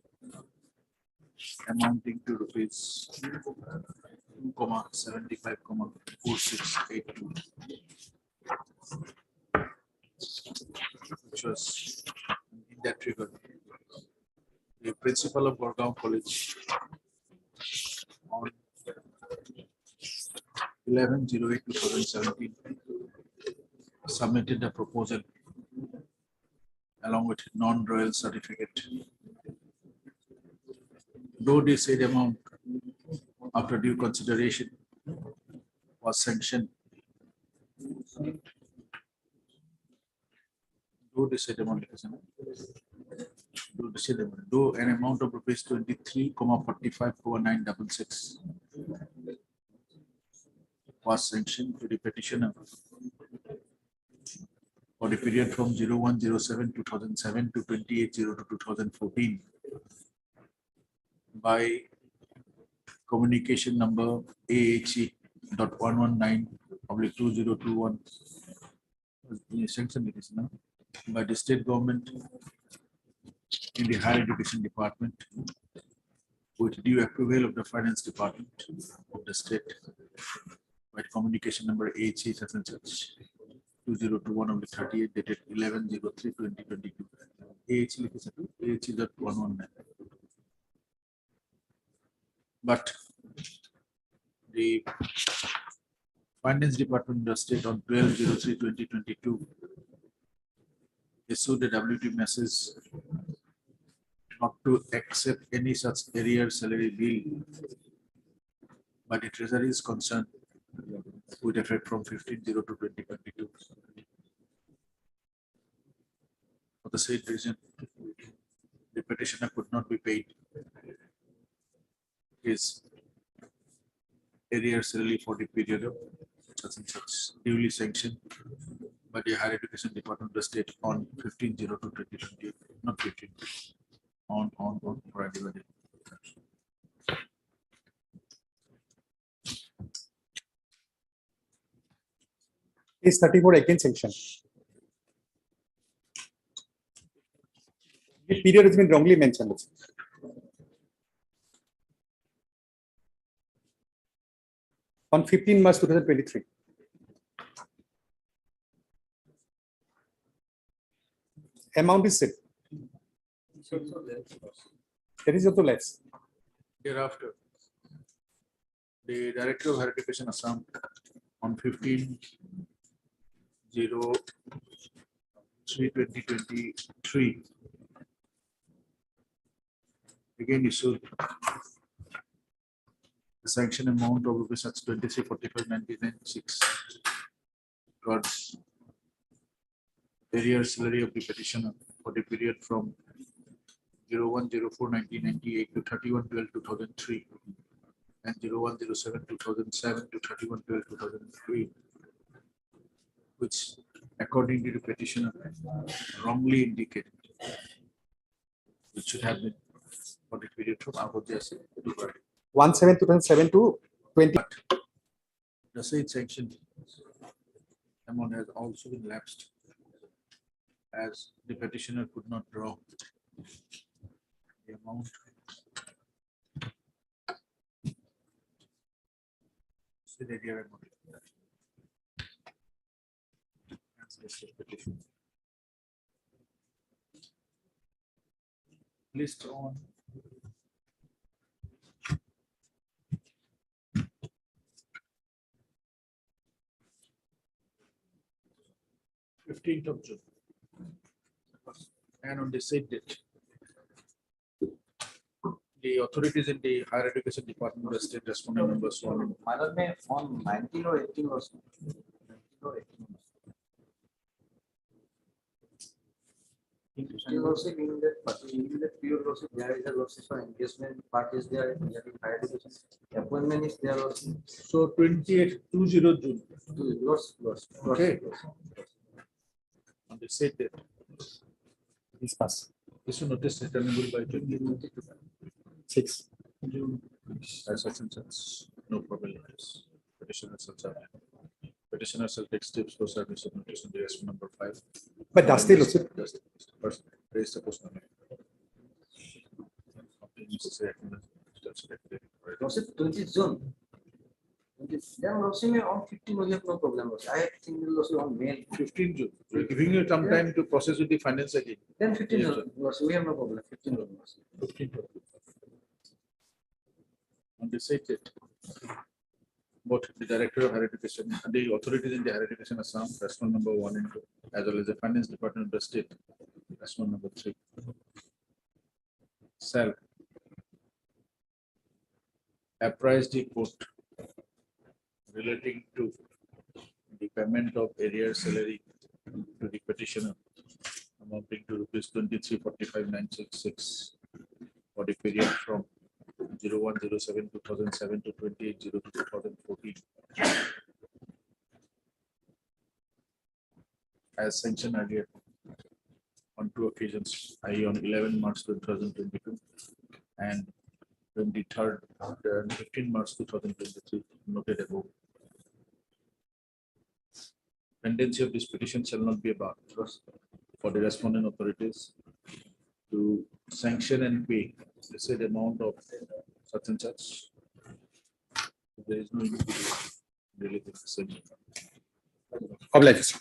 amounting to rupees 2,75,4682, which was in that regard principal of Gurgaon College on 11/08/2017 submitted a proposal along with non-royal certificate. Though the said amount after due consideration was sanctioned, though an amount of rupees 23,45,4966 was sanctioned to the petitioner for the period from 01/07/2007 to 28/02/2014 by communication number AHE.119/2021 sanctioned it is now by the state government in the higher education department with due approval of the finance department of the state by communication number AHE such and such 2021/38 dated 11/03/2022. AHE AHE.119. But the finance department of the state on 12/03/2022 issued a WT message not to accept any such arrear salary bill by the Treasury is concerned with effect from 15/02/2022. For the same reason, the petitioner could not be paid his arrear salary for the period of such and such duly sanctioned by the higher education department of the state on 15/02/2020, not 15, on Friday. Case 34 against sanction. The period has been wrongly mentioned. On 15 March 2023. Amount is set. That is also less. Thereafter, the Director of Higher Education Assam on 15/03/2023 again issued the sanction amount of rupees 23,45,99,6 towards arrear salary of the petitioner for the period from 01/04/1998 to 31/12/2003 and 01/07/2007 to 31/12/2003, which according to the petitioner wrongly indicated, which should have been for the period from Agodhya to Friday. 17/2007 to 20. The said sanction amount has also been lapsed as the petitioner could not draw the amount. See the idea amount. That's the petition. List on 15th of June. And on the said date, the authorities in the higher education department of the state respondent numbers one. On 19 or 18 was. Also in that pure losses, there is a losses for engagement part is there, higher education. Appointment is there also. So 28/20 June. Loss. Okay. On the said date. This pass. This will notice returnable by 6. June. As such and such, no problem. Petitioner shall take steps for service of notice on the rest number 5. But does they lose it? First, raise the post number. Was it 20th June? Then losing me on 15 we have no problem. I think we'll lose on May. 15 June. We're giving you some time to process with the finance again. Then 15 June, we have no problem. 15 June. On the said date, both the Director of Higher Education and the authorities in the Higher Education Assam, Respondent number 1 and 2, as well as the Finance Department of the state, Respondent number 3, shall apprise the court relating to the payment of arrears salary to the petitioner amounting to rupees 23,45,966 for the period from 01/07/2007 to 28/02/2014, as sanctioned earlier on 2 occasions, i.e. on 11 March 2022 and 23rd and 15 March 2023, noted above. Pendency of this petition shall not be a bar for the respondent authorities to sanction and pay the said amount of such and such. There is no individual related to sanction. Obliged.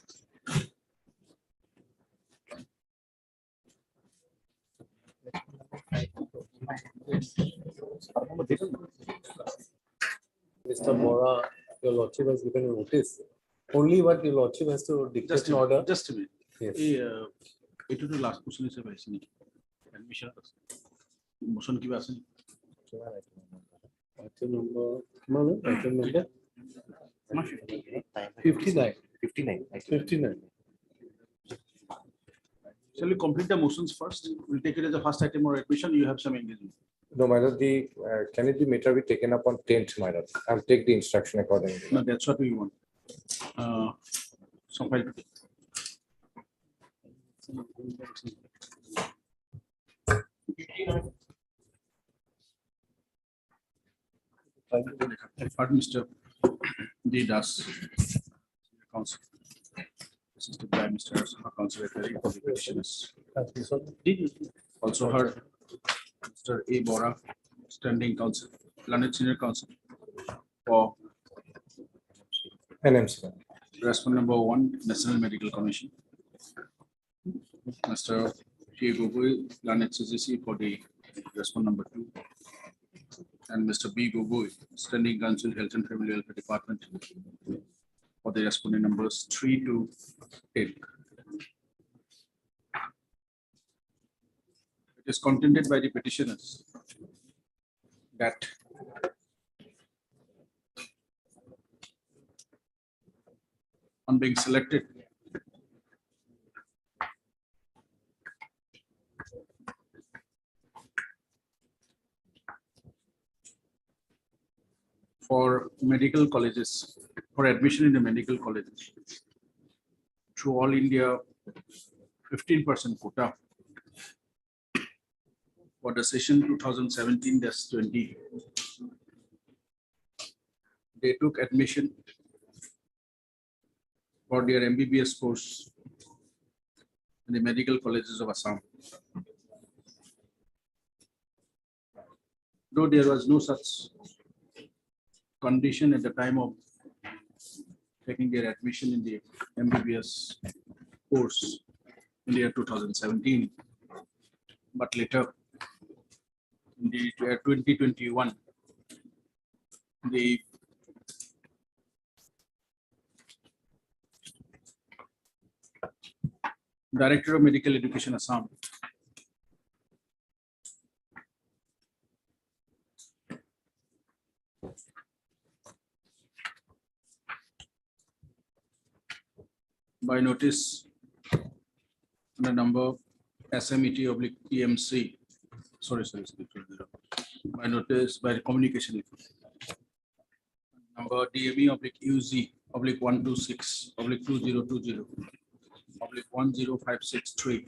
Mr. Mora, your lordship has given a notice. Only what your lordship has to dictate an order. Just a minute. Yes. It is the last question is about admission. Motion ki baat Item number 59. 59. Shall we complete the motions first? We'll take it as the first item or admission. You have some engagement. No, my lord, can it be matter be taken up on 10th, my lord? I'll take the instruction accordingly. No, that's what we want. Some file to take. Pardon, Mr. D. Das, Council. Assisted by Mr. Council Secretary for the petitioners. Also heard Mr. A. Bora, Standing Council, London Senior Council for NMC. Respondent number 1, National Medical Commission. Mr. T. Gogoi, London CCC for the respondent number 2. And Mr. B. Gogoi, Standing Council, Health and Family Welfare Department for the respondent numbers 3 to 10. It is contended by the petitioners that on being selected for medical colleges, for admission in the medical colleges through All India 15% quota for the session 2017-20. They took admission for their MBBS course in the medical colleges of Assam. Though there was no such condition at the time of taking their admission in the MBBS course in the year 2017, but later in the year 2021, the Director of Medical Education Assam by notice the number SMET/EMC, by notice by communication number DME/126/2020/10563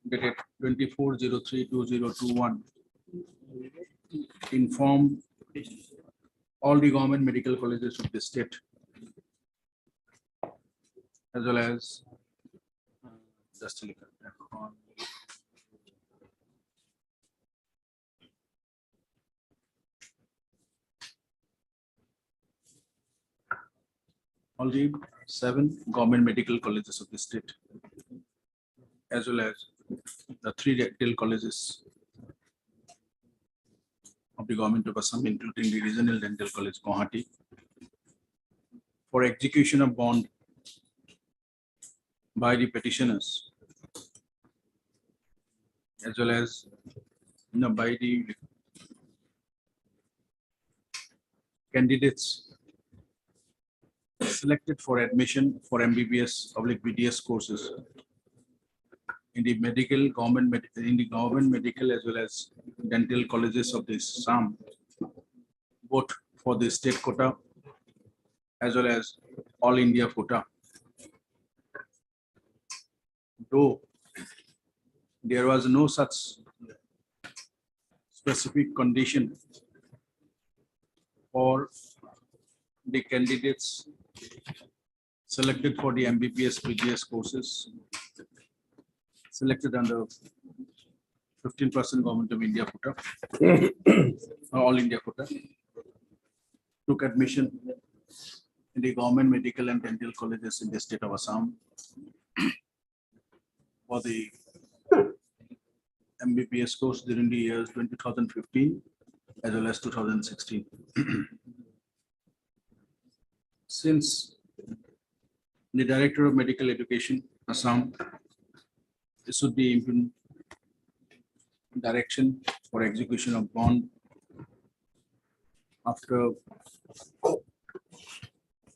dated 24/03/2021, inform all the government medical colleges of the state as well as just to look at that on all the 7 government medical colleges of the state, as well as the 3 rectal colleges of the Government of Assam, including the Regional Dental College, Guwahati, for execution of bond by the petitioners, as well as by the candidates selected for admission for MBBS/BDS courses in the government medical as well as dental colleges of the Assam, both for the state quota as well as all India quota. Though there was no such specific condition for the candidates selected for the MBBS/BDS courses selected under 15% Government of India quota, all India quota, took admission in the government medical and dental colleges in the state of Assam for the MBBS course during the years 2015 as well as 2016. Since the Director of Medical Education, Assam, issued the direction for execution of bond after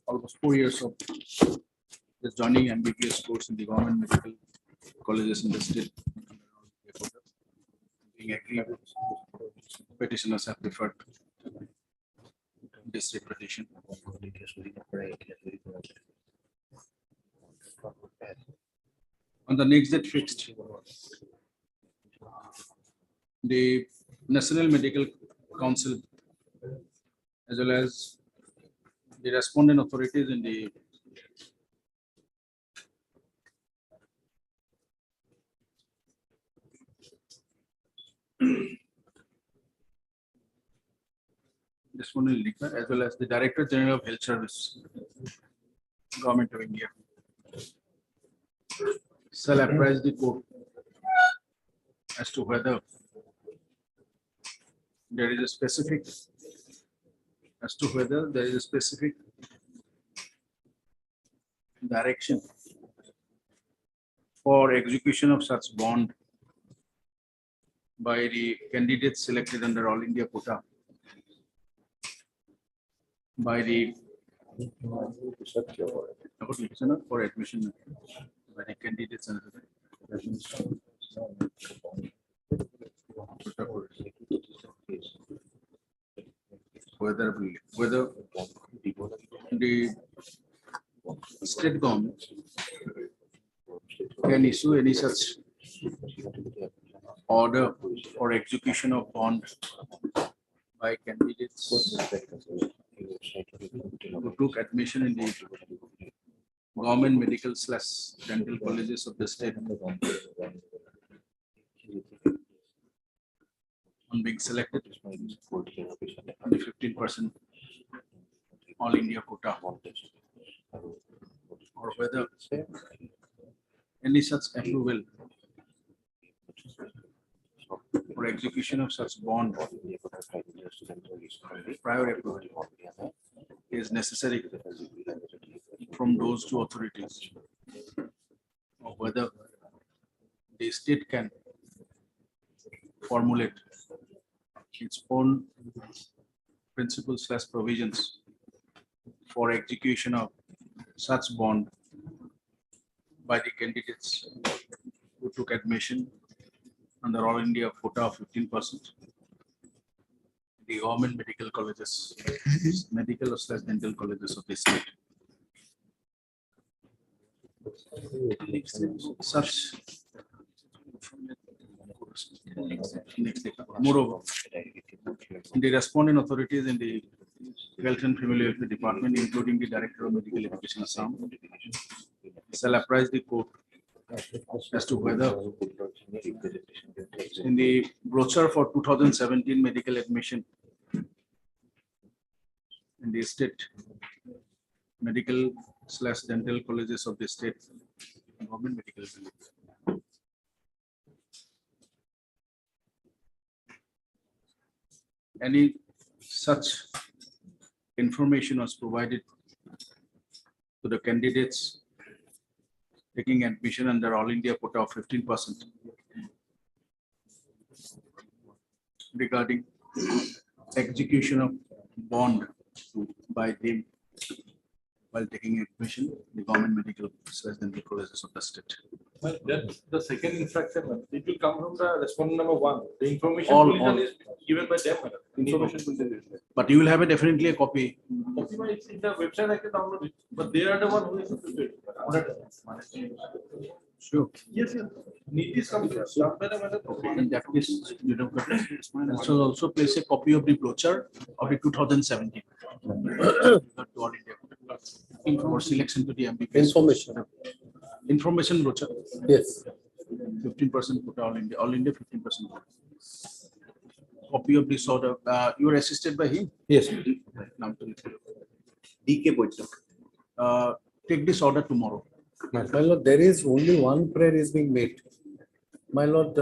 almost 4 years of just joining MBBS course in the government medical colleges in the state. Being agreed, petitioners have preferred district petition. On the next date fixed, the National Medical Council as well as the respondent authorities in the as well as the Director General of Health Service, Government of India, shall apprise the court as to whether there is a specific direction for execution of such bond by the candidates selected under All India quota by the for admission by the candidates and whether the state government can issue any such order for execution of bond by candidates who took admission in the government medical/dental colleges of the state on being selected on the 15% All India quota, or whether any such approval for execution of such bond prior approval is necessary from those two authorities, or whether the state can formulate its own principles/provisions for execution of such bond by the candidates who took admission under All India quota of 15%, the government medical colleges, medical/dental colleges of the state. Such moreover, the respondent authorities in the Health and Family Welfare Department, including the Director of Medical Education Assam, shall apprise the court as to whether in the brochure for 2017 medical admission in the state medical/dental colleges of the state government medical college, any such information was provided to the candidates taking admission under All India quota of 15% regarding execution of bond by them while taking admission, the government medical residential colleges of the state. Well, that's the second infraction. It will come from the respondent number 1. The information All- bulletin all. is given by them. Information bulletin. But you will have definitely a copy. Copy by it's in the website, I can download it, but they are the one who is to do it. Sure. Yes, yes. Need this come from staff by the matter. In that case, you know, so also place a copy of the brochure of the 2017. For selection to the MBBS. Information brochure. Yes. 15% quota all India 15%. Copy of this order. You are assisted by him? Yes. DK Poitra. Take this order tomorrow. My lord, there is only one prayer is being made. My lord,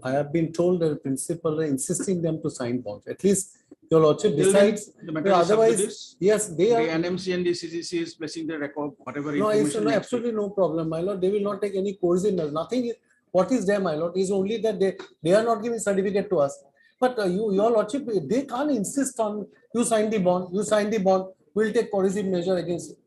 I have been told that the principal are insisting them to sign bonds. At least your lordship decides. The matter is Otherwise, subjudice. yes, they The are. NMC and the CGC is placing the record, whatever. No, it's information needs to- absolutely no problem, my lord. They will not take any coercive measures. Nothing is, what is there, my lord, is only that they are not giving certificate to us. But your lordship, they can't insist on you sign the bond, we'll take coercive measure against it.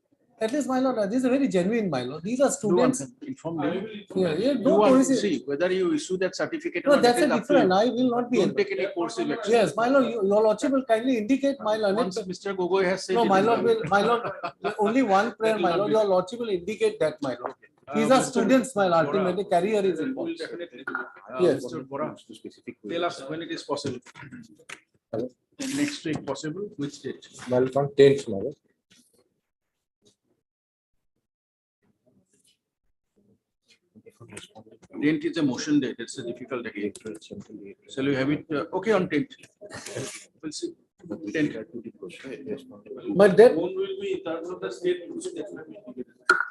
At least, my lord, this is very genuine, my lord. These are students. Inform them. Yeah, You no want to coercive. see whether you issue that certificate. or No, not, that's it a is up to different. you. I will not be. Don't take any coercive action. Yes, my lord, your lordship will kindly indicate my learned. Once Mr. Gogoi has said. No, it my is lord done. will, my lord, only one prayer, will my not lord, be your done. lordship will indicate that, my lord. These are Mr. students, my lord, Bora, ultimately career is will involved. definitely do it. Yes. Mr. Bora, tell us when it is possible. Next week possible, which date? Well, from 10th, my lord. 10th is a motion date. It's a difficult date. Shall we have it? Okay, on 10th. We'll see. 10th. But that. Bond will be in terms of the state rules.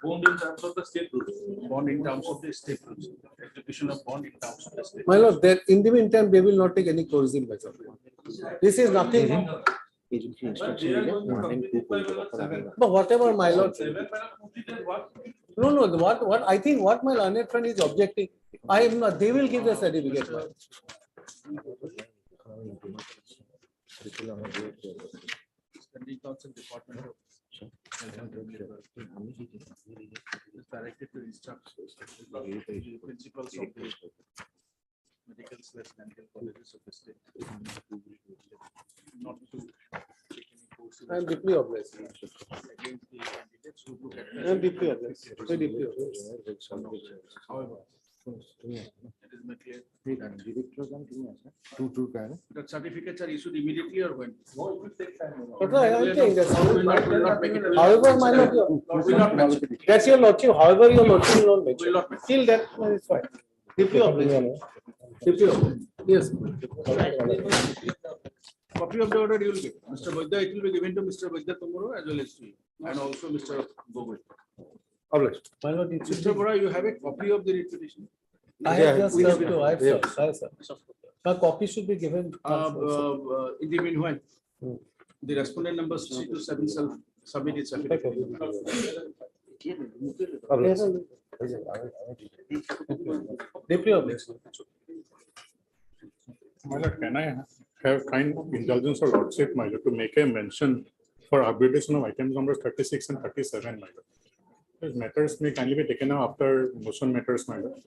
Bond in terms of the state rules. Bond in terms of the state rules. Execution of bond in terms of the state. My lord, that in the meantime, they will not take any coercive measure. This is nothing. But whatever, my lord. No, no, what I think what my learned friend is objecting, I am not, they will give the certificate. my lord. Standing Council Department of is directed to instruct the principals of the medical/dental colleges of the state not to take any courses I am deeply obliged. against the candidates who look at. I am deeply obliged. Very deeply obliged. However, it is not clear that certificates are issued immediately or when? No, it will take time. But I think that's Will not make it. however, my lord, Will not mention it. that's your lordship, however your lordship will not mention. Will not mention. Till that, is fine. Deeply obliged. Deeply obliged. Yes. Copy of the order you will get. Mr. Vaidya, it will be given to Mr. Vaidya tomorrow as well as to you, and also Mr. Gogoi. Obliged. My lord, it should Mr. Bora, you have a copy of the repetition? I have just served to, I have served. A copy should be given. In the meanwhile, the respondent number 327 shall submit its affidavit. Deeply obliged. My lord, can I have kind indulgence or lordship, my lord, to make a mention for arbitration of items numbers 36 and 37, my lord. These matters may kindly be taken up after motion matters, my lord.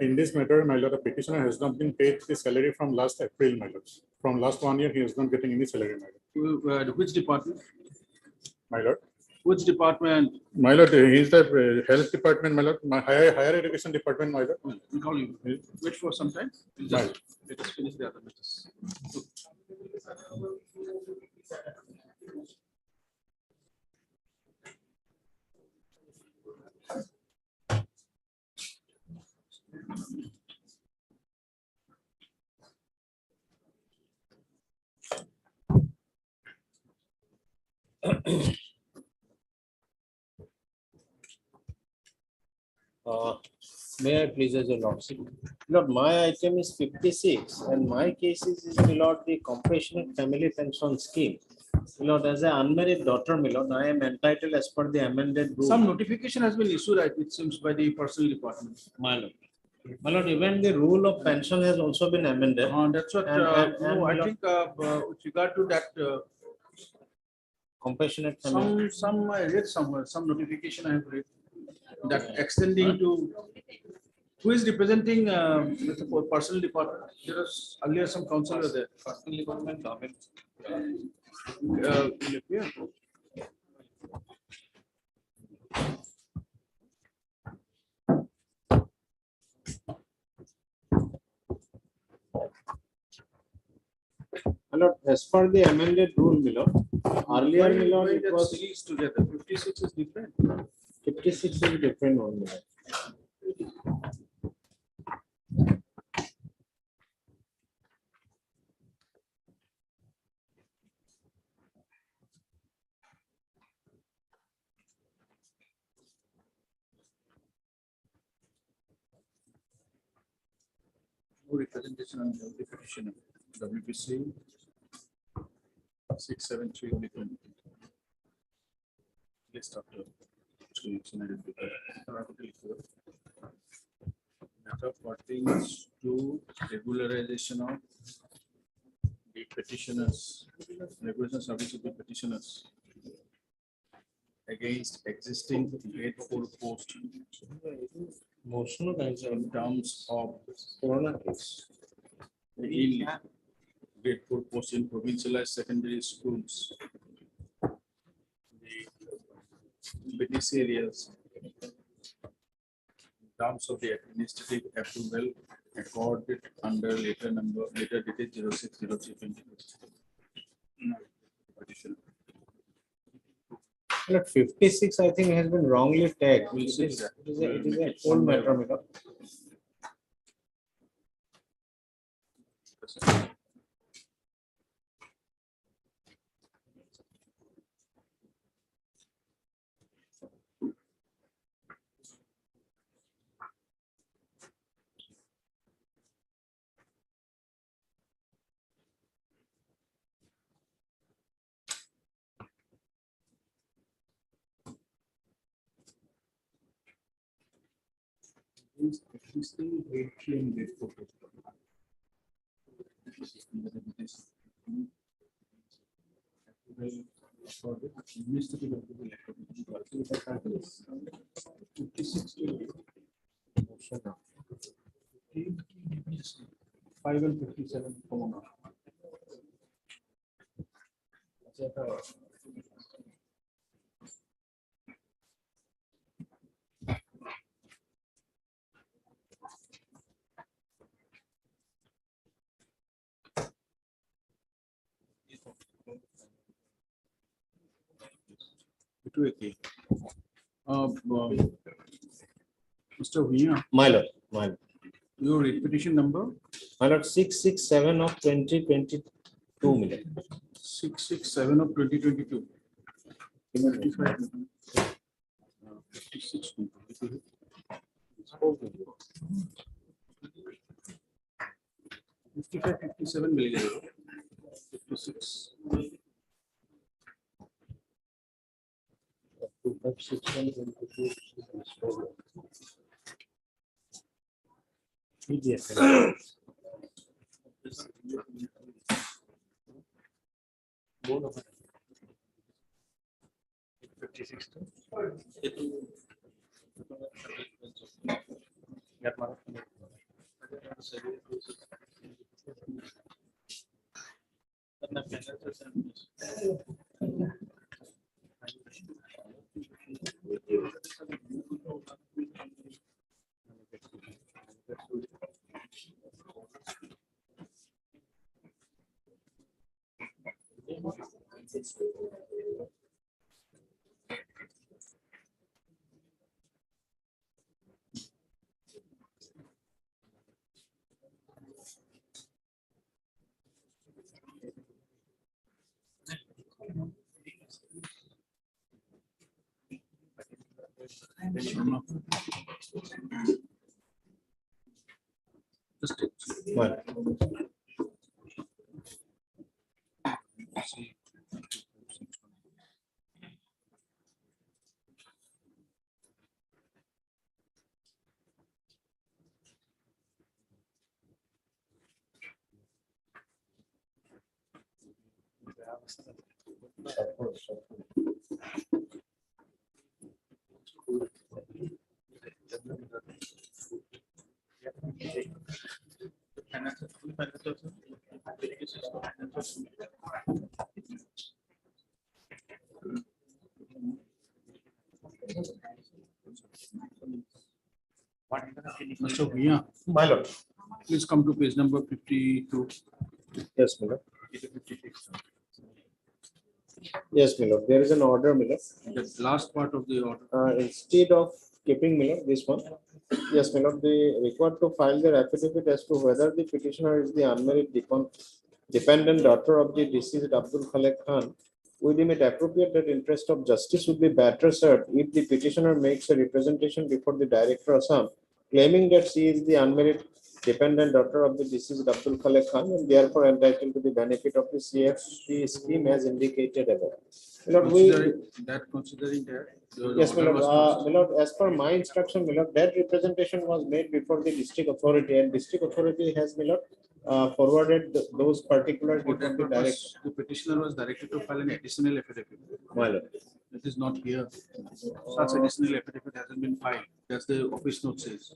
In this matter, my lord, the petitioner has not been paid his salary from last April, my lord. From last 1 year, he is not getting any salary, my lord. Which department? My lord. Which department? My lord, he is the health department, my lord, my higher education department, my lord. We'll call you. Wait for some time. We'll just, let us finish the other matters. May I please as a lordship? Lord, my item is 56 and my case is my lord the compassionate family pension scheme. My lord, as an unmarried daughter, my lord, I am entitled as per the amended rule. Some notification has been issued, it seems, by the personnel department. My lord. My lord, even the rule of pension has also been amended. That's what, And no, my I lord, think, with regard to that, compassionate family. some I read somewhere, some notification I have read that extending to, who is representing, the personnel department? There was earlier some counselor there. Personnel department, government. Yeah. My lord, as per the amended rule, my lord, earlier, my lord, it Why was that's series together, 56 is different. 56 is different one, my lord. No representation on the petition, WPC 673 only. List after. Matter pertains to regularization of the petitioners, regulation service of the petitioners against existing grade 4 post in terms of Corona case. in grade 4 post in provincialized secondary schools. The BTC areas in terms of the administrative approval accorded under later dated 06/03/2022. Petition. Look, 56, I think, has been wrongly tagged. We'll see that. It is a full matter, my lord. Existing grade 3 and grade 4. Administrative approval. 56 5 and 57 common. Mr. Vina. My lord, my lord. Your petition number? My lord, 667 of 2022, my lord. 667 of 2022. 55. 56. 55, 57 million. 56. 56. Just it. Well, Mr. Bhuya, my lord. please come to page number 52. Yes, my lord. Yes, my lord. There is an order, my lord. The last part of the order. Instead of keeping, my lord, this one. Yes, my lord, they required to file their affidavit as to whether the petitioner is the unmarried dependent daughter of the deceased Abdul Khalek Khan. We deem it appropriate that interest of justice would be better served if the petitioner makes a representation before the Director Assam, claiming that she is the unmarried dependent daughter of the deceased Abdul Khalek Khan and therefore entitled to the benefit of the CFC scheme as indicated above. My lord, Considering that. yes, my lord, as per my instruction, my lord, that representation was made before the district authority, and district authority has, my lord, forwarded those particular For that before the purpose, the petitioner was directed to file an additional affidavit. My lord. It is not here. Such additional affidavit hasn't been filed. That's the office note says.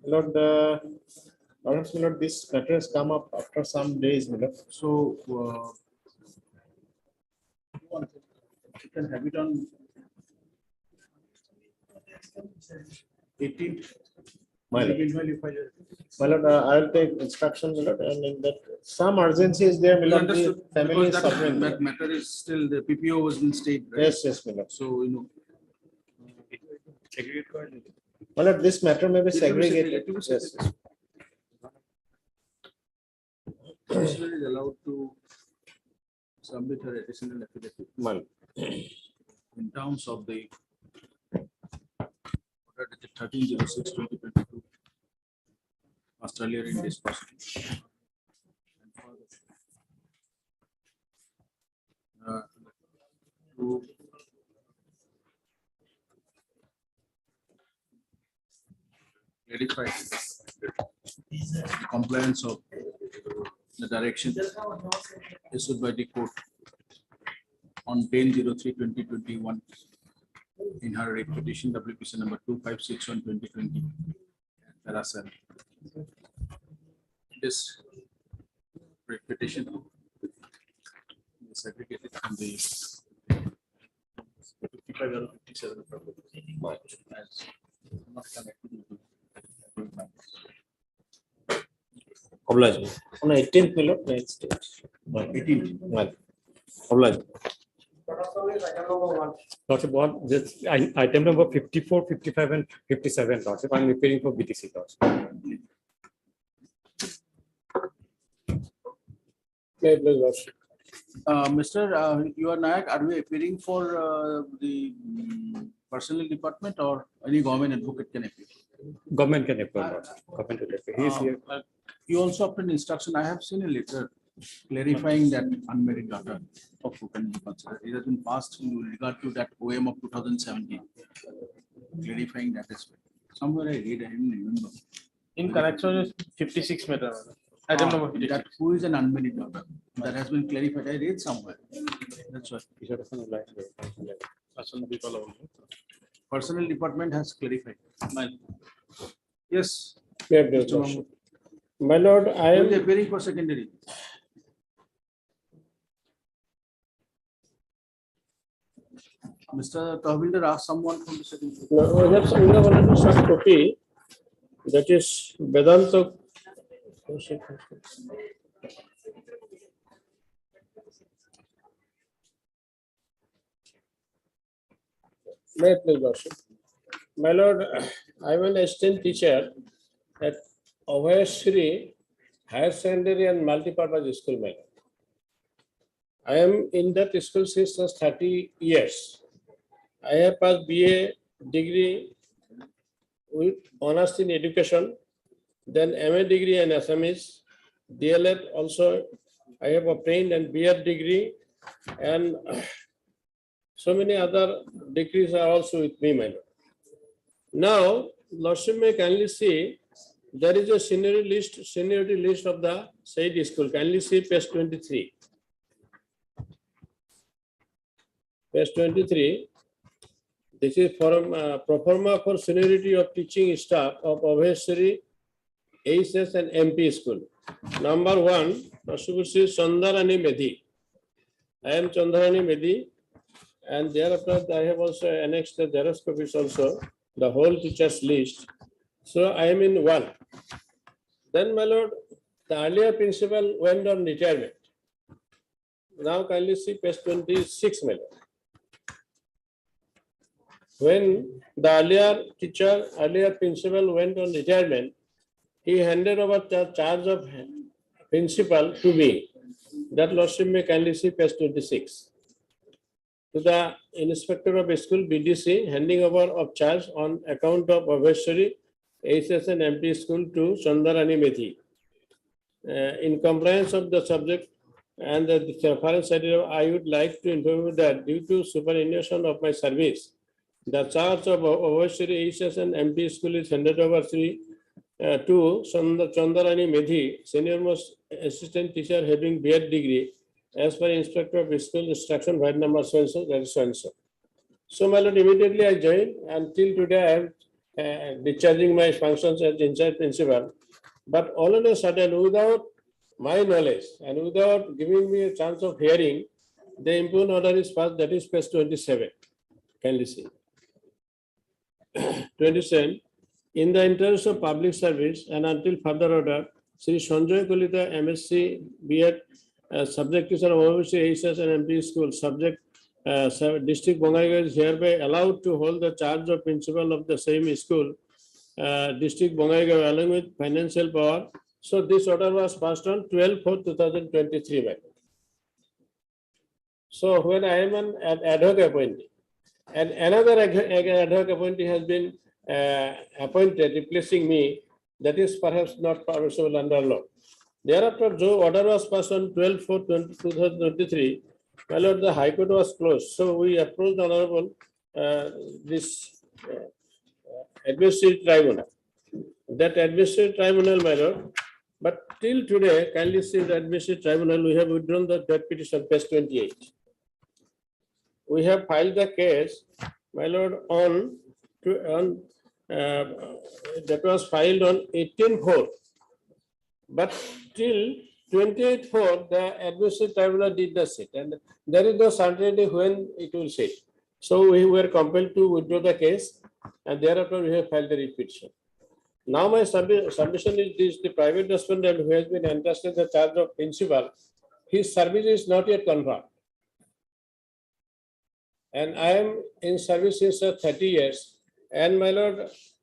Lord, perhaps, my lord, this matter has come up after some days, my lord. So, you can have it on 18th. My lord. Meanwhile, you file it. My lord, I'll take instruction, my lord, and in that some urgency is there, my lord, the Understood, family is because suffering. that matter is still, the PPO was in state, right? Yes, yes, my lord. So, you know. My lord, this matter may be It will be segregated. it will be Yes. segregated. Petitioner is allowed to submit her additional affidavit. My lord. In terms of the order dated 13/06/2022, passed earlier in this proceeding. And further, to clarify the compliance of the direction issued by the court on 10/03/2021 in her rate petition WPC number 2561/2020. Parasan. This rate petition is segregated from the 55 or 57 property as not connected with the Oblige. On 18th, my lord, main stage. 18th. Well, oblige. Lordship, this item number 54, 55, and 57, Lordship. I'm appearing for BTC, Lordship. Mr. You are Nayak, are we appearing for the personnel department or any government advocate can appear? Government can appear, Lordship. Government will appear. He is here. You also obtained instruction. I have seen a letter clarifying that unmarried daughter of who can be considered. It has been passed in regard to that OM of 2017. Clarifying that as well. Somewhere I read, I didn't remember. In connection with 56 matter. Item number 56. That who is an unmarried daughter? That has been clarified. I read somewhere. That's what. Personnel department has clarified. Yes. Mr. Mahmood. My lord, I Who is am appearing for secondary? Mr. Tahvildar asked someone from the secondary. I have some copy. That is Vedanta. May I please, Lordship? My lord, I am an assistant teacher at Obhayashri Higher Secondary and Multipurpose School. My lord. I am in that school since 30 years. I have passed BA degree with honors in education then MA degree and Assamese, DLED also I have obtained, and BEd degree, and so many other degrees are also with me, my lord. Now, Lordship may kindly see, there is a seniority list of the said school. Kindly see page 23. Page 23. This is for pro forma for seniority of teaching staff of Obviously ASS and MP school. Number 1, Lordship is Chandarani Medhi. I am Chandarani Medhi, and thereafter I have also annexed the Xerox copies also, the whole teachers list. So I am in 1. Then, my lord, the earlier principal went on retirement. Now kindly see page 26, my lord. When the earlier principal went on retirement, he handed over the charge of principal to me. That lordship may kindly see page 26. To the inspector of school BDC, handing over of charge on account of Obviously ASS and MP school to Chandarani Methi. In compliance of the subject and the foreign side, I would like to inform you that due to superannuation of my service, the charge of Obviously ASS and MP school is handed over to Chandarani Methi, senior most assistant teacher having BEd degree, as per inspector of school instruction by number so and so, that is so and so. So, my lord, immediately I joined, and till today I am discharging my functions as in-charge principal. But all of a sudden, without my knowledge and without giving me a chance of hearing, the impugned order is passed, that is page 27. Kindly see. 27. In the interest of public service and until further order, Sri Sanjay Kolita, MSc, BEd, subject teacher of Obviously ASS and MP school, subject district Bongaigaon is hereby allowed to hold the charge of principal of the same school, district Bongaigaon, along with financial power. So this order was passed on 12/4/2023. So when I am an ad hoc appointee, and another ad hoc appointee has been appointed replacing me, that is perhaps not permissible under law. Thereafter, the order was passed on 12/4/2023. My lord, the High Court was closed. So we approached the Honorable Administrative Tribunal. That Administrative Tribunal, my lord, but till today, kindly see the Administrative Tribunal, we have withdrawn that petition, page 28. We have filed the case, my lord, that was filed on 18/4. But till 28/4, the Administrative Tribunal did not sit, and there is no certainty when it will sit. So we were compelled to withdraw the case, and thereafter we have filed the petition. Now my submission is this: the private respondent who has been entrusted the charge of principal, his service is not yet confirmed. And I am in service since 30 years. And my lord,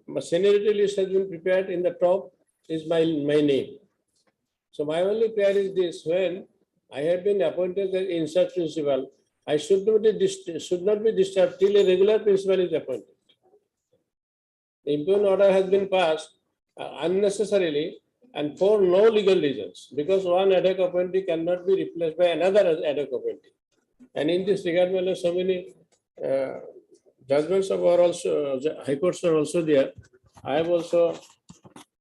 my seniority list has been prepared. In the top is my name. So my only prayer is this: when I have been appointed as in-charge principal, I should not be disturbed till a regular principal is appointed. The impugned order has been passed unnecessarily and for no legal reasons, because one ad hoc appointee cannot be replaced by another ad hoc appointee. And in this regard, well, so many judgments of our also high courts are also there. I have also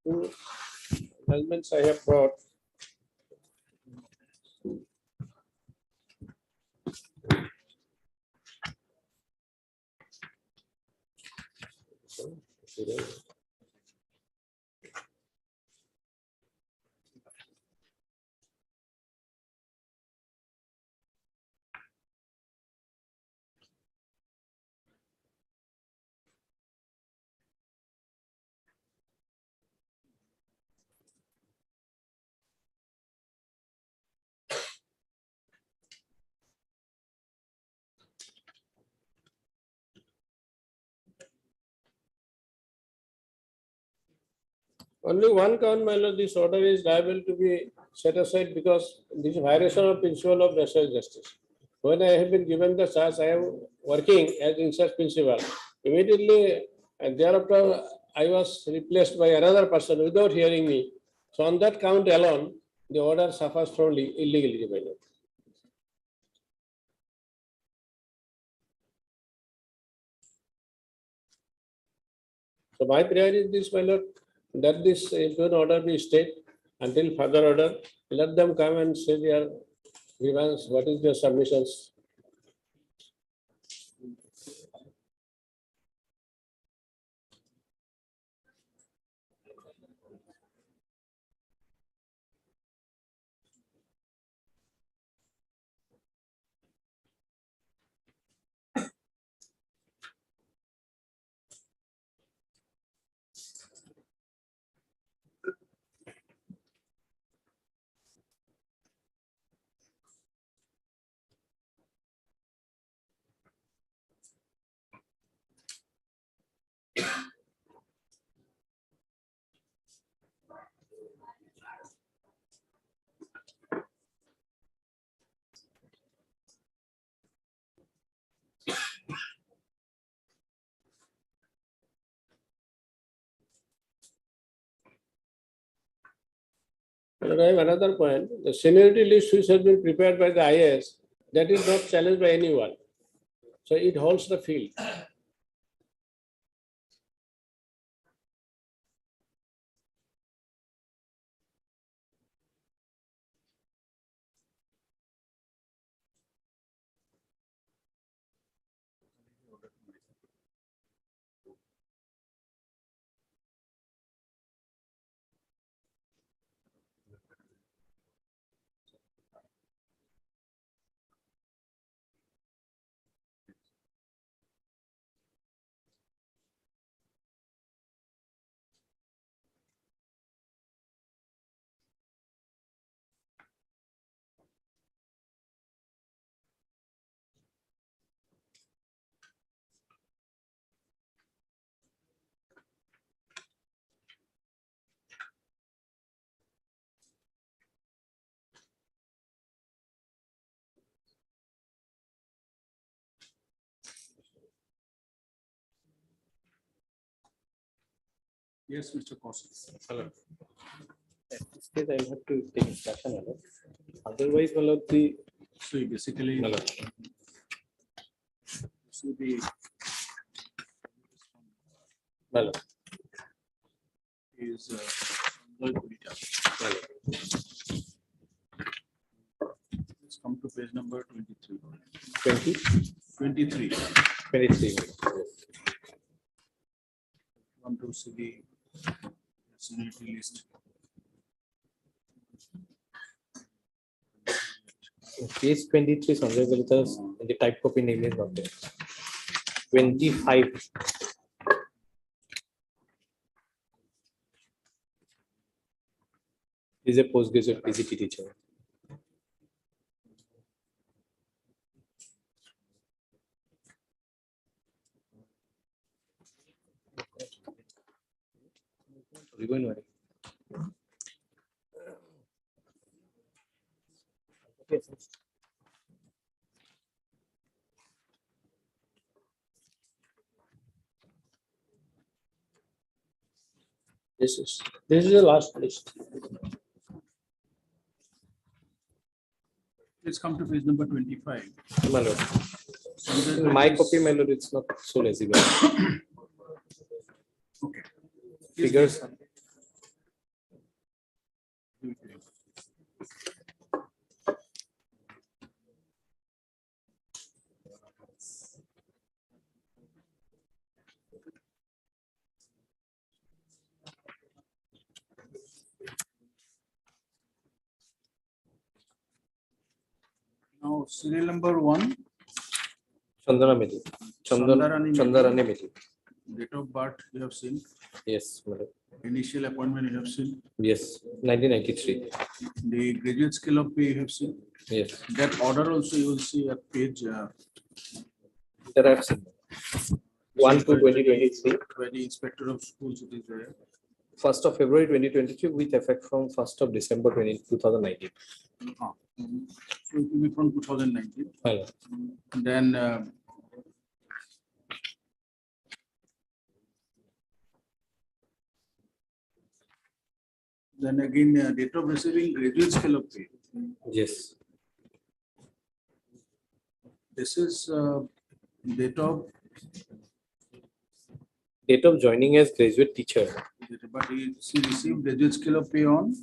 2 judgments I have brought. Only one count, my lord, this order is liable to be set aside because this is violation of principle of restorative justice. When I have been given the charge, I am working as in-charge principal. Immediately and thereafter, I was replaced by another person without hearing me. So on that count alone, the order suffers from illegality, my lord. So my prayer is this, my lord, that this interim order be stayed until further order. Let them come and say their grievance, what is their submissions. And I have another point, the seniority list which has been prepared by the IAS, that is not challenged by anyone. So it holds the field. Yes, Mr. Kaushik. Hello. At this stage, I will have to take instruction. Hello. Otherwise, well, the So basically, hello. so the Hello. is let's come to page number 23. 20? 23. 23. Want to see the seniority list. Page 23, Sanjay Galitas, and the type copy name is not there. 25. Is a postgraduate PGT teacher. This is the last list. Let's come to page number 25. My lord. In my copy, my lord, it's not so legible. Okay. Figures. Now, serial number 1. Chandana Meli. Chandarani Meli. Date of birth you have seen. Yes, my lord. Initial appointment you have seen. Yes, 1993. The graduate scale of pay you have seen. Yes. That order also you will see at page That I've seen. 1 to 2023. Where the inspector of schools it is there. 1st of February 2023 with effect from 1st of December 2019. So it will be from 2019. Hello. Then Then again, date of receiving graduate scale of pay. Yes. This is date of, Date of joining as graduate teacher. but he received graduate scale of pay on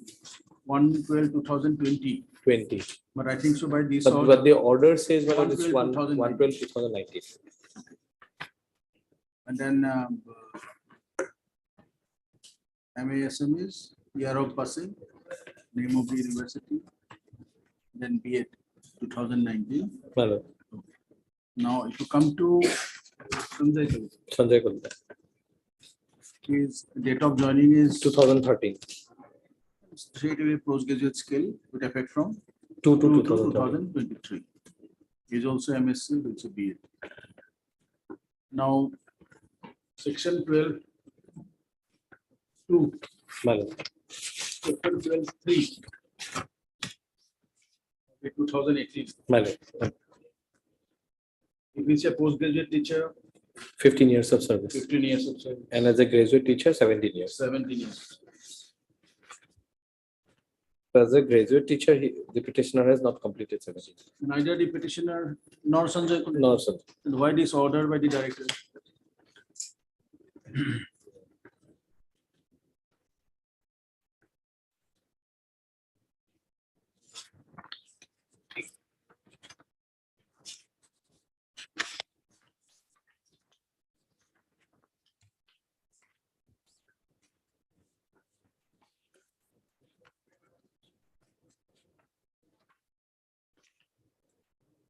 1/12/2020. 20. But I think so by this. But the order says well, it's 1/12/2019. 1/12/2019. And then MASM is year of passing, name of the university, then B.Ed 2019. Well, Now, if you come to Sanjay Kulda. His date of joining is 2013. Straight away postgraduate skill with effect from 2 to 2023. He is also MSc, which is B.Ed. Now, section 12. 2. Section 12(3). 2018. If he's a postgraduate teacher, 15 years of service. 15 years of service. And as a graduate teacher, 17 years. 17 years. As a graduate teacher, the petitioner has not completed 17. Neither the petitioner nor Sanjay could. Nor Sanjay. And why this order by the director?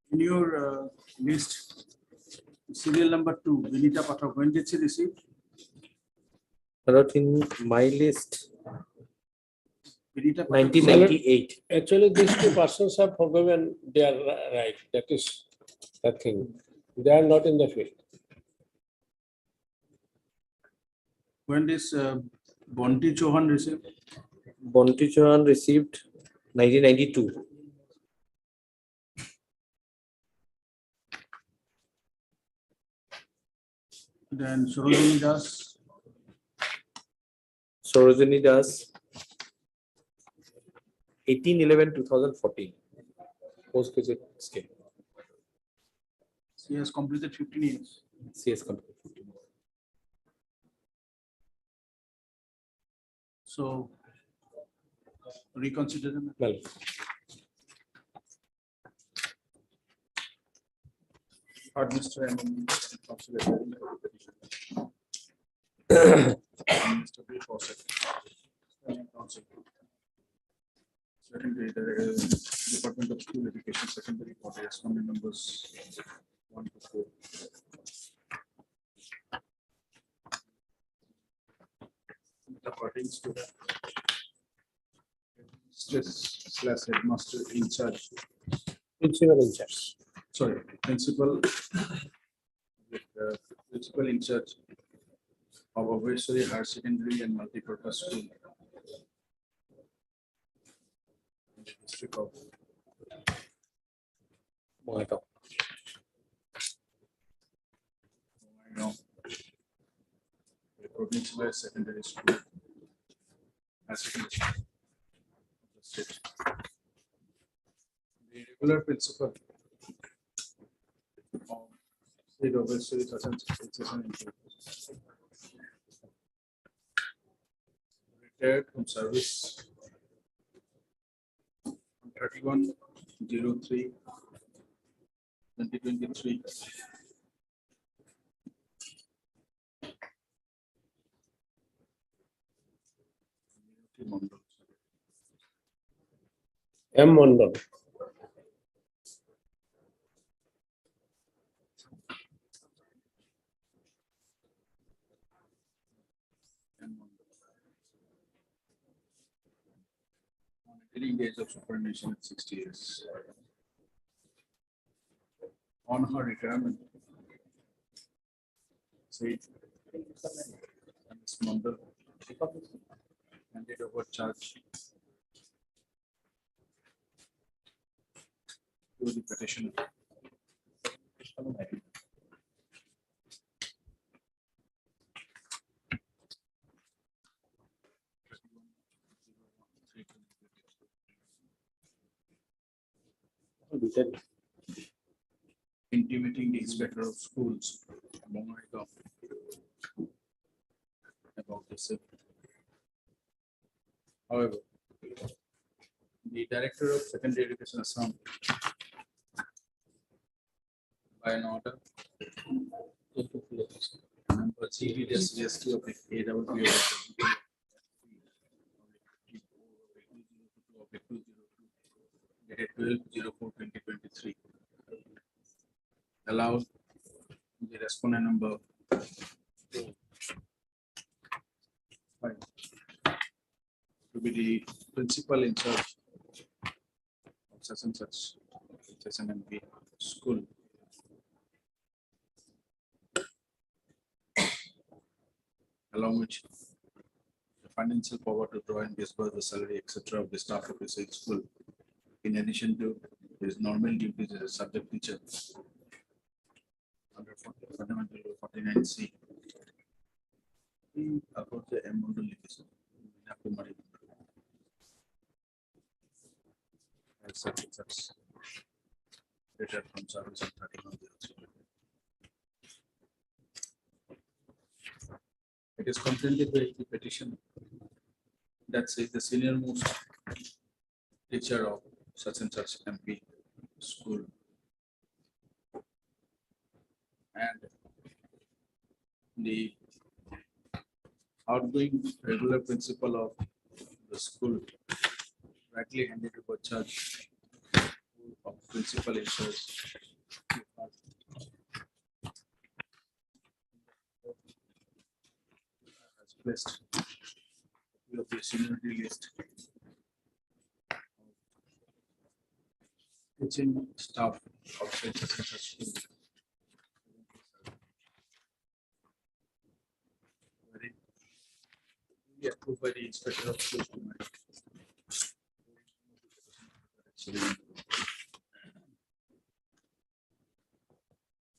In your list, serial number 2, Vinita Pathak, when did she receive? Not in my list. Vinita Pathak. 1998. Actually, these two persons have forgiven their right. That is the thing. They are not in the field. When this Bonti Chauhan received? Bonti Chauhan received 1992. Then Sarojini Das. Sarojini Das 18/11/2014. Postgraduate scale. She has completed 15 years. She has completed 15 years. So reconsider them. Well. Mr. Mr. B. Fawcett. Secondary, Department of School Education, secondary for the respondent numbers 1 to 4. The parties to /headmaster in charge. Principal in charge. Sorry, principal. Principal in charge of obviously higher secondary and multi-purpose school. In the district of Monaco. The provincial secondary school. As secondary school of the state. The regular principal of state obviously retired from service on 31/03/2023. M. Mondal. Leading age of superannuation at 60 years. On her retirement, said Ms. Mondal handed over charge to the petitioner. intimating the inspector of schools about the same. However, the director of secondary education Assam, by an order, number CVST of AWP dated 12/04/2023, allowed the respondent number 5 to be the principal in charge of such and such SNMP school. Along with the financial power to draw and disburse the salary, etc. of the staff of the said school, in addition to his normal duties as a subject teacher under Fundamental Law 49C. About the amount of litigation, such letter from service on 3103. It is contended by the petition that says the senior most teacher of such and such MP school and the outgoing regular principal of the school rightly handed over charge of principal in charge has placed of the seniority list teaching staff of such and such school. Approved by the inspector of schools.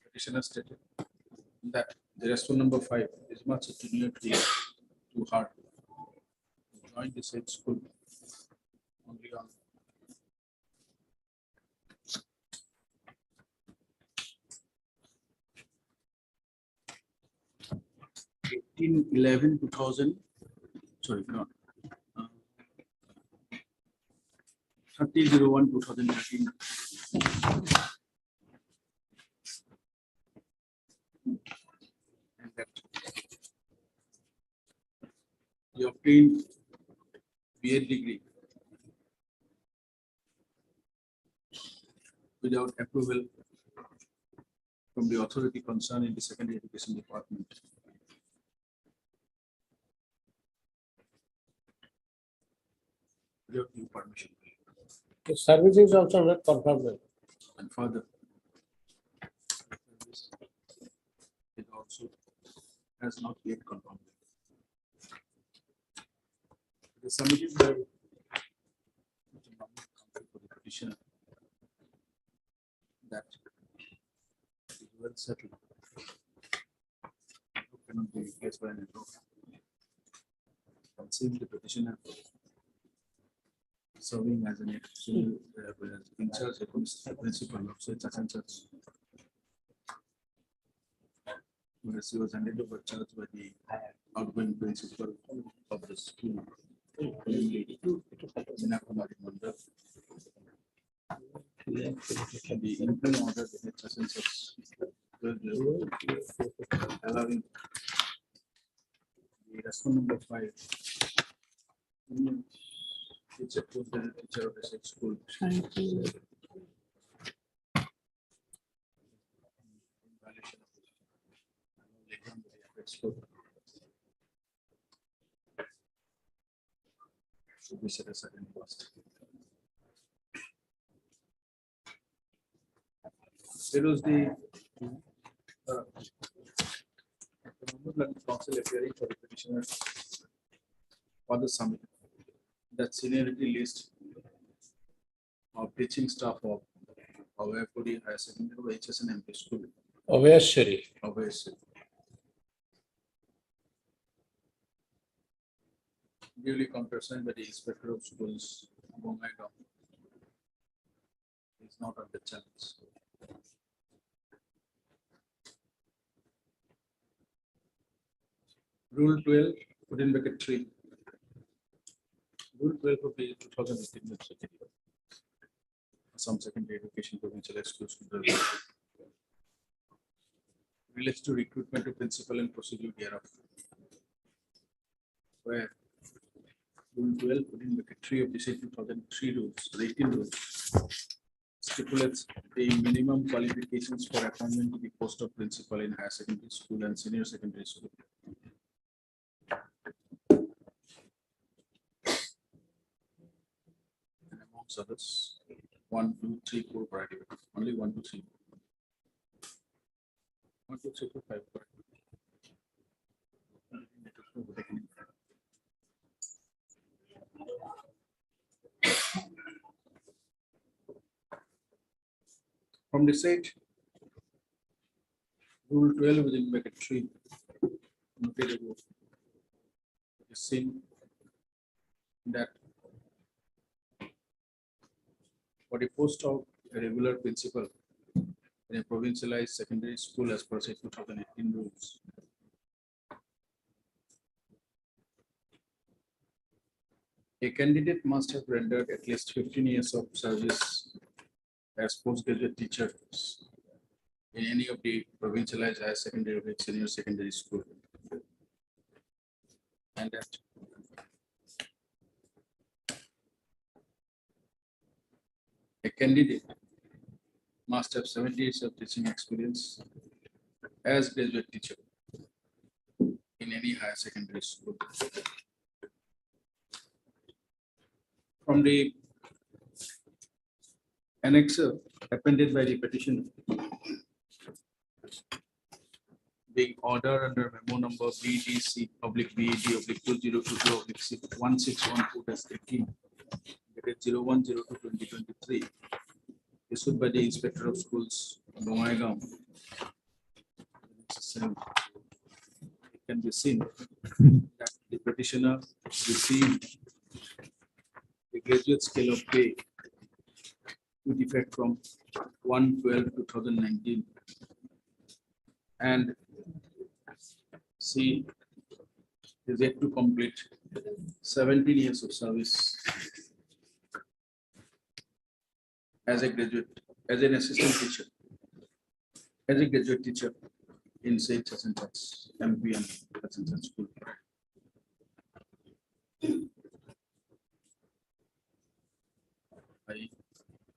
Petitioner stated that the response number 5 is much junior to her to join the said school only on (18 11 2000). Sorry, no. 30/01/2013. And that he obtained B.Ed degree without approval from the authority concerned in the secondary education department. Without due permission. The service is also not confirmed. And further, it also has not yet confirmed. It is submitted by for the petitioner that is well settled. Cannot be replaced by an adjournment. Considering the petitioner serving as an in charge of principal of such and such. Whereas he was handed over charge by the outgoing principal of the school. The interim order the such and such allowing the response number 5. It's approved by the teacher of the said school. In violation of the school. Should be set aside and passed. There was the council appearing for the petitioner for the summit. That seniority list of teaching staff of FOD Higher Secondary HS and MP school. Obviously. Duly countersigned by the inspector of schools, Bongaigaon. His not under challenge. Rule 12, put in bracket 3. Rule 12 of the 2018 website. Some secondary education provincial exclusion relates to recruitment of principal and procedure thereof. Where Rule 12, put in bracket 3 of the 2003 rules, the 18 rules, stipulates the minimum qualifications for appointment to the post of principal in higher secondary school and senior secondary school. And amongst others, 1, 2, 3, 4 variety. Only 1, 2, 3. 1, 2, 3, 4, 5. From the site, Rule 12 within bracket 3, noted above, it is seen that for the post of a regular principal in a provincialized secondary school as per 2018 rules, a candidate must have rendered at least 15 years of service as postgraduate teachers in any of the provincialized higher secondary or senior secondary school. And that a candidate must have 70 years of teaching experience as graduate teacher in any higher secondary school. From the annexer appended by the petitioner, being order under memo number BDC /BED /2022/1612-18, dated 01/02/2023, issued by the Inspector of Schools, Bongaigaon. It can be seen that the petitioner received the graduate scale of pay with effect from 1/12/2019, and she is yet to complete 17 years of service as a graduate, as an assistant teacher, as a graduate teacher in St. Such and such MP and such and such school.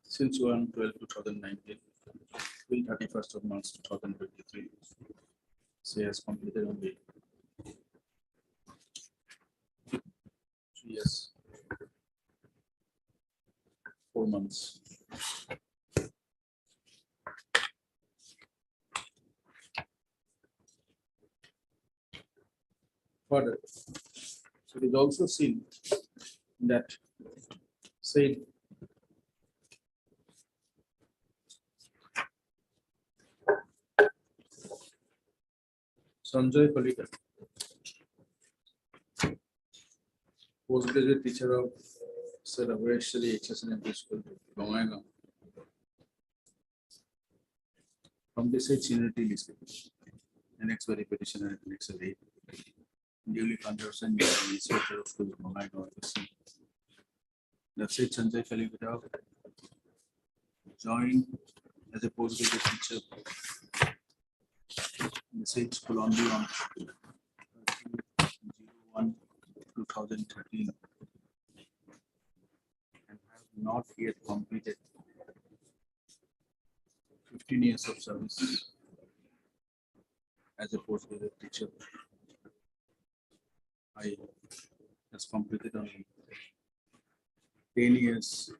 Since 1/12/2019 till 31st of March 2023, she has completed only 3 years, 4 months. Further, so it is also seen that said Sanjay Palika, postgraduate teacher of Celebration HSN School, Bongaigaon. From the said seniority list, annexed by the petitioner, annexed 8, duly conversant by the Inspector of Schools, Bongaigaon. The said Sanjay Palika joined as a postgraduate teacher in the said school only on 01/2013 and have not yet completed 15 years of service as a postgraduate teacher. I has completed only 10 years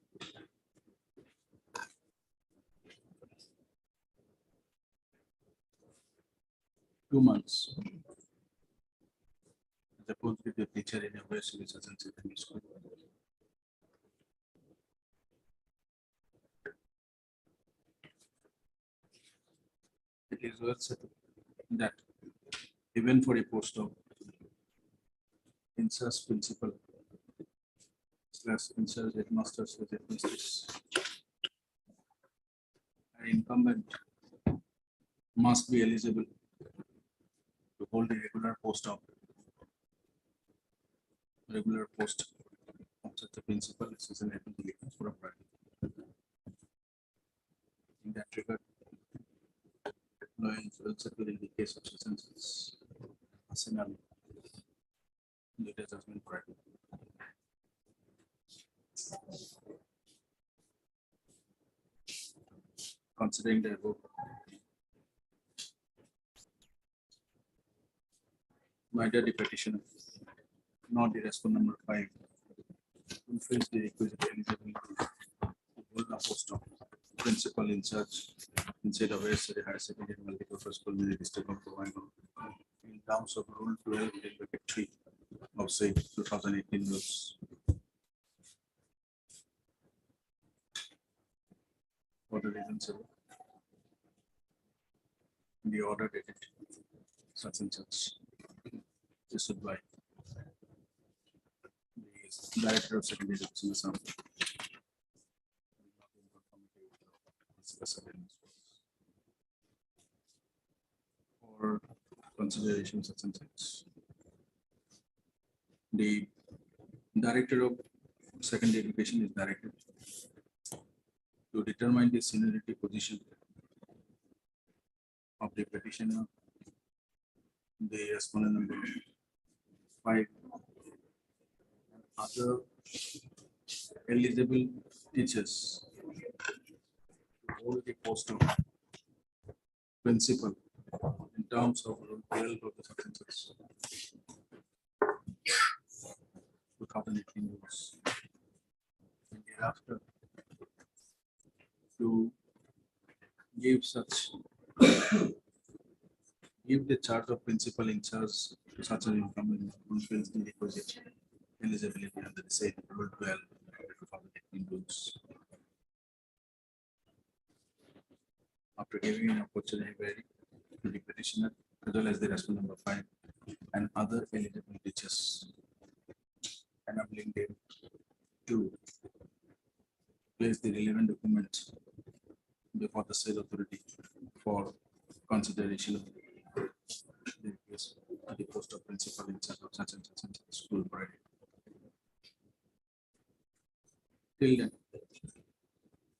two months as a postgraduate teacher in a West Research and Secondary School. It is well said that even for a post of incest principal / incest headmaster / headmistress, an incumbent must be eligible to hold a regular post of such a principal assistant ability for a private. In that regard, employee is eligible in the case of citizens arsenal data judgment private. Considering the above, neither the petitioner nor the respondent number 5 fulfills the requisite eligibility to hold a post of principal in charge instead of a higher secondary multi-purpose school in the district of Provincial in terms of Rule 12 in bracket 3 of say 2018 rules. For the reasons above, the order dated such and such issued by the Director of Secondary Education Assembly. For consideration such and such, the Director of Secondary Education is directed to determine the seniority position of the petitioner, the respondent number 5, and other eligible teachers to hold the post of principal in terms of Rule 12 of the substances 2018 rules. And thereafter, to give the charge of principal in charge to such an incumbent who fulfills the requisite eligibility under the same Rule 12 of 2018 rules. After giving an opportunity to the petitioner as well as the respondent number 5 and other eligible teachers, enabling them to place the relevant documents before the said authority for consideration of the request to the post of principal in charge of such and such school private. Till then,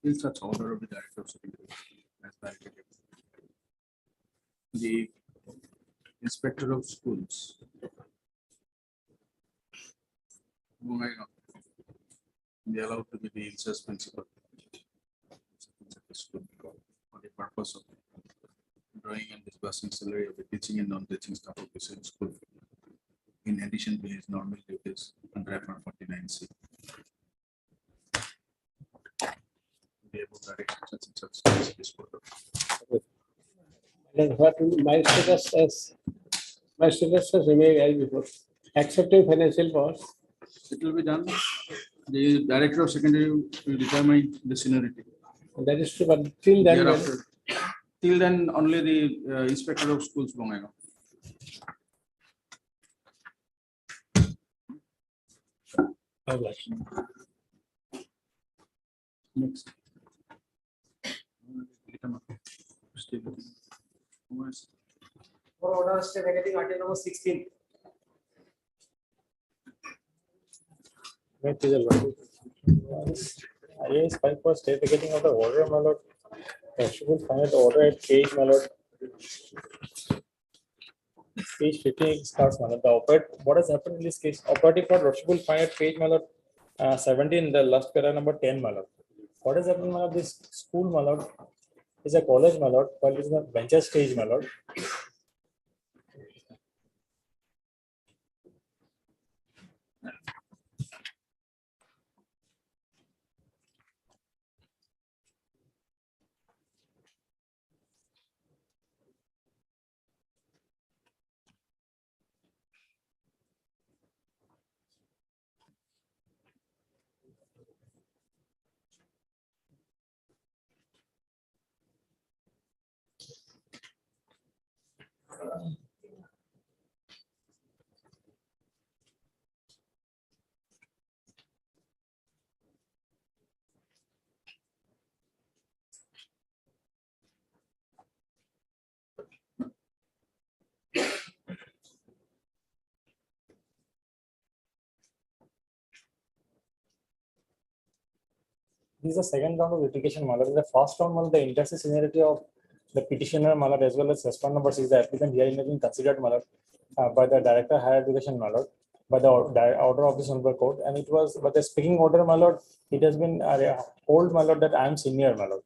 till such order of the Director of Secondary as directed, the Inspector of Schools be allowed to be the in-charge principal school for the purpose of drawing and disbursing salary of the teaching and non-teaching staff of the same school, in addition to his normal duties under FR 49C. The above directions such is And what my status has remained as before, accepting financial powers. It will be done. The Director of Secondary will determine the seniority. That is true, but till then, till then only the Inspector of Schools will. Next. For order stay vacating item number 16. IAS 5 for stay vacating of the order, my lord. Should find the order at page, my lord. Page 15 starts, my lord. What has happened in this case? Operating for Rushable find at page, my lord. 17, the last para number 10, my lord. What has happened, my lord? This school, my lord, is a college, my lord, while it is in the venture stage, my lord. This is the second round of litigation, my lord. In the first round, my lord, the interstate seniority of the petitioner, my lord, as well as respondent number 6, the applicant herein has been considered, my lord, by the Director Higher Education, my lord, by the order of the Honorable Court, and it was, but the speaking order, my lord, it has been told, my lord, that I am senior, my lord.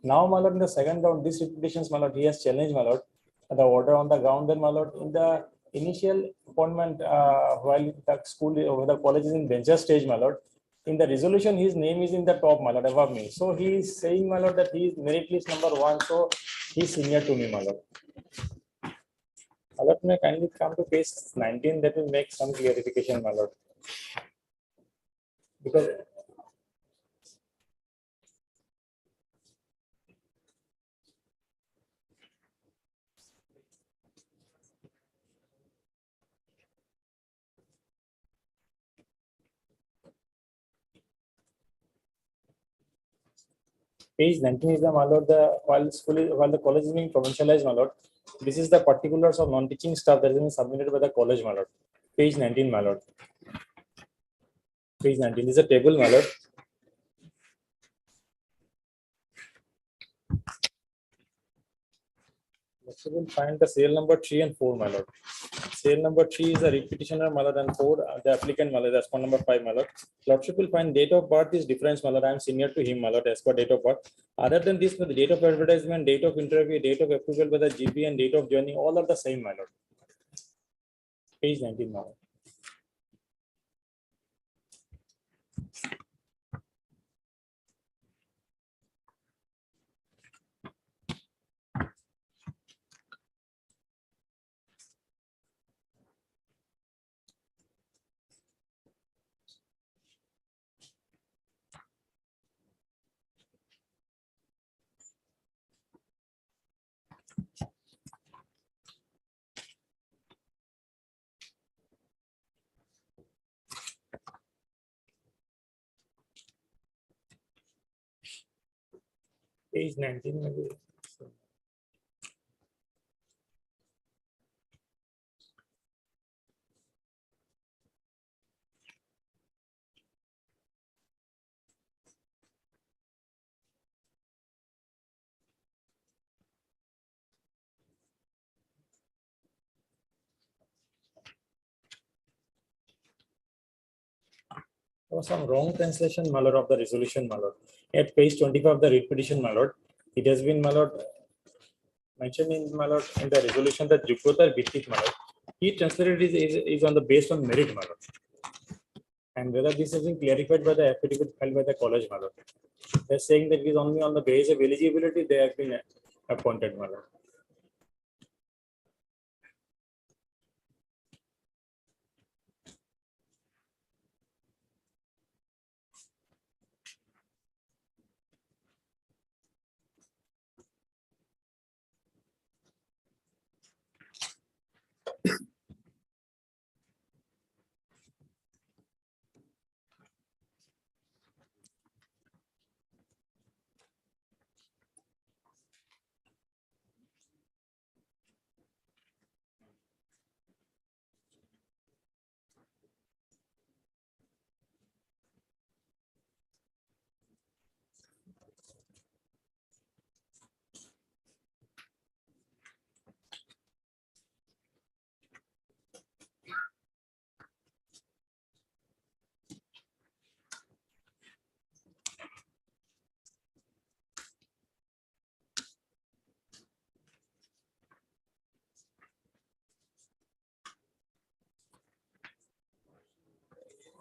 Now, my lord, in the second round, these petitions, my lord, he has challenged, my lord, the order on the ground, then, my lord, in the initial appointment, while the school or the college is in venture stage, my lord, in the resolution, his name is in the top, my lord, above me. So he is saying, my lord, that he is merit list number 1. So he is senior to me, my lord. My lord, may I kindly come to page 19, that will make some clarification, my lord. Because page 19 is the, my lord, the while the college is being provincialized, my lord. This is the particulars of non-teaching staff that has been submitted by the college, my lord. Page 19, my lord. Page 19 is a table, my lord. So we'll find the serial number 3 and 4, my lord. Serial number 3 is the petitioner, my lord, and 4 the applicant, my lord. Respondent number 5, my lord. Lordship will find date of birth is difference, my lord. I am senior to him, my lord, as per date of birth. Other than this, the date of advertisement, date of interview, date of approval by the GP, and date of joining, all are the same, my lord. Page 19, my lord. Page 19, maybe. There was some wrong translation, my lord, of the resolution, my lord. At page 25 of the writ petition, my lord, it has been, my lord, mentioned in, my lord, in the resolution that Jukrota Bittik, my lord. He translated is on the based on merit, my lord. And whether this has been clarified by the affidavit filed by the college, my lord. They're saying that it is only on the basis of eligibility they have been appointed, my lord.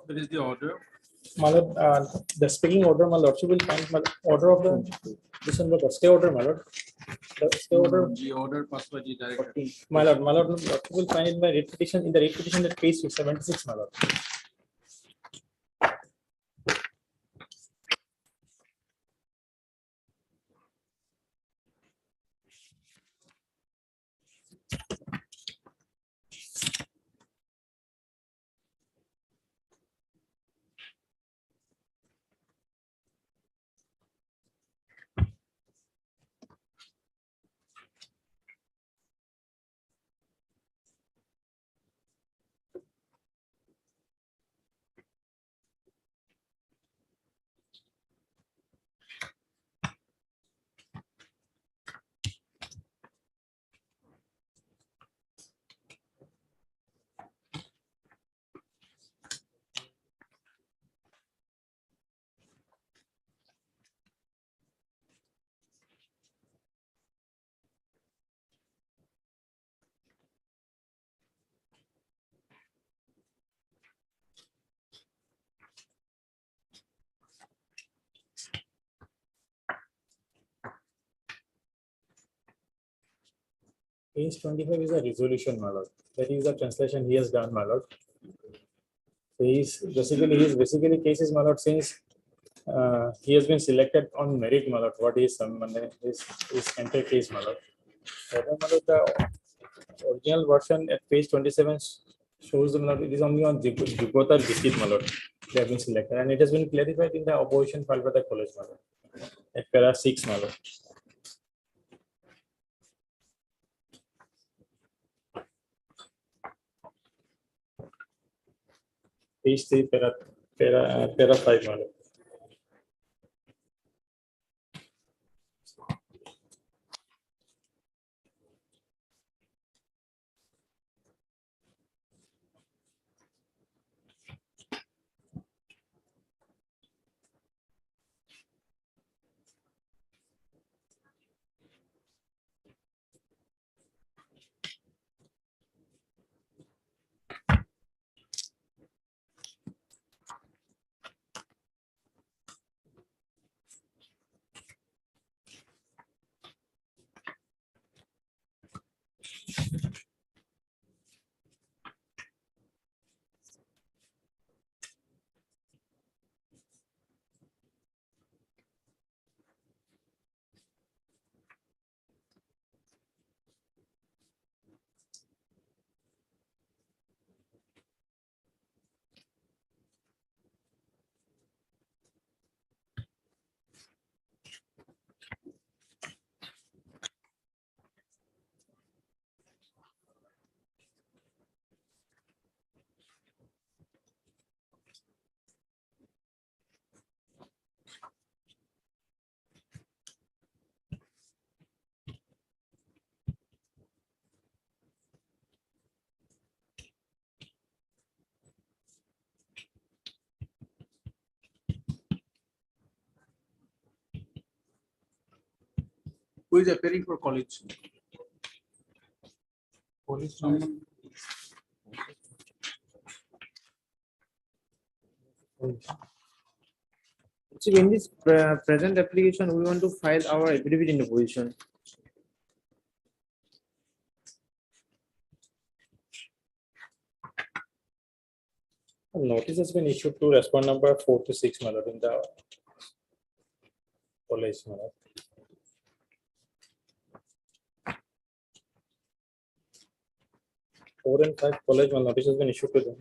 That is the order. My lord, the speaking order, my lordship will find my order of the this one, the stay order, my lord. The stay order. The order passed by the director. My lord, lordship will find in my writ petition, in the writ petition at page 76, my lord. Page 25 is a resolution, my lord. That is the translation he has done, my lord. So his basically cases, my lord, since he has been selected on merit, my lord. What is his entire case, my lord. The original version at page 27 shows the it is only on Jupiter district, my lord. They have been selected, and it has been clarified in the opposition filed by the college, my lord. At para 6, my lord. Page 3, para 5, my lord. Who is appearing for college? Police. So in this present application, we want to file our affidavit in the position. Notice has been issued to respond number 4 to 6, my lord, in the college, my lord. Four and 5 college, my notice has been issued to them.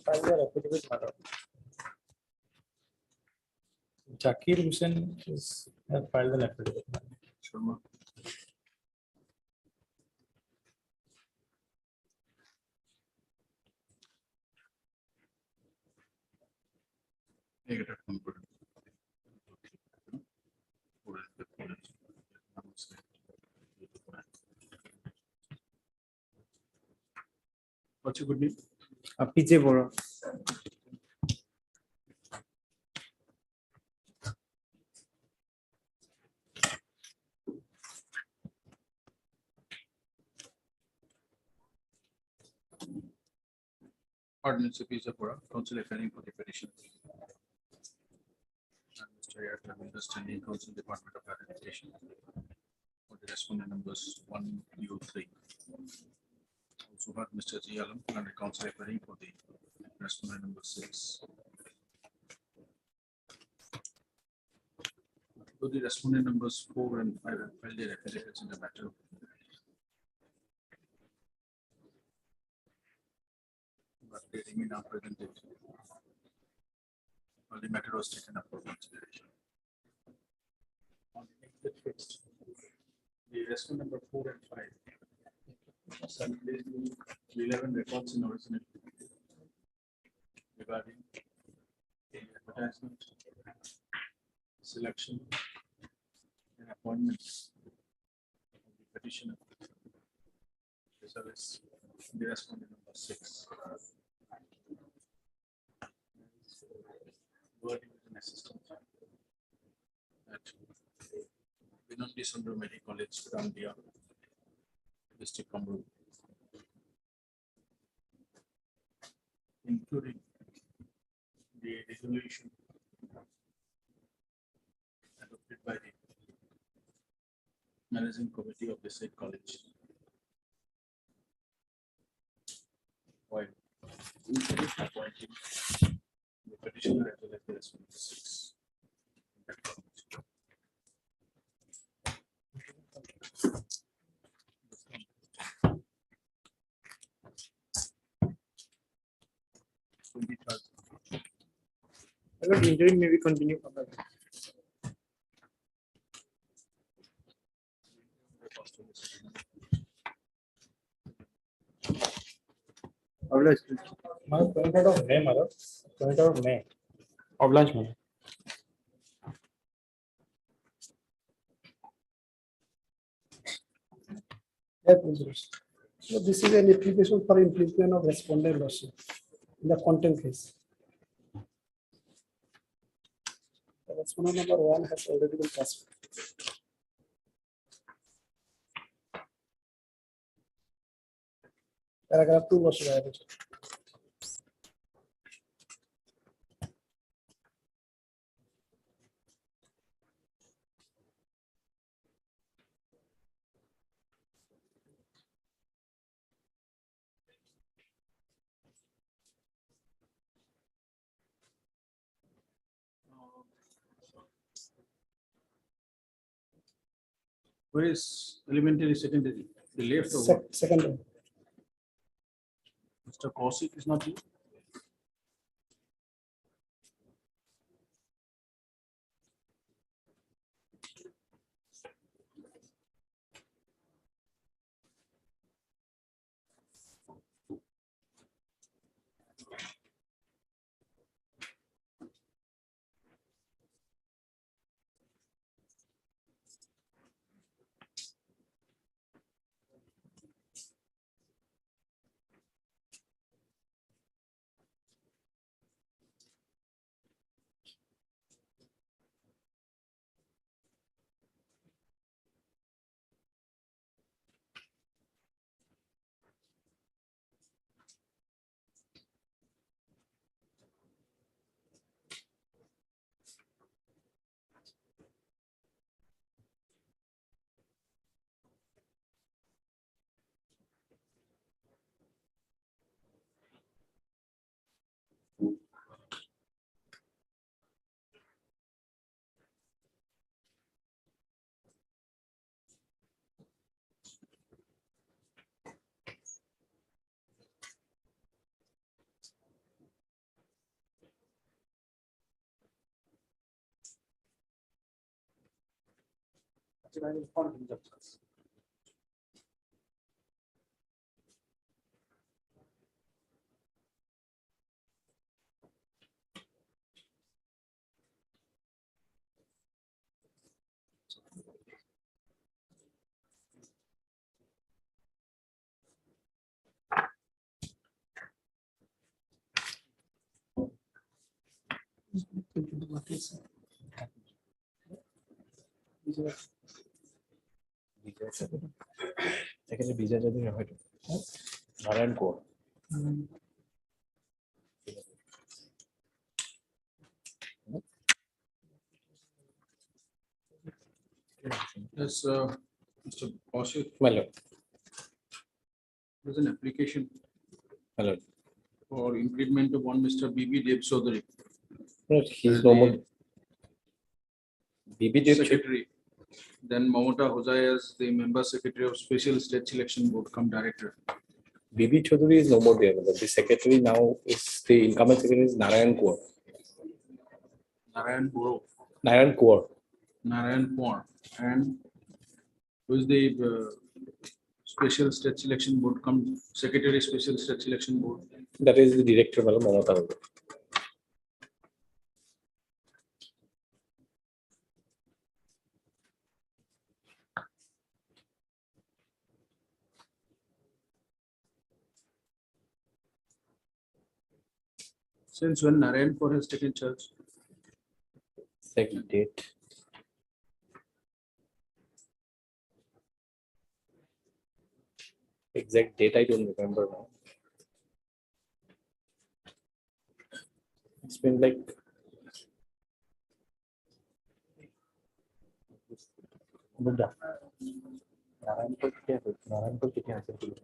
File your affidavit, my lord. Zakir Hussain have filed an affidavit. Sharma. Negative number. What's your good name? PJ Bora. Ordinance of Pisa Bora, council appearing for the petition. And Mr. Yardley, understanding council department of administration. For the respondent numbers 1, 2, 3. Also heard Mr. G. Alam under council appearing for the respondent number 6. So the respondent numbers 4 and 5 have filed their affidavits in the matter. But they remain unpresented. Well, the matter was taken up for consideration. On the next fixed, the respondent number 4 and 5. Submitted 11 records in original regarding the advertisement, selection, and appointments of the petitioner, as well as the respondent number 6. Wording with an assistant at Vinod Sundramedi College, Ramdia, District Kamru, including the resolution appointed by the managing committee of the said college. While appointing the petitioner as well as the response. Interim maybe continue. Oblige. 23rd of May, mother. 23rd of May. Oblige, mother. So this is an application for implementation of respondent lawsuit in the content case. Respondent number 1 has already been passed. Paragraph 2 was added. Where is elementary, secondary? The left or what? Second. Mr. Kaushik is not here. Secondly, Bija Jadi Rahatu. Narayan Kaur. Yes, Mr. Kaushik. My lord. There's an application My lord. for increment of one Mr. B.B. Dev Chaudhary. No, he's no more. BB Dev Secretary. Then Mamata Hosai as the member secretary of Special State Selection Board, come director. BB Chaudhary is no more there. The secretary now is the incumbent secretary is Narayan Kaur. Narayan Buro. Narayan Kaur. Narayan Kaur. And who is the Special State Selection Board, come secretary Special State Selection Board? That is the director, Madam Mamata Hosai. Since when Narayan Kaur has taken charge? Second date. Exact date I don't remember now. It's been like Buddha. Narayanpur किती असेल तुला?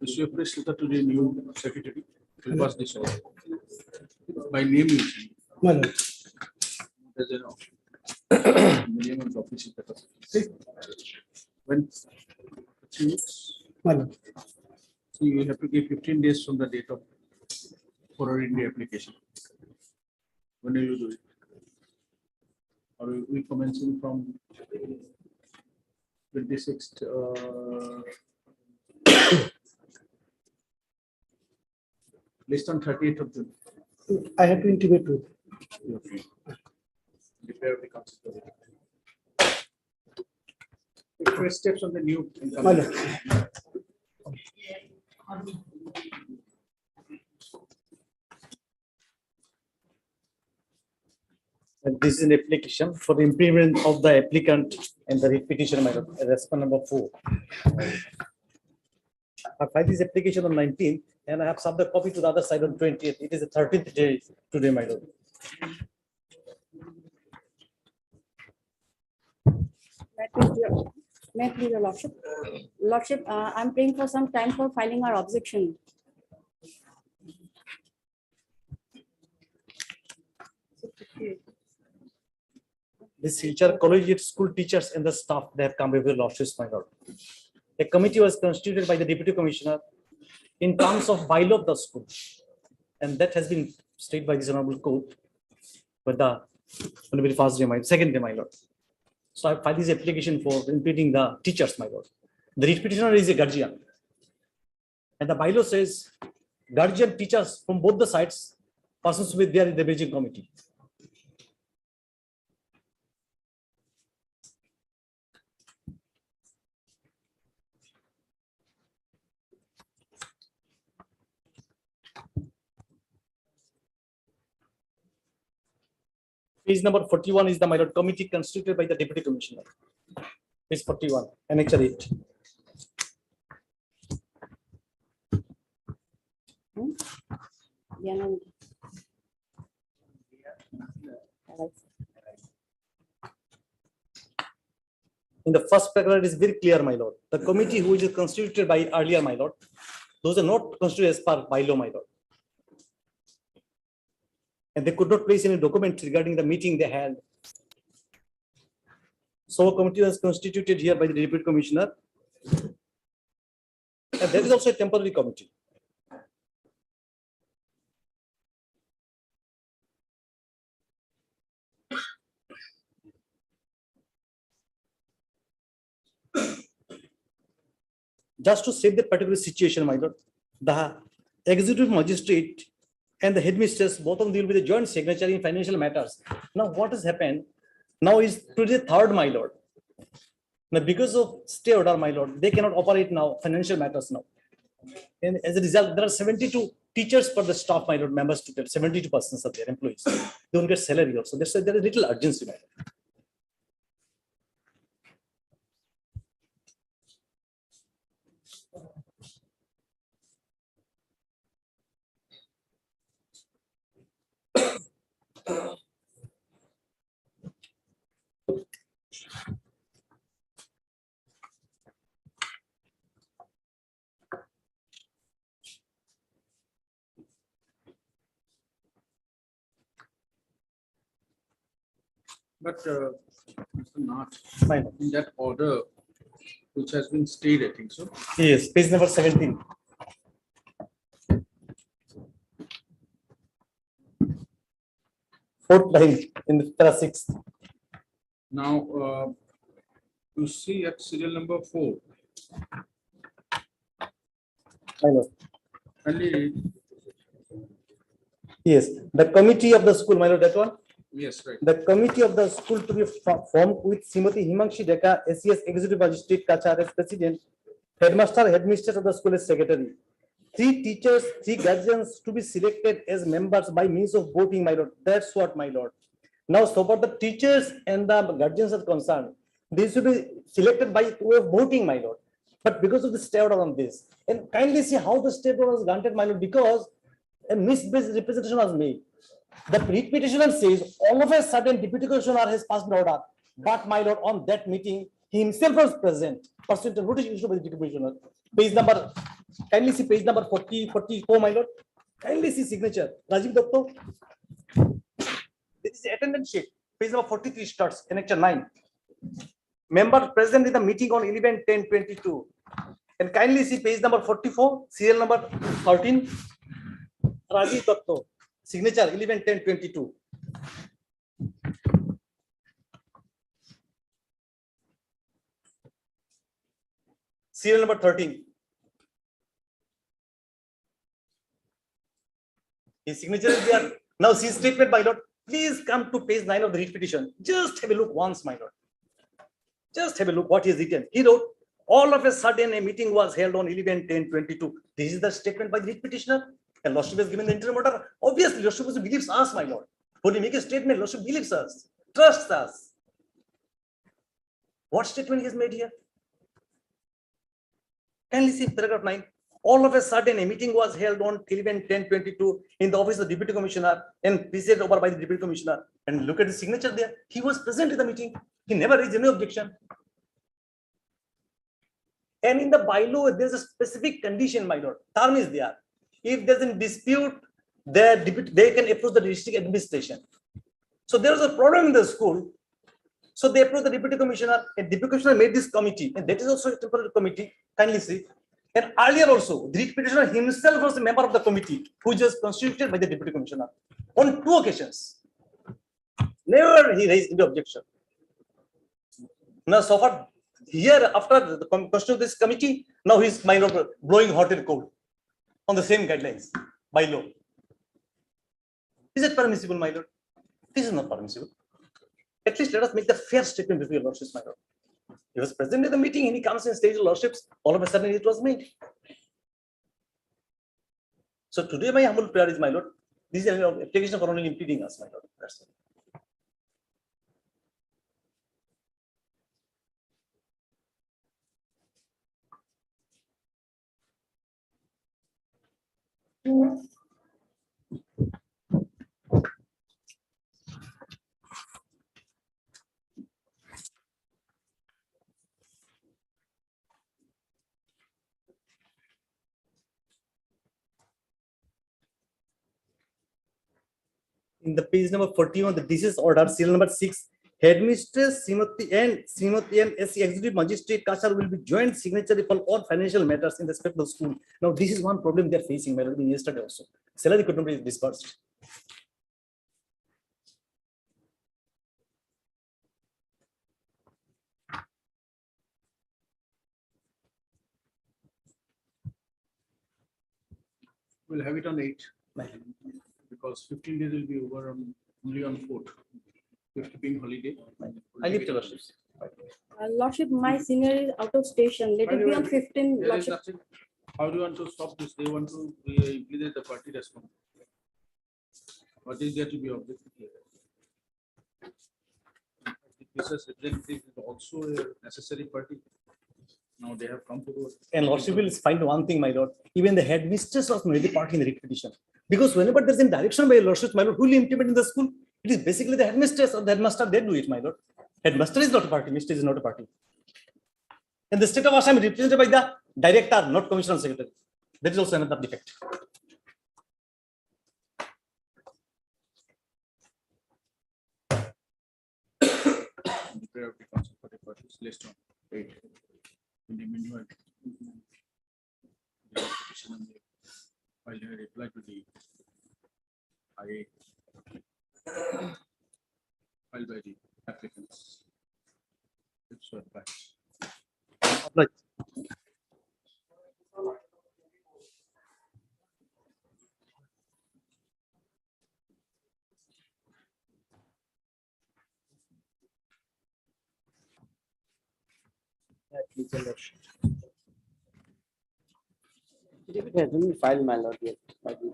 Issue a press letter to the new secretary to pass this order. By name you see. There's an option. The name of the office is better. See? When 3 weeks. So you have to give 15 days from the date of forwarding the application. When will you do it? Or we commencing from 26th, list on 30th of June. I have to intimate to. Prepare the constitution. First steps on the new. And this is an application for the improvement of the applicant and the petitioner, my lord, respond number 4. I filed this application on 19th and I have submitted the copy to the other side on 20th. It is the 13th day today, my lord. May I please, your lordship? Lordship, I'm praying for some time for filing our objection. This teacher, collegiate school teachers and the staff, they have come before lordships, my lord. A committee was constituted by the deputy commissioner in terms of bylaw of the school. And that has been stated by this honorable court. But the very first day, second day, my lord. So I filed this application for impeding the teachers, my lord. The petitioner is a guardian. And the bylaw says guardian teachers from both the sides, persons with there in the Beijing committee. Page number 41 is the my lord committee constituted by the deputy commissioner. Page 41, annexure 8. In the first paragraph, it is very clear, my lord. The committee which is constituted by earlier, my lord, those are not constituted as per bylaw, my lord. And they could not place any document regarding the meeting they had. So a committee was constituted here by the deputy commissioner. And there is also a temporary committee. Just to save that particular situation, my lord, the executive magistrate and the headmistress, both of them will be the joint signatory in financial matters. Now, what has happened? Now is today the third, my lord. Now, because of stay order, my lord, they cannot operate now financial matters now. And as a result, there are 72 teachers for the staff, my lord, members to 72 persons of their employees. They don't get salary also. That's why there is little urgency, my lord. But Mr. Nath, in that order, which has been stayed, I think so. Yes, page number 17. Fourth line in the para 6. Now, you see at serial number 4. I know. Only, Yes, the committee of the school, my lord, that one. yes, right. The committee of the school to be formed with Srimati Himangshi Deka, SES Executive Magistrate Kachar as president, headmaster, headmistress of the school as secretary. 3 teachers, 3 guardians to be selected as members by means of voting, my lord. That's what, my lord. Now, so far the teachers and the guardians are concerned, they should be selected by way of voting, my lord. But because of the stay order on this, and kindly see how the stay order was granted, my lord, because a misrepresentation was made. The petitioner says all of a sudden deputy commissioner has passed an order, but my lord, on that meeting he himself was present. Pursuant to notice issued by the deputy commissioner. Page number, kindly see page number 44, my lord. Kindly see signature. Rajiv Dotto. This is the attendance sheet. Page number 43 starts. Annexure 9. Member present in the meeting on 11/10/22. And kindly see page number 44, serial number 13. Rajiv Dotto. Signature 11/10/22. Serial number 13. His signature is there. Now see statement, my lord. Please come to page 9 of the writ petition. Just have a look once, my lord. Just have a look what he has written. He wrote, all of a sudden a meeting was held on 11/10/22. This is the statement by the writ petitioner. And Lordship has given the interim order. Obviously, Lordship believes us, my lord. When we make a statement, Lordship believes us, trusts us. What statement he has made here? Kindly see paragraph 9. All of a sudden, a meeting was held on 11/10/22 in the office of the deputy commissioner and presided over by the deputy commissioner. And look at the signature there. He was present in the meeting. He never raised any objection. And in the bylaw, there's a specific condition, my lord. Term is there. If there's a dispute, they can approach the district administration. So there was a problem in the school. So they approached the deputy commissioner, and deputy commissioner made this committee, and that is also a temporary committee. Kindly see. And earlier also, the petitioner himself was a member of the committee, who was constituted by the deputy commissioner on 2 occasions. Never he raised any objection. Now, so far here after the constitution of this committee, now he's blowing hot and cold on the same guidelines by law. Is it permissible, my lord? This is not permissible. At least let us make the fair statement before your lordships, my lord. He was present in the meeting and he comes and states lordships. All of a sudden it was made. So today my humble prayer is, my lord, this is an application for only impeding us, my lord. That's it. In the page number 41, the disease order, serial number 6, Headmistress Srimati and SC Executive Magistrate Kashar will be joint signatory for all financial matters in respect of the school. Now, this is one problem they are facing, my lord, yesterday also. Salary could not be disbursed. We'll have it on 8. Because 15 days will be over on only on 4th. 5th being holiday. I leave the lordships. Lordship, my senior is out of station. Let it be on 15. There is Lordship. nothing. How do you want to stop this? They want to implement the party response. What is there to be objected here? The business representative is also a necessary party. Now they have come to the. And lordship will find one thing, my lord. Even the headmistress was not the party in the writ petition. Because whenever there's a direction by a lordship, my lord, who will implement in the school? It is basically the headmistress or the headmaster, they do it, my lord. Headmaster is not a party, mistress is not a party. And the state of Assam is represented by the director, not commissioner secretary. That is also another defect. Prayer of the council for the parties list on 8. In the meanwhile, the petitioner may file a reply to the IA filed by the applicants. It's what facts. It hasn't been filed, my lord, yet. by the-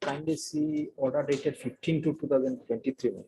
Kindly see order dated 15/2/2023.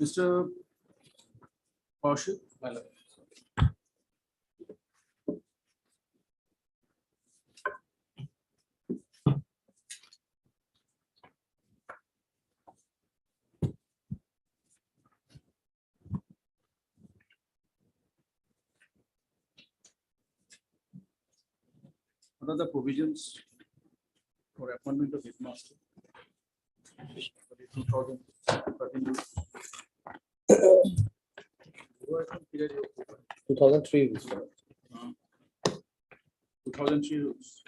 Mr. Kaushik? What are the provisions for appointment of headmaster? 2013. 2003 rules. 2003 rules.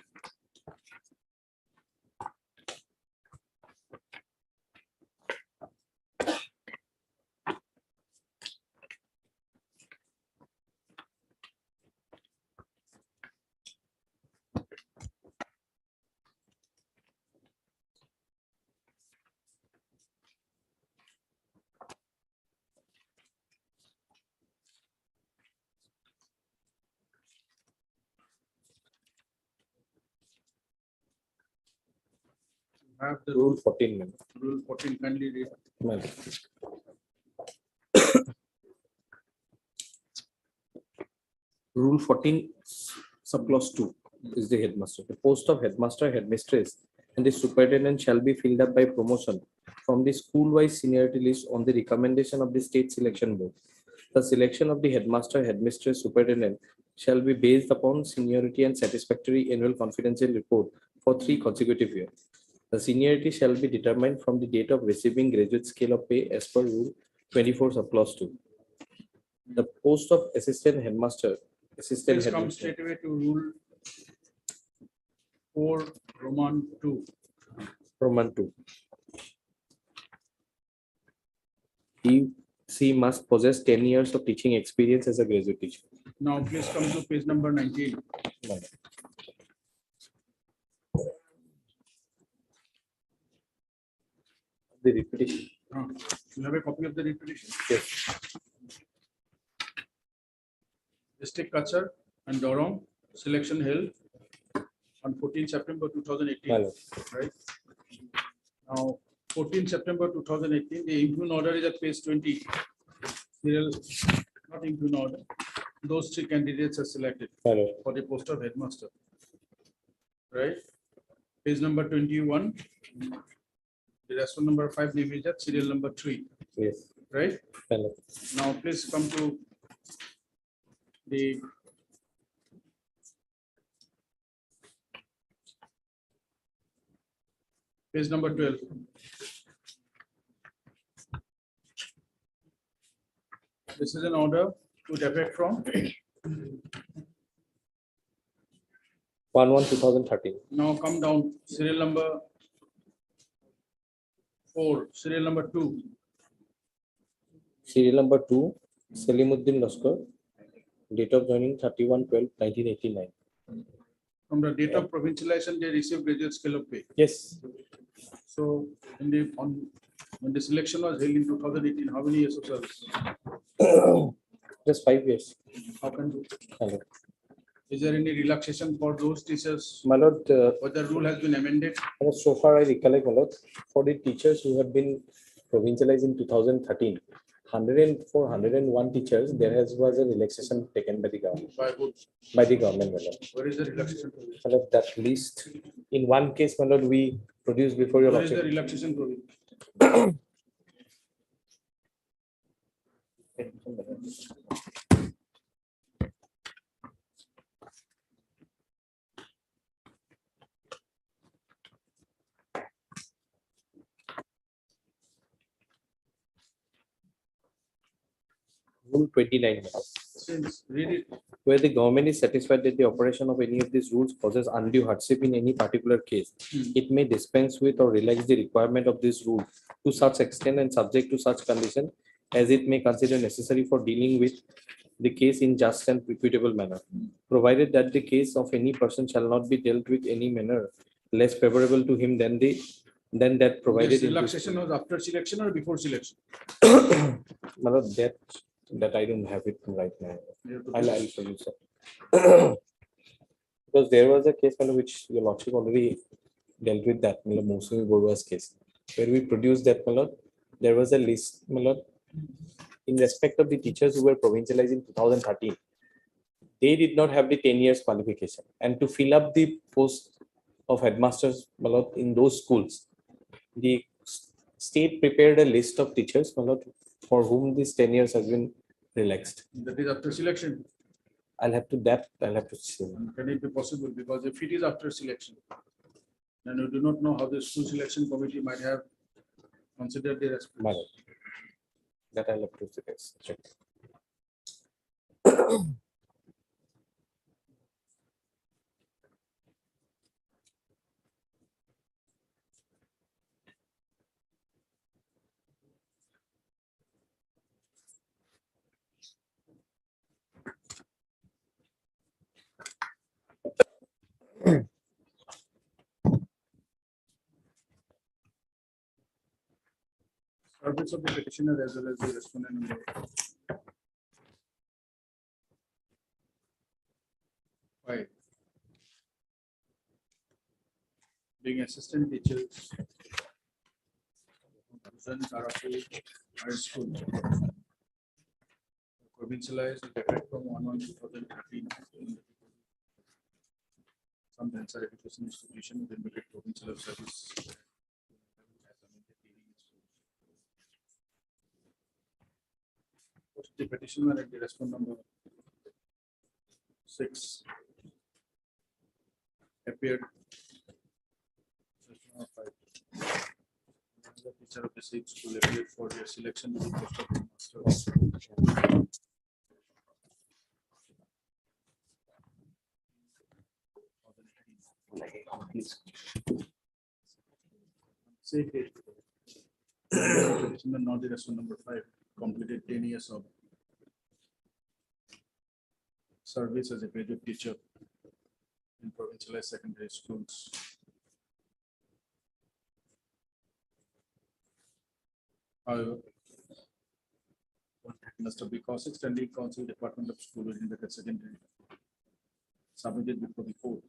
Have the Rule 14. ma'am. rule 14 kindly read. Ma'am. Rule 14 subclause 2 is the headmaster. The post of headmaster, headmistress, and the superintendent shall be filled up by promotion from the school-wise seniority list on the recommendation of the state selection board. The selection of the headmaster, headmistress, superintendent shall be based upon seniority and satisfactory annual confidential report for 3 consecutive years. The seniority shall be determined from the date of receiving graduate scale of pay as per Rule 24 subclause 2. The post of assistant headmaster, assistant Please come headmaster. straight away to rule 4 Roman 2. Roman 2. She must possess 10 years of teaching experience as a graduate teacher. Now please come to page number 19. The repetition. You have a copy of the repetition? Yes. District Kachar and Durham selection held on 14 September 2018. Hello. Right. Now, 14 September 2018, the impugn order is at page 20. Serial, not impugn order. Those 3 candidates are selected Hello. for the post of headmaster. Right. Page number 21. The respondent number 5 name is at serial number 3. Yes. Right. Hello. Now, please come to the page number 12. This is an order to effect from 1/1/2013. now come down serial number 4, serial number 2. Serial number 2, Salimuddin Laskar, date of joining 31/12/1989. From the date of provincialization, they receive graduate scale of pay. Yes. So, in the when the selection was held in 2018, how many years of service? Just 5 years. How can do? Hello. Is there any relaxation for those teachers? My lord, Or the rule has been amended? so far I recollect, my lord, for the teachers who have been provincialized in 2013, 104, 101 teachers, was a relaxation taken by the government. By who? By the government, my lord. Where is the relaxation? My lord, that list, in one case, my lord, we produced before your Where is the lordship. relaxation provision? Rule 29. Since read it. Where the government is satisfied that the operation of any of these rules causes undue hardship in any particular case, it may dispense with or relax the requirement of this rule to such extent and subject to such condition as it may consider necessary for dealing with the case in just and equitable manner, provided that the case of any person shall not be dealt with any manner less favorable to him than that provided This in this. relaxation was after selection or before selection? My lord, that I don't have it right now. I'll show you, sir. Because there was a case under which your lordship already dealt with that, Musumi Borua's case, where we produced that, my lord. There was a list, my lord, in respect of the teachers who were provincialized in 2013, they did not have the 10 years qualification. And to fill up the post of headmasters in those schools, the state prepared a list of teachers for whom this 10 years has been relaxed. That is after selection. I'll have to see. Can it be possible? Because if it is after selection, then you do not know how the school selection committee might have considered the response. That I'll have to check. Service of the petitioner as well as the respondent. Why? Being assistant teachers. High school. Provincialized with effect from 1/1/2013. Some denser education institution within the provincial of service. The petitioner and the respondent number 6 appeared. The teacher of the same school appeared for their selection to the post of headmaster. Say it. Petitioner, not the respondent number 5, completed 10 years of service as a graduate teacher in provincialized secondary schools. However, Mr. Because extending council department of school within the secondary submitted before the court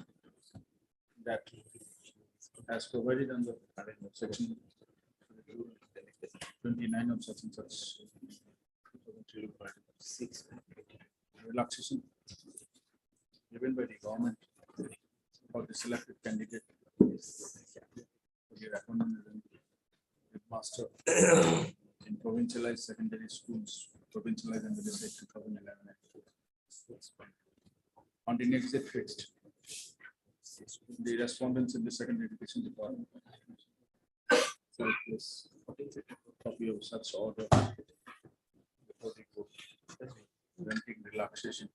that as provided under section 29 of such and such relaxation given by the government for the selected candidate for the appointment headmaster in provincialized secondary schools, provincialized under the state 2011 Act. On the next date fixed, the respondents in the secondary education department this copy of such order before the court, granting relaxation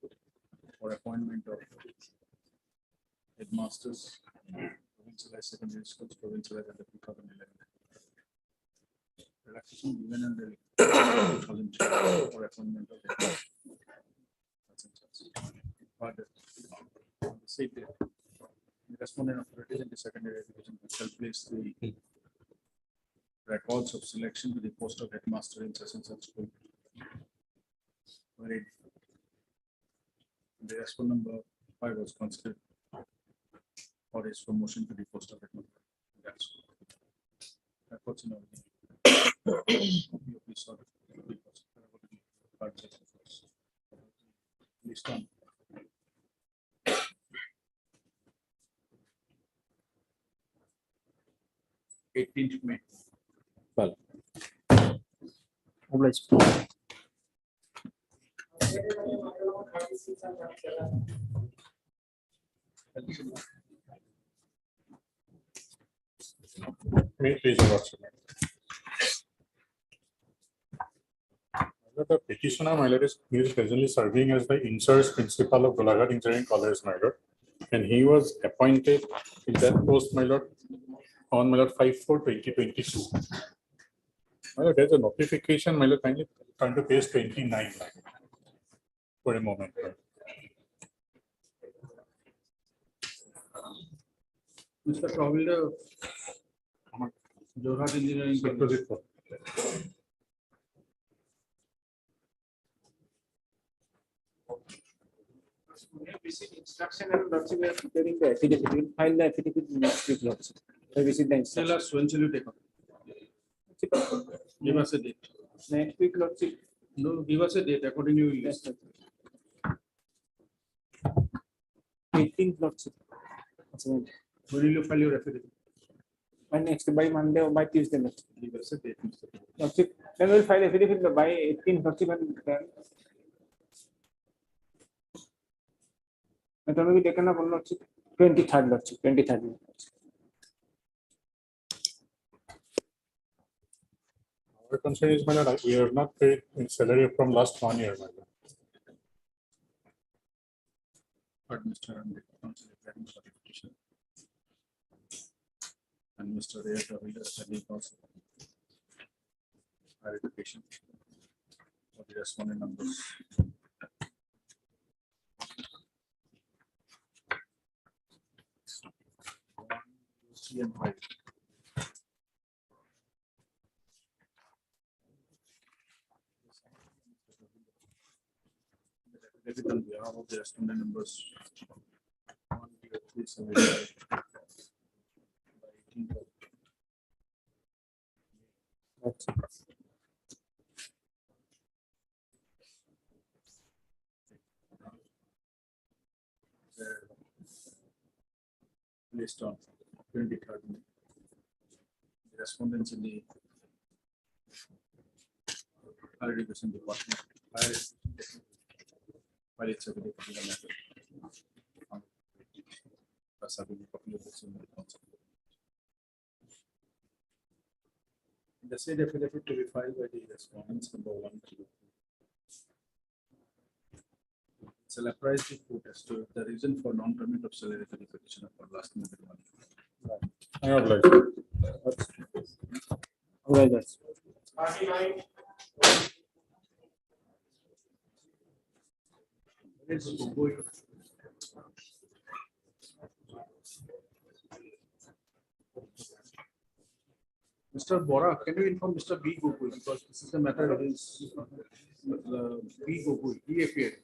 for appointment of headmasters, provincialized secondary schools, provincialized under 2011. Relaxation given under 2002 for appointment of headmasters. Further, on the same day, the respondent authorities in the secondary education shall place the records of selection to the post of headmaster in such and such school. Wherein the respondent number 5 was considered for his promotion to the post of headmaster. That's records in order. List on 18th May. Well, The petitioner, my lord, is presently serving as the in-charge principal of Golaghat Engineering College, my lord, and he was appointed in that post, my lord, on my lord 5/4/2022. My lord, there's a notification, my lord, kindly turn to page 29 for a moment. Mr. Provilda, Golaghat Engineering College. Receive instruction and lordship we are preparing the affidavit. We will file the affidavit next week, lordship. We receive the Tell instruction. us when shall you take up? Give us a date. Next week, Lordship. No, give us a date according to your list. 18th, Lordship. When will you file your affidavit? By Monday or by Tuesday, Lordship. Give us a date. Lordship, then we'll file affidavit by 18th, Lordship, and then it will be taken up on Lordship, 23rd, Lordship, 23rd. Our concern is, my lord, we have not paid in salary from last 1 year, my lord. Mr. and the council is planning for the petition. And Mr. Ray, the reader study also. Verification of the respondent numbers. 1, 2, 3, and 5. Affidavit on behalf of the respondent numbers. 1, 2, 3, 7, 8. List on 23rd. The respondents in the higher education department. While it's a very particular matter. The said affidavit to be filed by the respondents number 1, 2. Shall apprise the court as to the reason for non-payment of salary to the petitioner for last minute money. I would like. Mr. Bora, can you inform Mr. B. Gokul, because this is a matter that is B. Gokul, he appeared.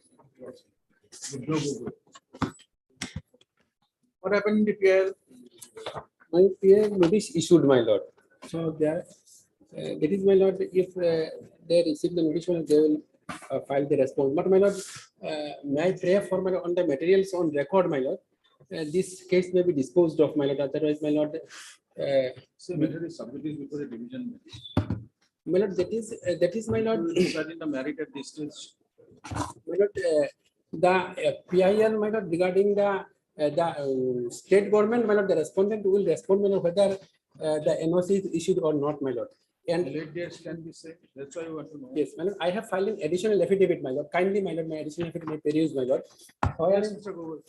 What happened in the PL? My PL notice issued, my lord. So there, that is, my lord, if they receive the notice, they will file the response. But my lord, may I pray for my on the materials on record, my lord? This case may be disposed of, my lord. Otherwise, my lord. So whether is submitted before the division. My lord, that is my lord. In the merit at this stage. My lord, the PIL, my lord, regarding the state government, my lord, the respondent will respond, my lord, whether the NOC is issued or not, my lord. And late dates can be said. That's why you want to know. Yes, my lord. I have filed an additional affidavit, my lord. Kindly, my lord, my additional affidavit may peruse, my lord. Yes, Mr. Gogol.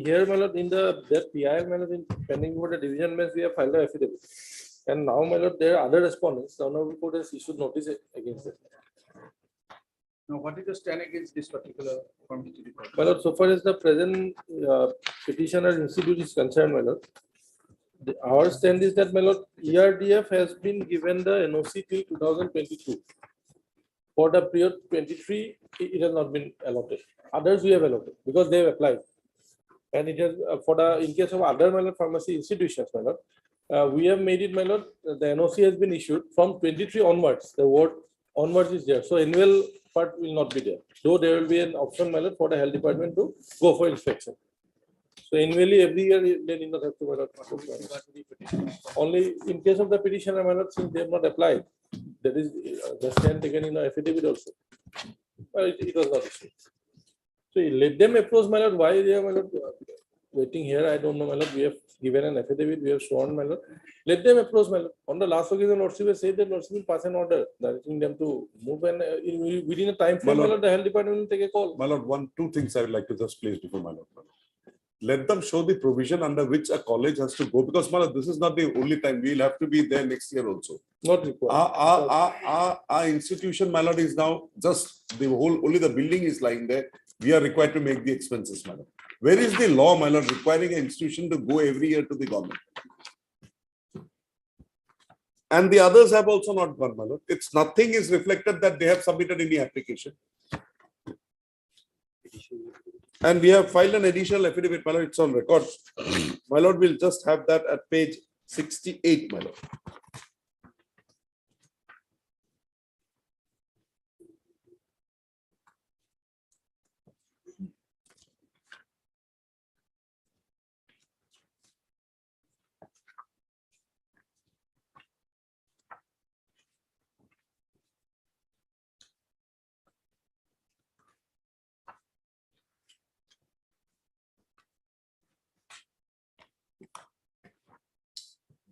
Here, my lord, in the that PIL, my lord, in pending for the division bench, we have filed the affidavit. And now, my lord, there are other respondents. The honorable court has issued notice against it. Now, what is the stand against this particular committee report? My lord, so far as the present petitioner institute is concerned, my lord, our stand is that, my lord, ERDF has been given the NOC till 2022. For the period 23, it has not been allotted. Others we have allotted because they have applied. And it has for the in case of other, my lord, pharmacy institutions, my lord, we have made it, my lord, the NOC has been issued from 23 onwards. The word onwards is there. So annual part will not be there. Though there will be an option, my lord, for the health department to go for inspection. So annually every year they need not have to, my lord, only in case of the petitioner, my lord, since they have not applied, that is the stand taken in the affidavit also. But it was not issued. So let them approach, my lord. Why they are, my lord, waiting here? I don't know, my lord. We have given an affidavit, we have sworn, my lord. Let them approach, my lord. On the last occasion, Lordship has said that Lordship will pass an order directing them to move, and within a time frame, my lord, the health department will take a call. My lord, two things I would like to just place before my lord. Let them show the provision under which a college has to go, because my lord, this is not the only time. We will have to be there next year also. Not required. Our institution, my lord, is now just the whole, only the building is lying there. We are required to make the expenses, my lord. Where is the law, my lord, requiring an institution to go every year to the government? And the others have also not gone, my lord. It's nothing is reflected that they have submitted any application. And we have filed an additional affidavit, my lord. It's on record. My lord will just have that at page 68, my lord.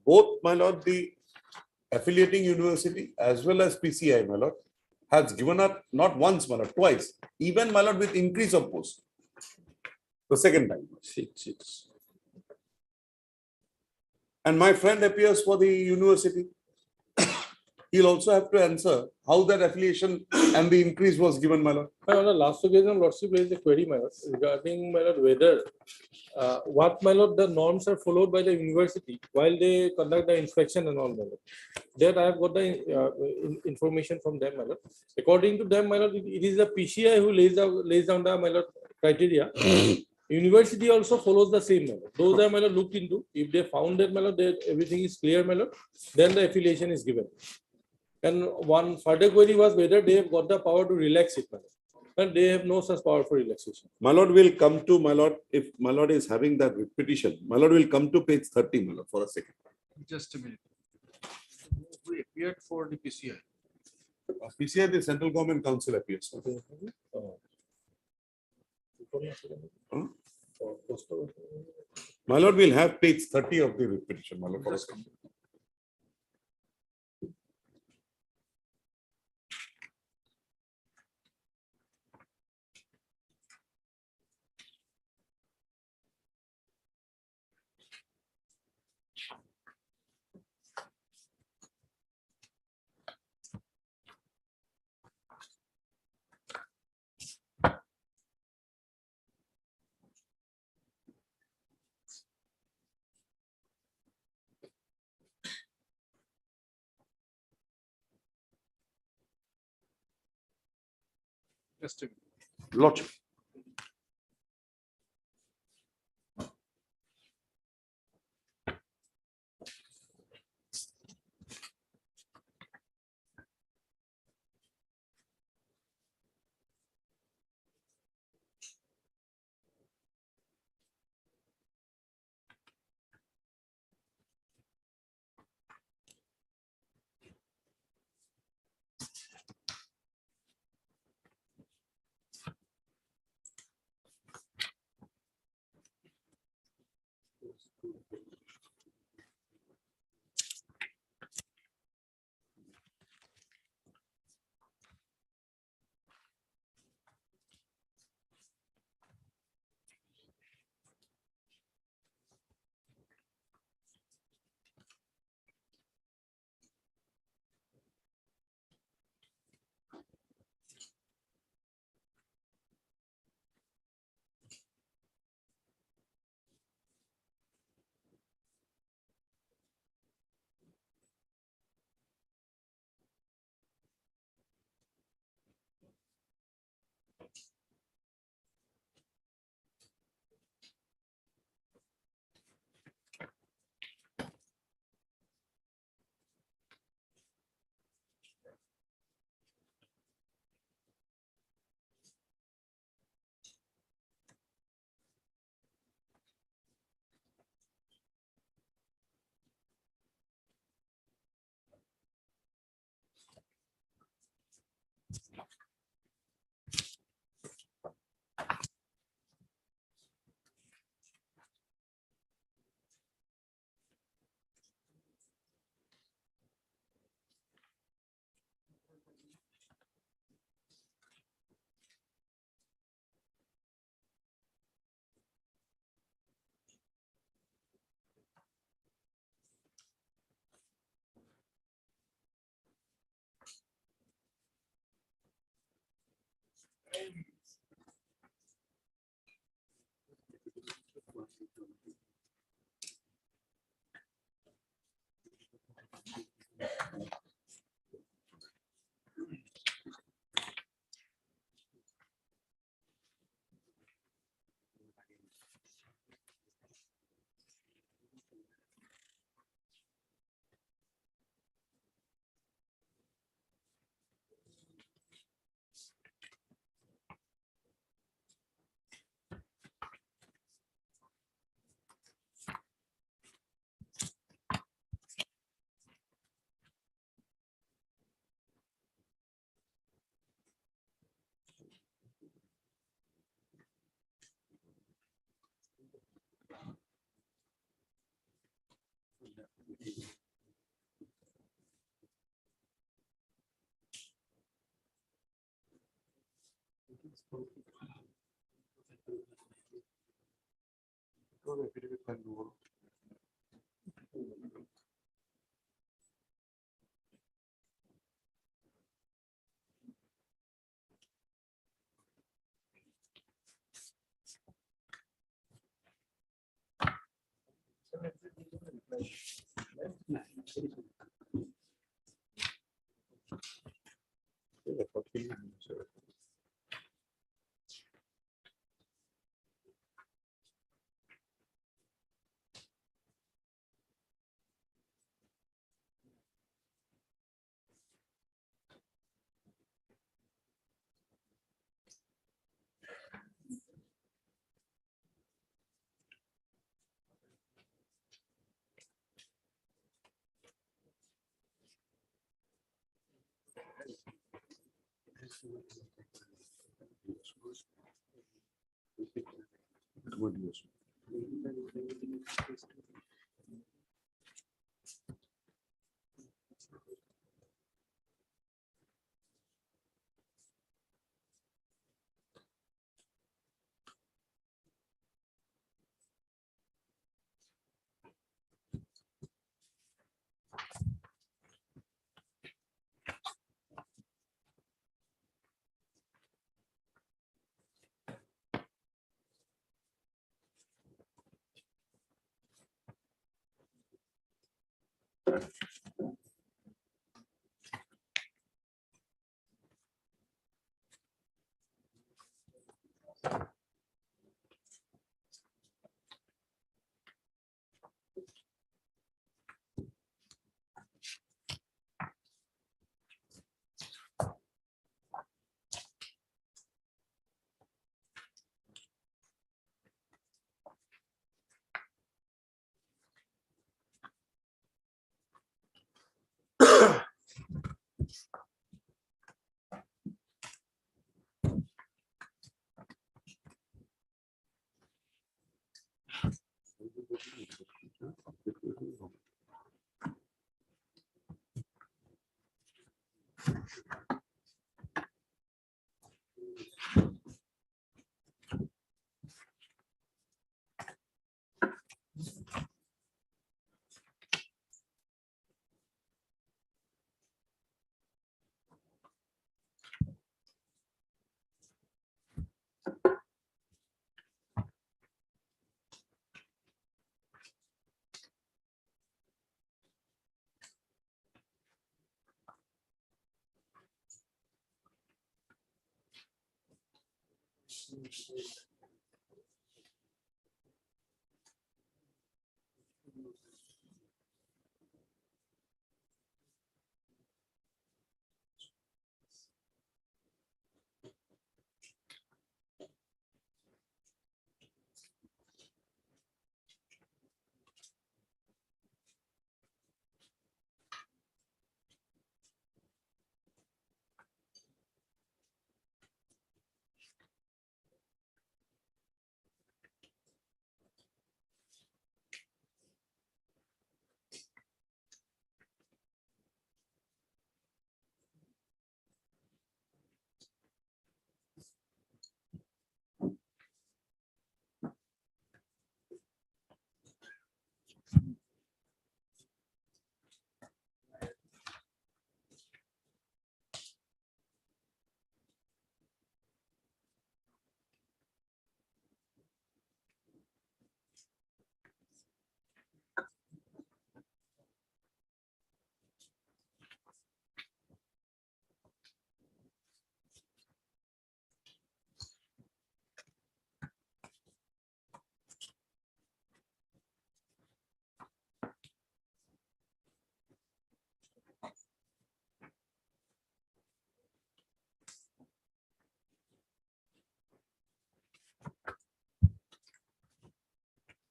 both, my lord, the affiliating university as well as PCI, my lord, has given up not once, my lord, twice, even, my lord, with increase of post. The second time. Six. And my friend appears for the university. He'll also have to answer how that affiliation and the increase was given, my lord. On the last occasion, Lordship raised a query, my lord, regarding, my lord, whether what, my lord, the norms are followed by the university while they conduct the inspection and all, my lord. There I have got the information from them, my lord. According to them, my lord, it is the PCI who lays down the, my lord, criteria. University also follows the same, my lord. Those are, my lord, looked into. If they found that, my lord, that everything is clear, my lord, then the affiliation is given. And one further query was whether they have got the power to relax it, my lord. And they have no such power for relaxation. My lord will come to, my lord, if my lord is having that petition, my lord will come to page 30, my lord, for a second. Just a minute. We appeared for the PCI. PCI, the Central Government Council appears. My lord will have page 30 of the petition, my lord, for a second. Just a minute. Lordship.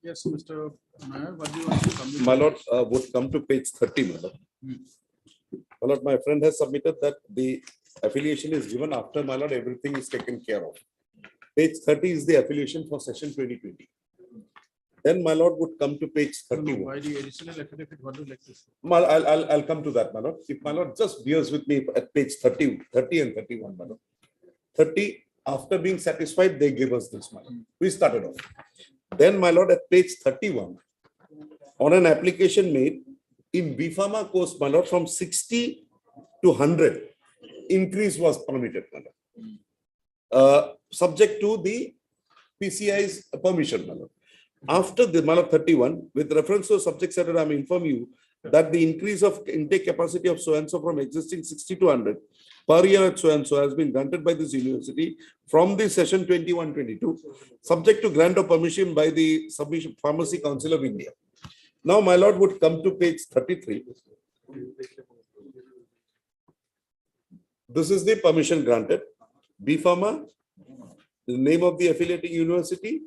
Yes, Mr. Nair, what do you want to submit? My lord, would come to page 30, my lord. My lord, my friend has submitted that the affiliation is given after, my lord, everything is taken care of. Page 30 is the affiliation for session 2020. Then my lord would come to page 31. Why the additional affidavit, what do you like to say? I'll come to that, my lord. If my lord just bears with me at page 30 and 31, my lord. 30, after being satisfied, they give us this, my lord. We started off. Then, my lord, at page 31, on an application made in BPharma course, my lord, from 60 to 100, increase was permitted, my lord. Subject to the PCI's permission, my lord. After the my lord 31, with reference to subject matter, I am inform you that the increase of intake capacity of so and so from existing 60 to 100 per year at so and so has been granted by this university from the session 21-22, subject to grant of permission by the Submission Pharmacy Council of India. Now, my lord would come to page 33. This is the permission granted. BPharma, the name of the affiliating university,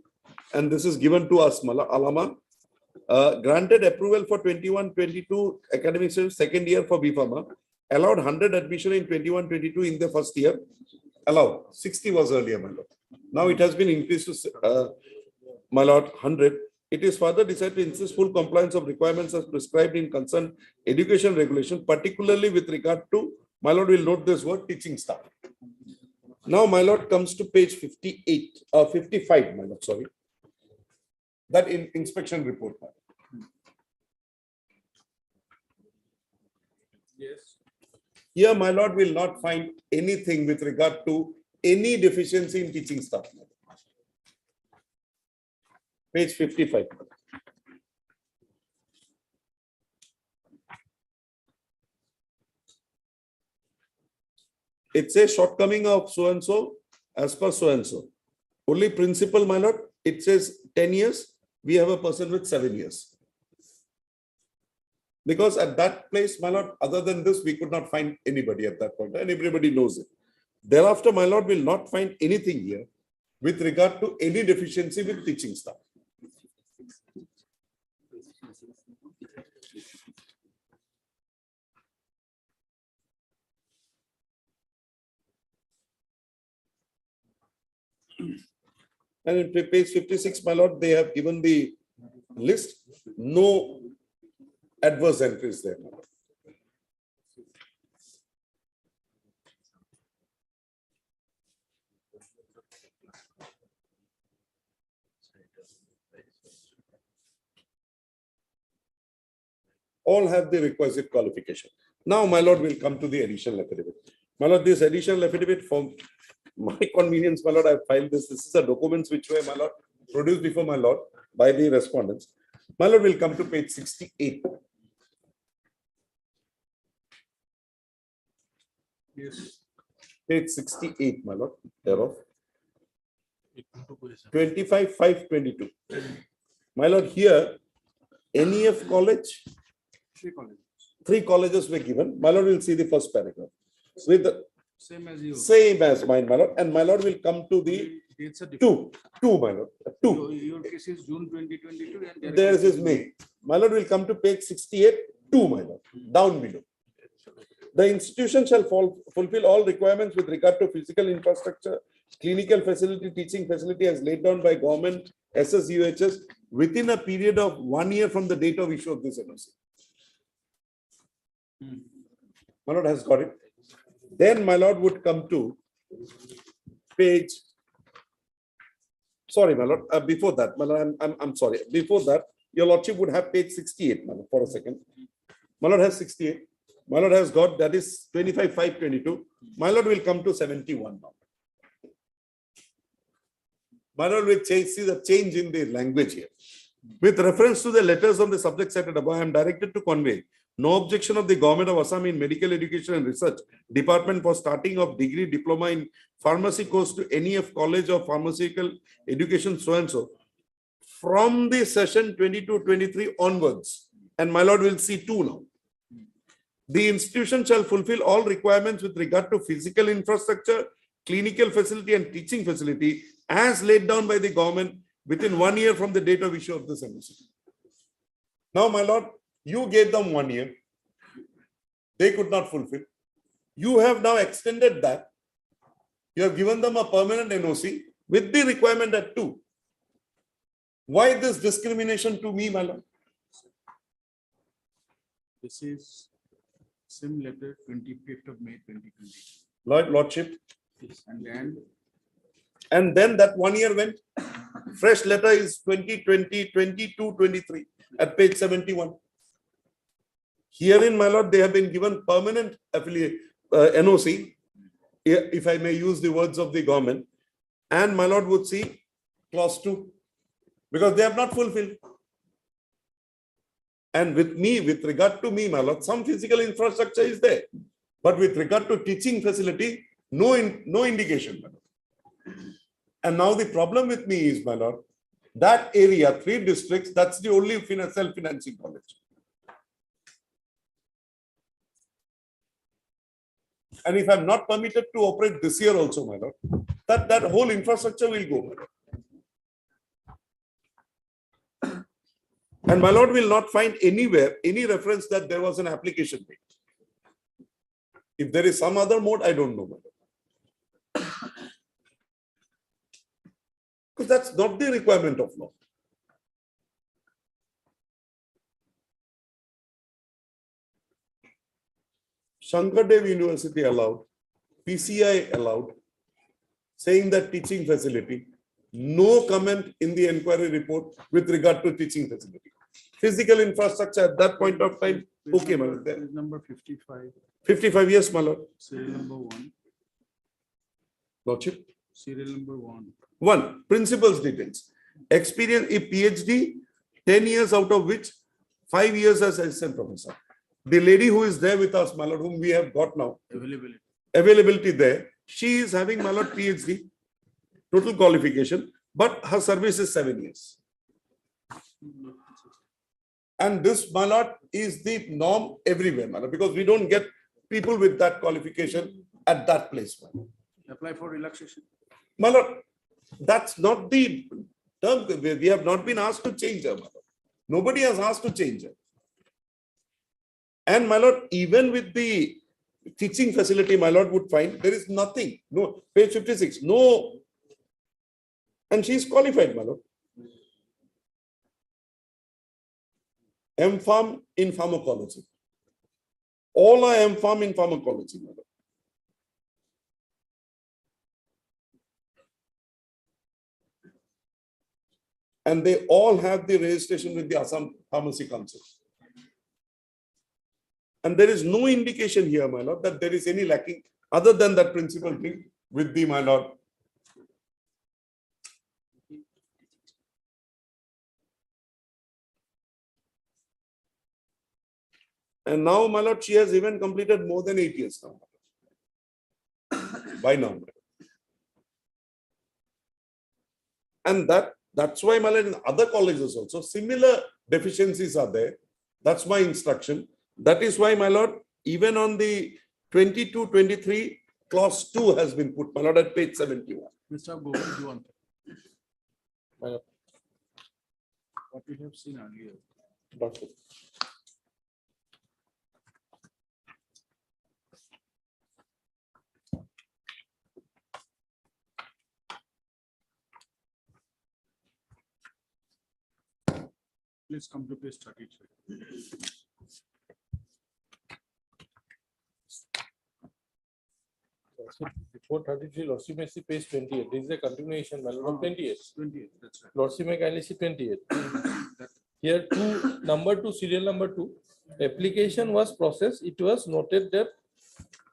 and this is given to us, Alama. Granted approval for 21-22 academic year, second year for BPharma. Allowed 100 admission in 21-22 in the first year. Allowed 60 was earlier, my lord. Now it has been increased to my lord 100. It is further decided to insist full compliance of requirements as prescribed in concerned education regulation, particularly with regard to, my lord will note this word, teaching staff. Now, my lord comes to page 58 or 55, my lord, sorry. That in inspection report. Yes. Here, my lord will not find anything with regard to any deficiency in teaching staff. Page 55. It says shortcoming of so and so as per so and so. Only principal, my lord, it says 10 years. We have a person with 7 years. Because at that place, my lord, other than this, we could not find anybody at that point, and everybody knows it. Thereafter, my lord will not find anything here with regard to any deficiency with teaching staff. And in page 56, my lord, they have given the list. No adverse entries there. All have the requisite qualification. Now, my lord will come to the additional affidavit. My lord, this additional affidavit, for my convenience, my lord, I filed this. This is a documents which were, my lord, produced before my lord by the respondents. My lord will come to page 68. Yes. Page 68, my lord, thereof. 25-522. My lord, here, NEF college, 3 colleges. 3 colleges were given. My lord will see the first paragraph. With the Same as you. same as mine, my lord, and my lord will come to the It's a two, my lord, 2. Your case is June 2022 and There is May. My lord will come to page 68, 2, my lord, down below. The institution shall fulfill all requirements with regard to physical infrastructure, clinical facility, teaching facility as laid down by government, SSUHS within a period of 1 year from the date of issue of this NOC. My lord has got it. Then my lord would come to page. Sorry, my lord. Before that, my lord, I'm sorry. Before that, your lordship would have page 68, my lord, for a second. My lord has 68. My lord has got, that is 25-522. My lord will come to 71 now. My lord will see the change in the language here. With reference to the letters on the subject cited above, I am directed to convey no objection of the government of Assam in medical education and research department for starting of degree diploma in pharmacy course to NEF college of pharmaceutical education so and so from the session 22-23 onwards. And my lord will see 2 now. The institution shall fulfill all requirements with regard to physical infrastructure, clinical facility and teaching facility as laid down by the government within 1 year from the date of issue of this NOC. Now, my lord, you gave them 1 year. They could not fulfill. You have now extended that. You have given them a permanent NOC with the requirement at 2. Why this discrimination to me, my lord? This is same letter 25th of May 2020. Lordship. And then that 1 year went. Fresh letter is 2020, 22, 23 at page 71. Herein, my lord, they have been given permanent affiliate NOC, if I may use the words of the government, and my lord would see clause 2 because they have not fulfilled. And with regard to me, my lord, some physical infrastructure is there, but with regard to teaching facility, no indication, my lord. And now the problem with me is, my lord, that area, 3 districts, that's the only self-financing college. And if I'm not permitted to operate this year also, my lord, that whole infrastructure will go, my lord. And my lord will not find anywhere any reference that there was an application made. If there is some other mode, I don't know, my lord. Because that's not the requirement of law. Shankardev University allowed, PCI allowed, saying that teaching facility, no comment in the inquiry report with regard to teaching facility. Physical infrastructure at that point of time, okay, my lord. Number 55. 55 years, my lord. Serial number 1. Lordship. Serial number 1. 1. Principals details. Experience, a PhD, 10 years out of which 5 years as assistant professor. The lady who is there with us, my lord, whom we have got now, availability there, she is having, my lord, PhD, total qualification, but her service is 7 years. And this, my lord, is the norm everywhere, my lord, because we don't get people with that qualification at that place, my lord. Apply for relaxation. My lord, that's not the term. We have not been asked to change her, my lord. Nobody has asked to change her. And my lord, even with the teaching facility, my lord would find there is nothing. No, page 56, no. And she is qualified, my lord. M.Pharm in pharmacology. All are M.Pharm in pharmacology, my lord. And they all have the registration with the Assam Pharmacy Council. And there is no indication here, my lord, that there is any lacking other than that principal thing with the, my lord. And now, my lord, she has even completed more than 8 years now. By now. And that's why, my lord, in other colleges also, similar deficiencies are there. That's my instruction. That is why, my lord, even on the 22-23, clause 2 has been put, my lord, at page 71. Mr. Govind, do you want? My lord. What we have seen earlier. Doctor. Please come to page 33. Before 33, Lordship may see page 28. This is a continuation, my lord, of 28. 28, that's right. Lordship may kindly see 28. Here, serial number 2. Application was processed. It was noted that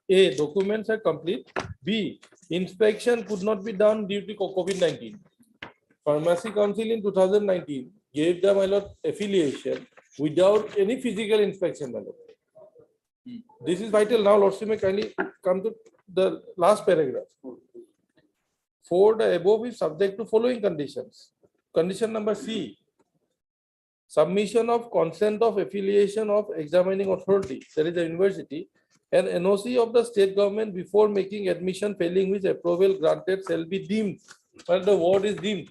A, documents are complete. B, inspection could not be done due to COVID-19. Pharmacy Council in 2019 gave the, my lord, affiliation without any physical inspection, my lord. This is vital. Now, Lordship may kindly come to the last paragraph. For the above is subject to following conditions. Condition number C, submission of consent of affiliation of examining authority, that is the university, and NOC of the state government before making admission, failing which approval granted shall be deemed, but the word is deemed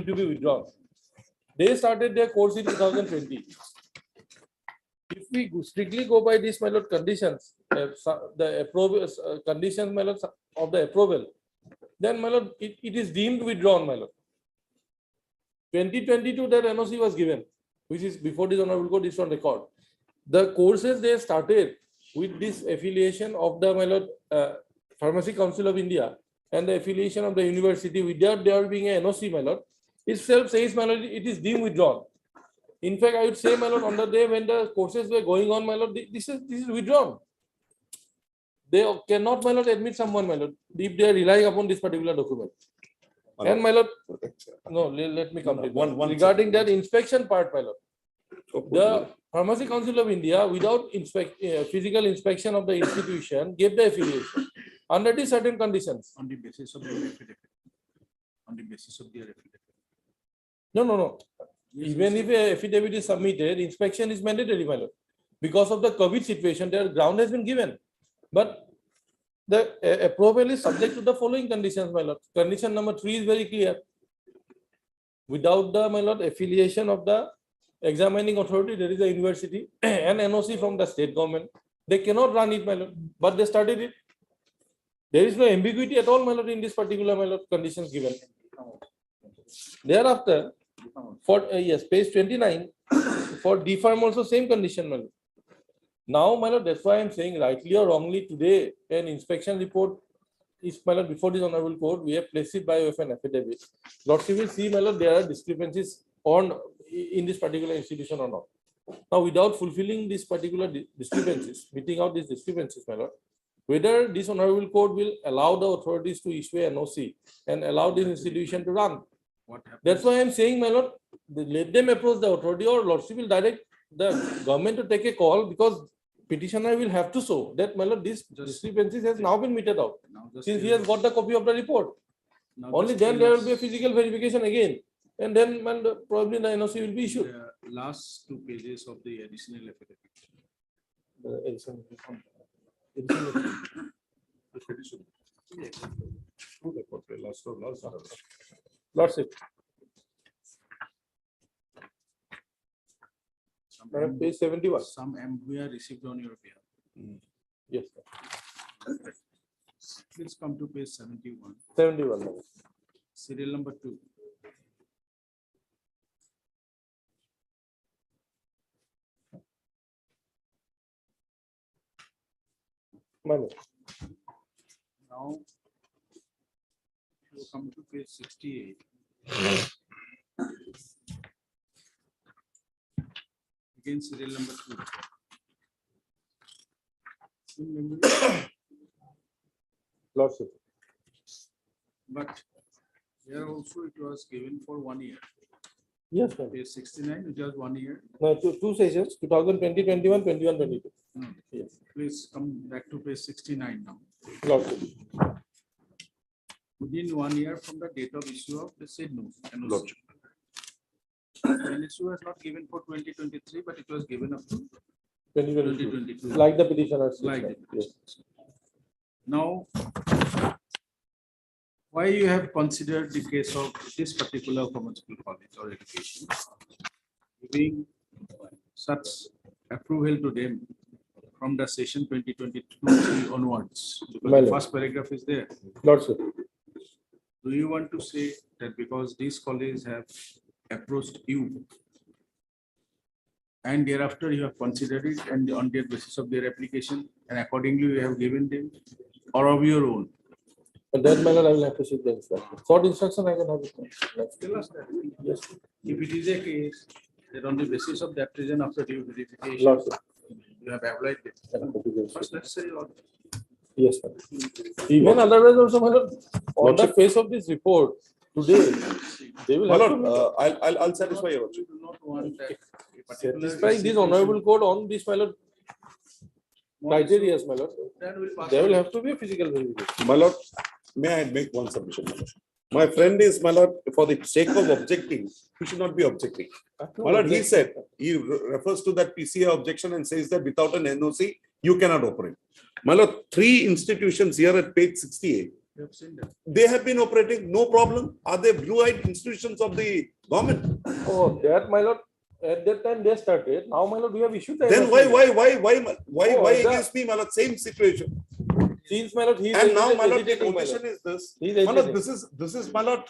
to be withdrawn. They started their course in 2020. If we strictly go by these, my lord, conditions, the approval conditions, my lord, of the approval, then, my lord, it is deemed withdrawn, my lord. 2022 that NOC was given, which is before this honorable court is on record. The courses they started with this affiliation of the my lord, Pharmacy Council of India and the affiliation of the university without there being a NOC, my lord, itself says, my lord, it is deemed withdrawn. In fact, I would say, my lord, on the day when the courses were going on, my lord, this is withdrawn. They cannot, my lord, admit someone, my lord, if they are relying upon this particular document. And my lord, no, let me complete. Regarding that inspection part, my lord, the Pharmacy Council of India, without physical inspection of the institution, gave the affiliation under the certain conditions. On the basis of their affidavit. On the basis of their affidavit. No. Even if a affidavit is submitted, inspection is mandatory, my lord. Because of the COVID situation, their ground has been given. But the approval is subject to the following conditions, my lord. Condition number 3 is very clear. Without the, my lord, affiliation of the examining authority, there is a university and NOC from the state government. They cannot run it, my lord, but they started it. There is no ambiguity at all, my lord, in this particular, my lord, conditions given. Thereafter, for yes, page 29, for D firm also same condition, my lord. Now, my lord, that's why I'm saying, rightly or wrongly, today an inspection report is, my lord, before this honorable court, we have placed it by way of an affidavit. Lordship will see, my lord, there are discrepancies on in this particular institution or not. Now, without fulfilling these particular discrepancies, meeting out these discrepancies, my lord, whether this honorable court will allow the authorities to issue an NOC and allow this institution to run. That's why I'm saying, my lord, let them approach the authority, or lordship will direct the government to take a call, because petitioner will have to show that, my lord, this discrepancies has now been meted out since he has got the copy of the report. Only then there will be a physical verification again, and then probably the NOC will be issued. The last 2 pages of the additional affidavit. Lordship. Page 71. Some MVR received on your behalf. Yes, sir. Please come to page 71. 71. Serial number 2. Now, you come to page 68. Again, serial number 2. Lordship. But here also it was given for 1 year. Yes, sir. Page 69, it was 1 year. No, 2 sessions, 2020, 21, 21, 22. Yes. Please come back to page 69 now. Lordship. Within 1 year from the date of issue of the said NOC. An issue was not given for 2023, but it was given up to 2022. Like the petitioner. Like the petitioner. Now, why you have considered the case of this particular pharmaceutical college or education, giving such approval to them from the session 2022 onwards? Because the first paragraph is there. Lordship. Do you want to say that because these colleges have approached you and thereafter you have considered it, and on the basis of their application, and accordingly you have given them, or of your own? But that manner I will have to see the instruction. Short instruction I can have it. Tell us that. Yes. If it is a case that on the basis of that reason after due verification, Lordship. you have applied it. First, let's say all. Yes, sir. Even otherwise also, my lord, on the face of this report today, they will have to. I'll satisfy your. We do not want that. Satisfying this honorable code on this, my lord, criteria, my lord, there will have to be a physical verification. My lord, may I make one submission? My lord? My friend is, my lord, for the sake of objecting, he should not be objecting. My lord, he said, he refers to that PCA objection and says that without an NOC, you cannot operate. My lord, 3 institutions here at page 68, they have been operating, no problem. Are they blue-eyed institutions of the government? Oh, that, my lord, at that time they started. Now, my lord, we have issued the Then NOC. why against me, my lord, same situation? Since, my lord, he is And now, my lord, the agitating, my position lord. is this. He is My lord, agitating. this is, my lord,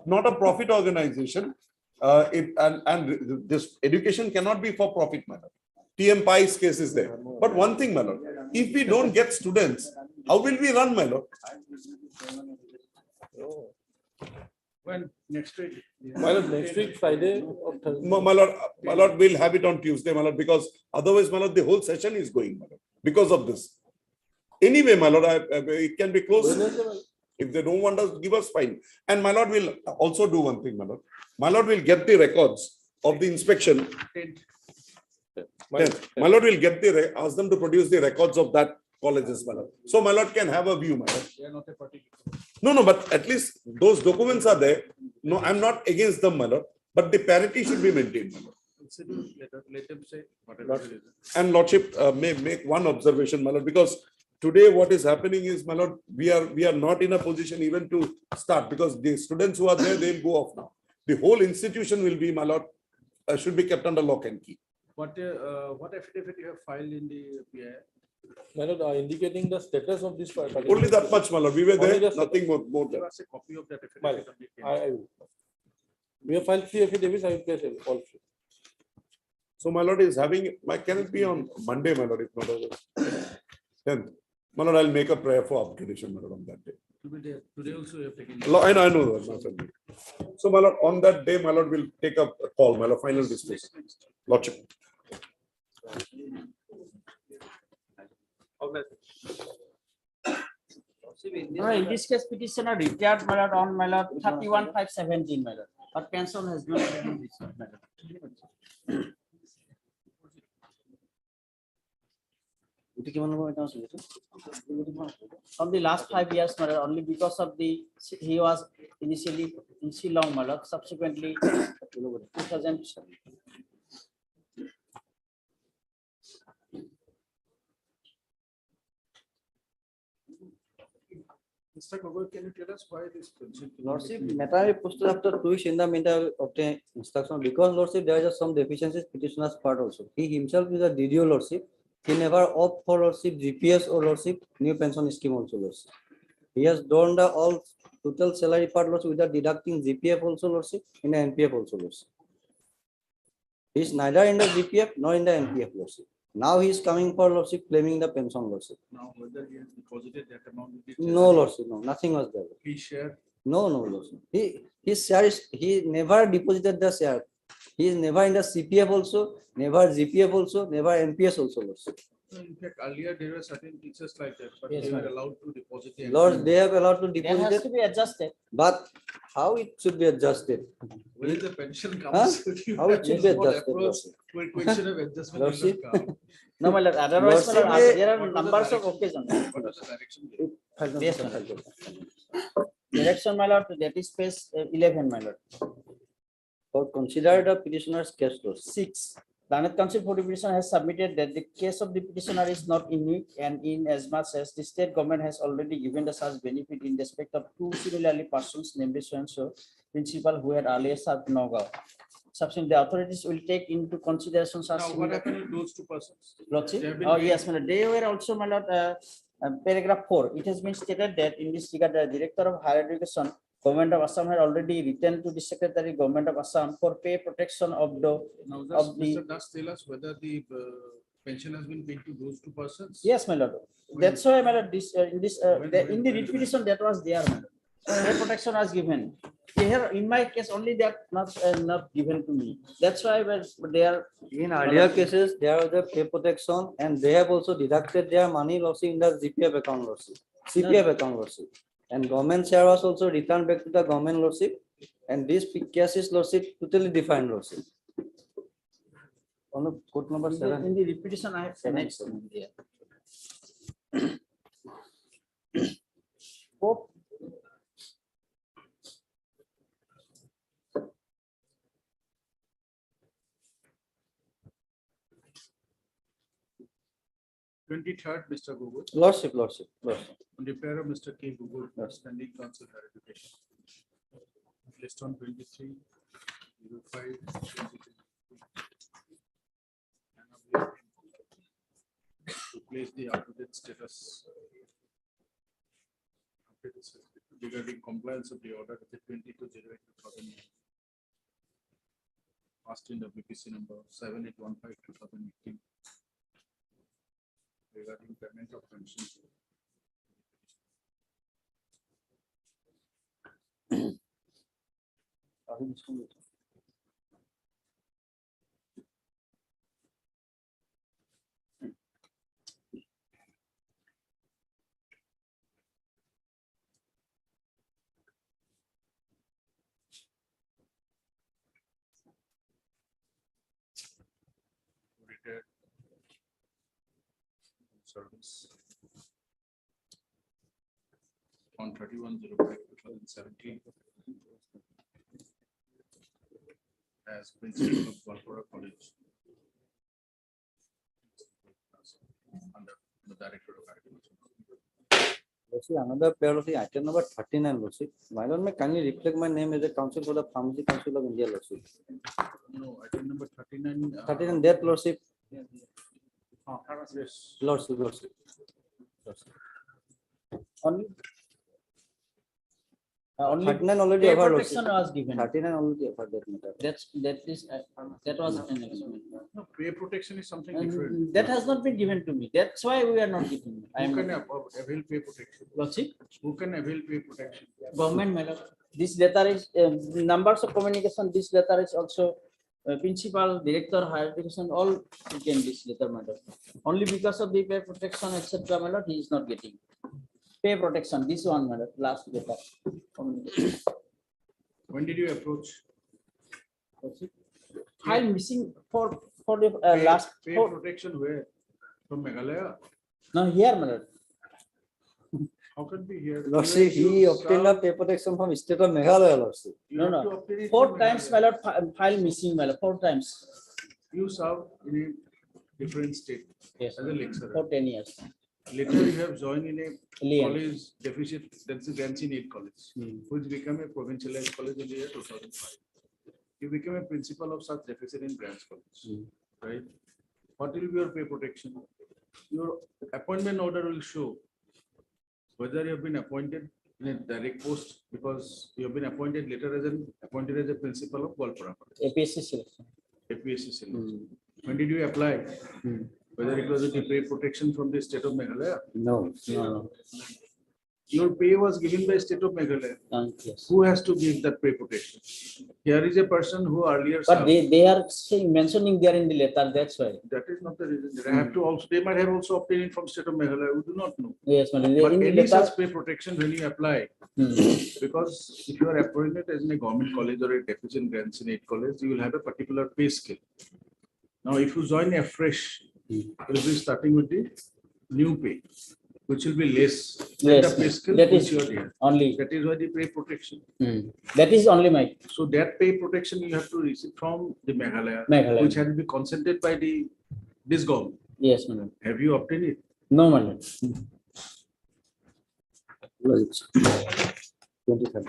not a profit organization. And this education cannot be for profit, my lord. TM Pai's case is there. But one thing, my lord, if we don't get students, how will we run, my lord? When next week? My lord, next week, Friday or Thursday? My lord, we'll have it on Tuesday, my lord, because otherwise, my lord, the whole session is going, my lord, because of this. Anyway, my lord, it can be closed. If they don't want us, give us fine. And my lord will also do one thing, my lord. My lord will get the records of the inspection. My lord will get ask them to produce the records of that colleges, my lord. So my lord can have a view, my lord. They are not a particular. No, but at least those documents are there. No, I'm not against them, my lord. But the parity should be maintained, my lord. Let them say whatever it is. And lordship may make one observation, my lord, because today what is happening is, my lord, we are not in a position even to start, because the students who are there, they'll go off now. The whole institution will be, my lord, should be kept under lock and key. What affidavit you have filed in the PI? My lord, indicating the status of this. Only that much, my lord. We were there, nothing more than. Give us a copy of that affidavit. We have filed 3 affidavits. I will place all 3. So my lord is having, can it be on Monday, my lord, if not otherwise? 10th. My lord, I'll make a prayer for upgradation, my lord, on that day. Today also you have taken. I know that. So, my lord, on that day, my lord will take up a call, my lord, final discussion. Lordship. In this case, petitioner retired, my lord, on, my lord, 31/5/17, my lord, but pension has not been received, my lord. From the last 5 years, my lord, only because of he was initially in Shillong, my lord, subsequently 2007. Mr. Gogoi, can you tell us why this pension? Lordship, matter posted after 2 weeks in the meantime obtain instruction, because lordship there is some deficiencies petitioner's part also. He himself is a DDO, lordship. He never opt for lordship GPS or lordship new pension scheme also, lordship. He has done the all total salary part lordship without deducting GPF also, lordship, in the NPF also, lordship. He is neither in the GPF nor in the NPF, lordship. Now he is coming for lordship, claiming the pension, lordship. Now whether he has deposited that amount? No, lordship, no, nothing was there. He shared? No, lordship. His share is, he never deposited the share. He is never in the CPF also, never GPF also, never NPS also, lordship. In fact, earlier there were certain teachers like that, but Yes, they were madam. allowed to deposit. The Lord, they have allowed to deposit. That has it, to be adjusted. But how it should be adjusted? When the pension Huh? comes, you How have it should to be adjusted, lordship? question of adjustment will Lordship? not come. No, my lord, otherwise, my lord, Lordship, there What are was the numbers of direction? occasions. What was the direction? Yes, my lord. Direction, my lord, that is page 11, my lord. For consider the petitioner's case law. 6. The Planet Council for the petitioner has submitted that the case of the petitioner is not unique, and in as much as the state government has already given the such benefit in respect of 2 similarly persons, namely so principal who had earlier served Nogao. Subsequently, the authorities will take into consideration such. Now, what happened to those 2 persons? Lordship? They have been Oh, paid. yes, my lord. They were also, my lord, paragraph 4. It has been stated that in this regard, the Director of Higher Education, Government of Assam, had already written to the Secretary, Government of Assam, for pay protection of the. Now, of the Mr. Das tell us whether the pension has been paid to those 2 persons? Yes, my lord. That's why, my lord, this in this in the writ petition that was there, my lord. Pay protection was given. Here, in my case, only that not given to me. That's why they are. In earlier cases, there was a pay protection, and they have also deducted their money loss in the GPF account lordship, CPF account lordship. And government share was also returned back to the government lordship. And this case is lordship totally defined lordship. On the court number 7. In the writ petition, I have annexed. Oh. Twenty-third, Mr. Gogoi. Lordship. On the prayer of Mr. K. Gogoi, Standing Council Higher Education. List on 23, 05, 23. To place the up-to-date status regarding compliance of the order of the 22/08/2009. passed in WPC number 7815/2018 regarding payment of pension. Retired service on 31/05/2017 as principal of Qualfications College under the director of agriculture. Lordship, another pair of the item number 39, Lordship. My lord, may kindly reflect my name as a counsel for the Pharmacy Council of India, Lordship. No, item number 39. 39, that, Lordship. Yes. Lordship, Lordship. Only. Only 39 already pay offered, protection Lordship. was given. 39 already offered that matter. That was an announcement. No, pay protection is something And different. that has not been given to me. That's why we are not giving. I Who am can avail pay protection? Lordship, Who can avail pay protection? government matter. This letter is numbers of communication. This letter is also principal, director, higher education, all can this letter matter. Only because of the pay protection, etc. matter, he is not getting. Pay protection, this one matter, last letter. When did you approach? File missing for the last. Pay protection where? From Meghalaya? No, here matter. How can be here? Lordship, he obtained a pay protection from state of Meghalaya, Lordship. No, no. 4 times matter, file missing matter, 4 times. You serve in a different state. Yes, as a lecturer. for 10 years. Later you have joined in a Alien. college deficit, that's a grants in aid college, which became a provincialized college in the year 2005. You became a principal of such deficit in grants college, right? What will be your pay protection? Your appointment order will show whether you have been appointed in a direct post because you have been appointed later as a principal of Golpura. APSC selection. APSC selection. When did you apply? Whether it was with the pay protection from the state of Meghalaya? No. Your pay was given by state of Meghalaya. Yes. Who has to give that pay protection? Here is a person who earlier But served. they are saying, mentioning there in the letter, that's why. That is not the reason. They have to also, they might have also obtained it from state of Meghalaya. We do not know. Yes, But in the any letter. such pay protection when you apply, because if you are appointed as in a government college or a deficient grants in aid college, you will have a particular pay scale. Now, if you join afresh, you will be starting with the new pay, which will be less than Yes, the pay scale that which is you are here. only. That is why the pay protection. That is only my. So that pay protection you have to receive from the Meghalaya, Meghalaya. which has been consented by this government. Yes, madam. Have you obtained it? No, madam. 27.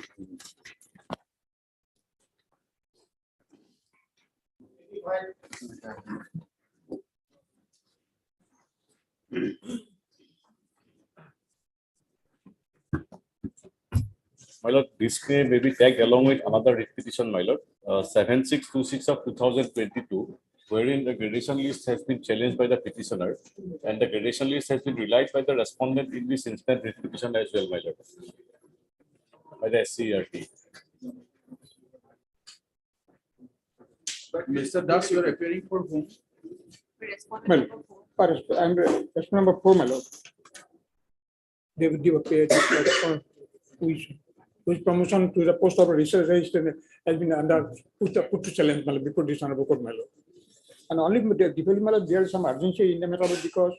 My lord, this claim may be tagged along with another petition, my lord, 7626 of 2022, wherein the gradation list has been challenged by the petitioner and the gradation list has been relied by the respondent in this instant petition as well, my lord, by the SCRT. Mr. Das, you are appearing for whom? Well, I'm question number 4, my lord. They would give a pay which promotion to the post of a research assistant has been put to challenge my lord, before this honorable court, my lord. And only my lord, there is some urgency in the matter because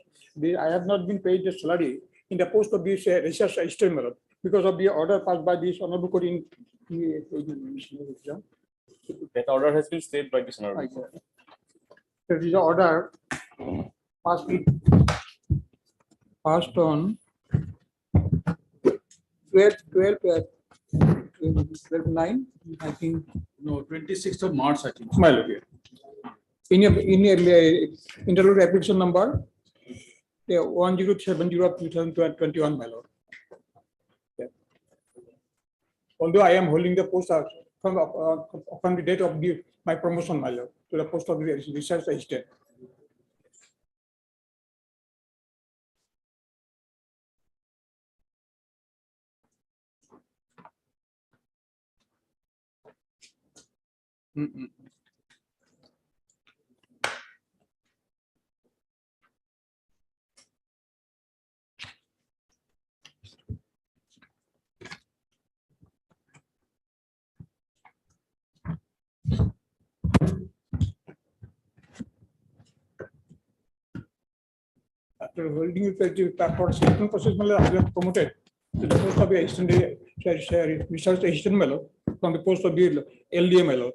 I have not been paid the salary in the post of this research assistant, my lord, because of the order passed by this honorable court in That order has been stayed by this honorable court. there is an order passed on 12/9, I think. No, 26th of March, I think. My lord, yeah. In your interlude application number 1070 of 2021, my lord. Yeah. Although I am holding the post as from the date of my promotion, my lord, to the post of the research assistant. After holding it for selection process, I was promoted to the post of the assistant research assistant, my lord, from the post of the LDA, my lord.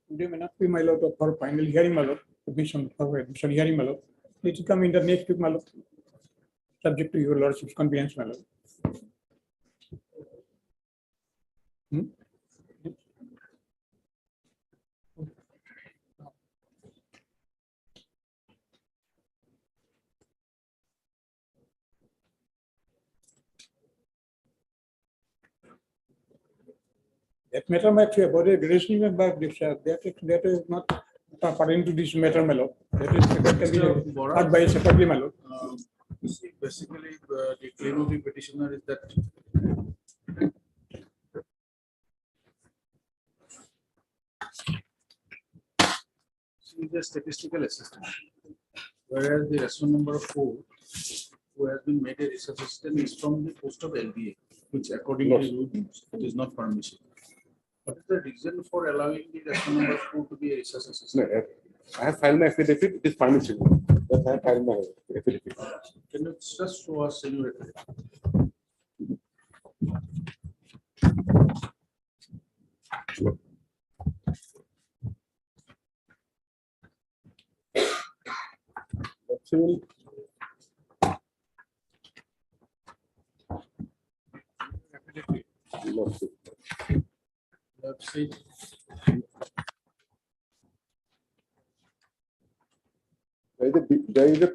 Today may not be, my lord, for final hearing, my lord, admission hearing, my lord. It will come in the next week, my lord, subject to your lordship's convenience, my lord. That matter might be about a gradation, but that is not pertaining to this matter, my lord. That can be heard by separately, my lord. See, basically, the claim of the petitioner is that she is a statistical assistant, whereas the respondent number 4, who has been made a research assistant, is from the post of LBA, which according to the rules, it is not permissible. What is the reason for allowing the respondent number 4 to be a research assistant? I have filed my affidavit, it is permissible. Yes, I have filed my affidavit. Can you just show us seniority? Actually, Let's see. There is a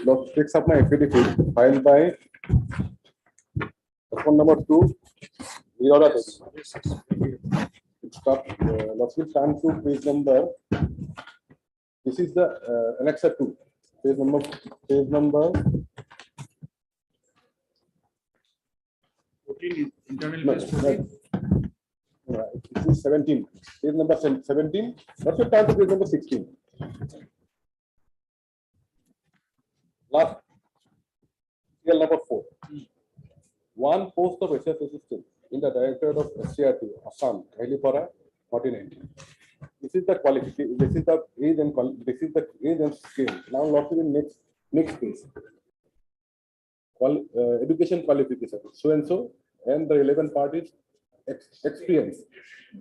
lots takes up my affidavit filed by phone number 2. Lots will turn to page number. This is the Alexa 2. Page number 14 internal page 14. This is 17. Page number 17. Let's turn to page number 16. Last, serial number 4. One post of research assistant in the Directorate of Seniority, Assam, Helipara, 2019. This is the qualification. This is the age and scale. Now, lots of the next phase. Education qualification. So and so, and the relevant parties experience.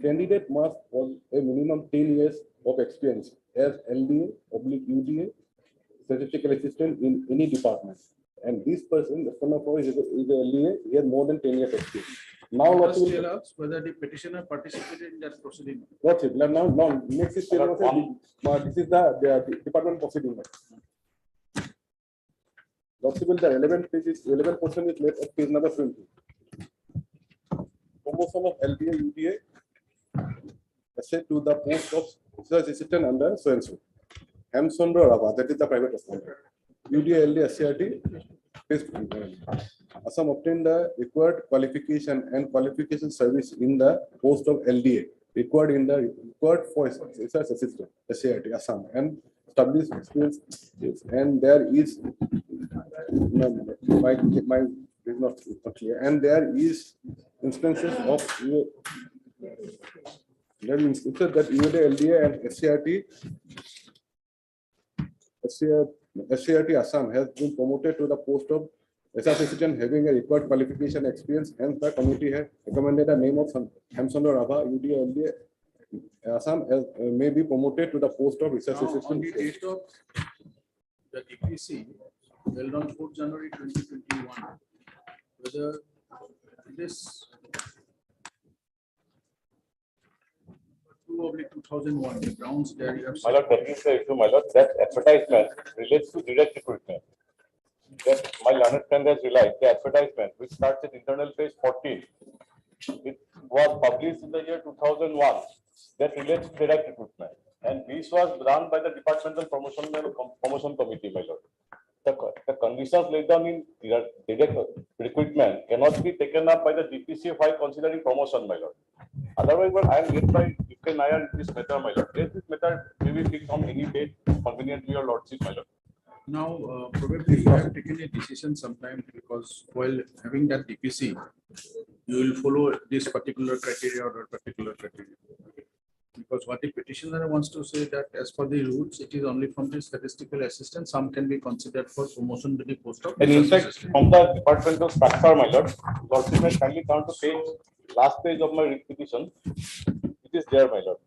Candidate must have a minimum 10 years of experience as LDA/UDA statistical assistant in any department. And this person, the son of is a LDA, he has more than 10 years experience. Now, Let us tell us whether the petitioner participated in that proceeding. That's it. Now, next is this is the department proceeding. Possible the relevant portion is left at page number 20. Promotion of LDA UDA set to the post of research assistant under so and so. Hamsundra Rava, that is the private respondent. UDA LDA SCRT. Assam obtained the required qualification and qualification service in the post of LDA required for research assistant SCRT Assam and established experience, and there is my is not clear, and there is instances of that UDA LDA and SCRT Assam has been promoted to the post of research assistant having a required qualification experience. Hence, the committee has recommended the name of Hamsundra Rava, UDA LDA Assam may be promoted to the post of research assistant. On the date of the DPC held on 4th January 2021, whether this 22/2001, the grounds there you have. My lord, that is the issue, my lord, that advertisement relates to direct recruitment. That my learned friend has realized the advertisement, which starts at internal page 14, it was published in the year 2001, that relates to direct recruitment. And this was run by the Departmental Promotion Committee, my lord. The conditions laid down in direct recruitment cannot be taken up by the DPC while considering promotion, my lord. Otherwise, when I am led by UK Nair in this matter, my lord, let this matter may be fixed on any date convenient to your lordship, my lord. Now, probably you have taken a decision sometime because while having that DPC, you will follow this particular criteria or that particular criteria. Because what the petitioner wants to say that as per the rules, it is only from the statistical assistant, some can be considered for promotion to the post of. And in fact, from the departmental structure, my lord, lordship may kindly turn to page, last page of my petition. It is there, my lord.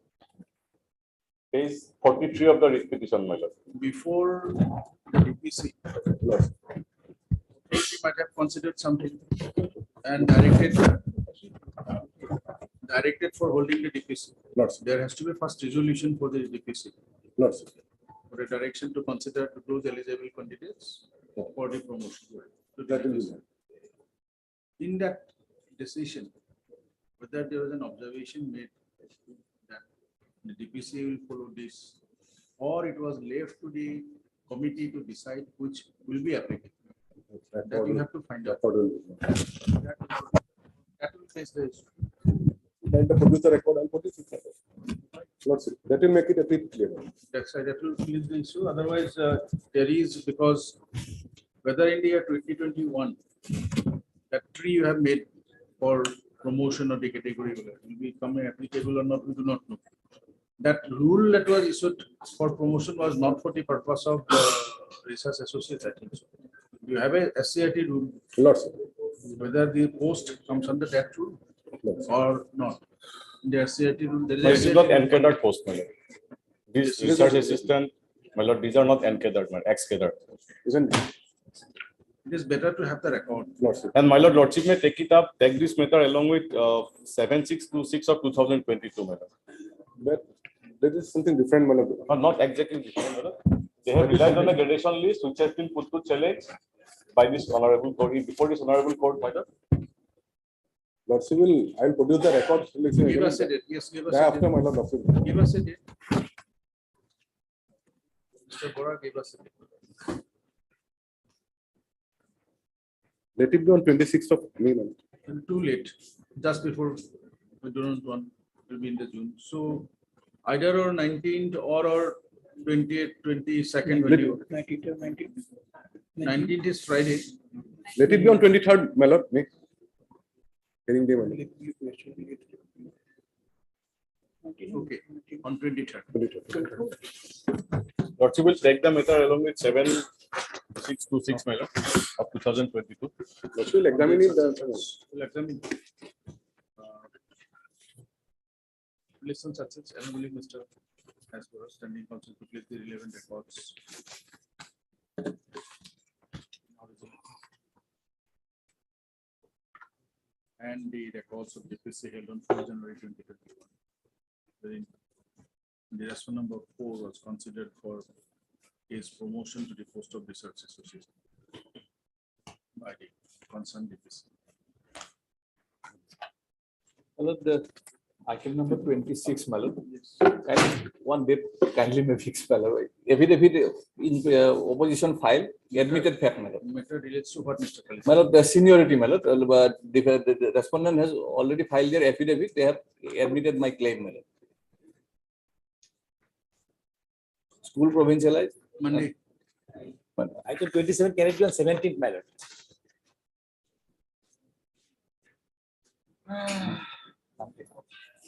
Page 43 of the petition, my lord. Before the DPC, you might have considered something and directed for holding the DPC. There has to be first resolution for the DPC. For a direction to consider to those eligible candidates for the promotion. In that decision, whether there was an observation made that the DPC will follow this, or it was left to the committee to decide which will be applicable. That you have to find out. That will face the issue. Then the producer record and produce it. That will make it a bit clear. That's why that will clear the issue. Otherwise, there is, because whether in the year 2021, that tree you have made for promotion of the category will become applicable or not, we do not know. That rule that was issued for promotion was not for the purpose of research associates, I think so. You have a SCIT rule. Whether the post comes under that rule or not. The SCIT rule. This is not encadered post, my lord. This research assistant, my lord, these are not encadered, my ex-cadered. Isn't it? It is better to have the record. And my lord, lordship may take it up, take this matter along with 7626 of 2022, my lord. That is something different, my lord. Not exactly different, my lord. They have relied on a gradation list which has been put to challenge by this honorable court, before this honorable court, my lord. Lordship will, I will produce the records. Give us a date. Yes, give us a date. After my lord, Lordship. Give us a date. Mr. Bora, give us a date. Let it be on 26th of May. Too late, just before we do not want to be in the June. So either or 19th or 28th, 22nd. 19th is Friday. Let it be on 23rd, my lord. May. Hearing day, my lord. Okay, on 23rd. Lordship will take the matter along with 7626, my lord, of 2022. Lordship will examine it. Will examine. Listen, such as enabling Mr. as for standing counsel to place the relevant records. And the records of DPC held on 4 January 2021. Wherein the response number 4 was considered for his promotion to the post of research associate by the concerned DPC. Hello, the item number 26, my lord. And one date kindly may fix, my lord. Affidavit in opposition file, admitted fact, my lord. Matter relates to what, Mr. Khalid? My lord, the seniority, my lord. But the respondent has already filed their affidavit. They have admitted my claim, my lord. School provincialized. Monday. Item 27 carried on 17th, my lord.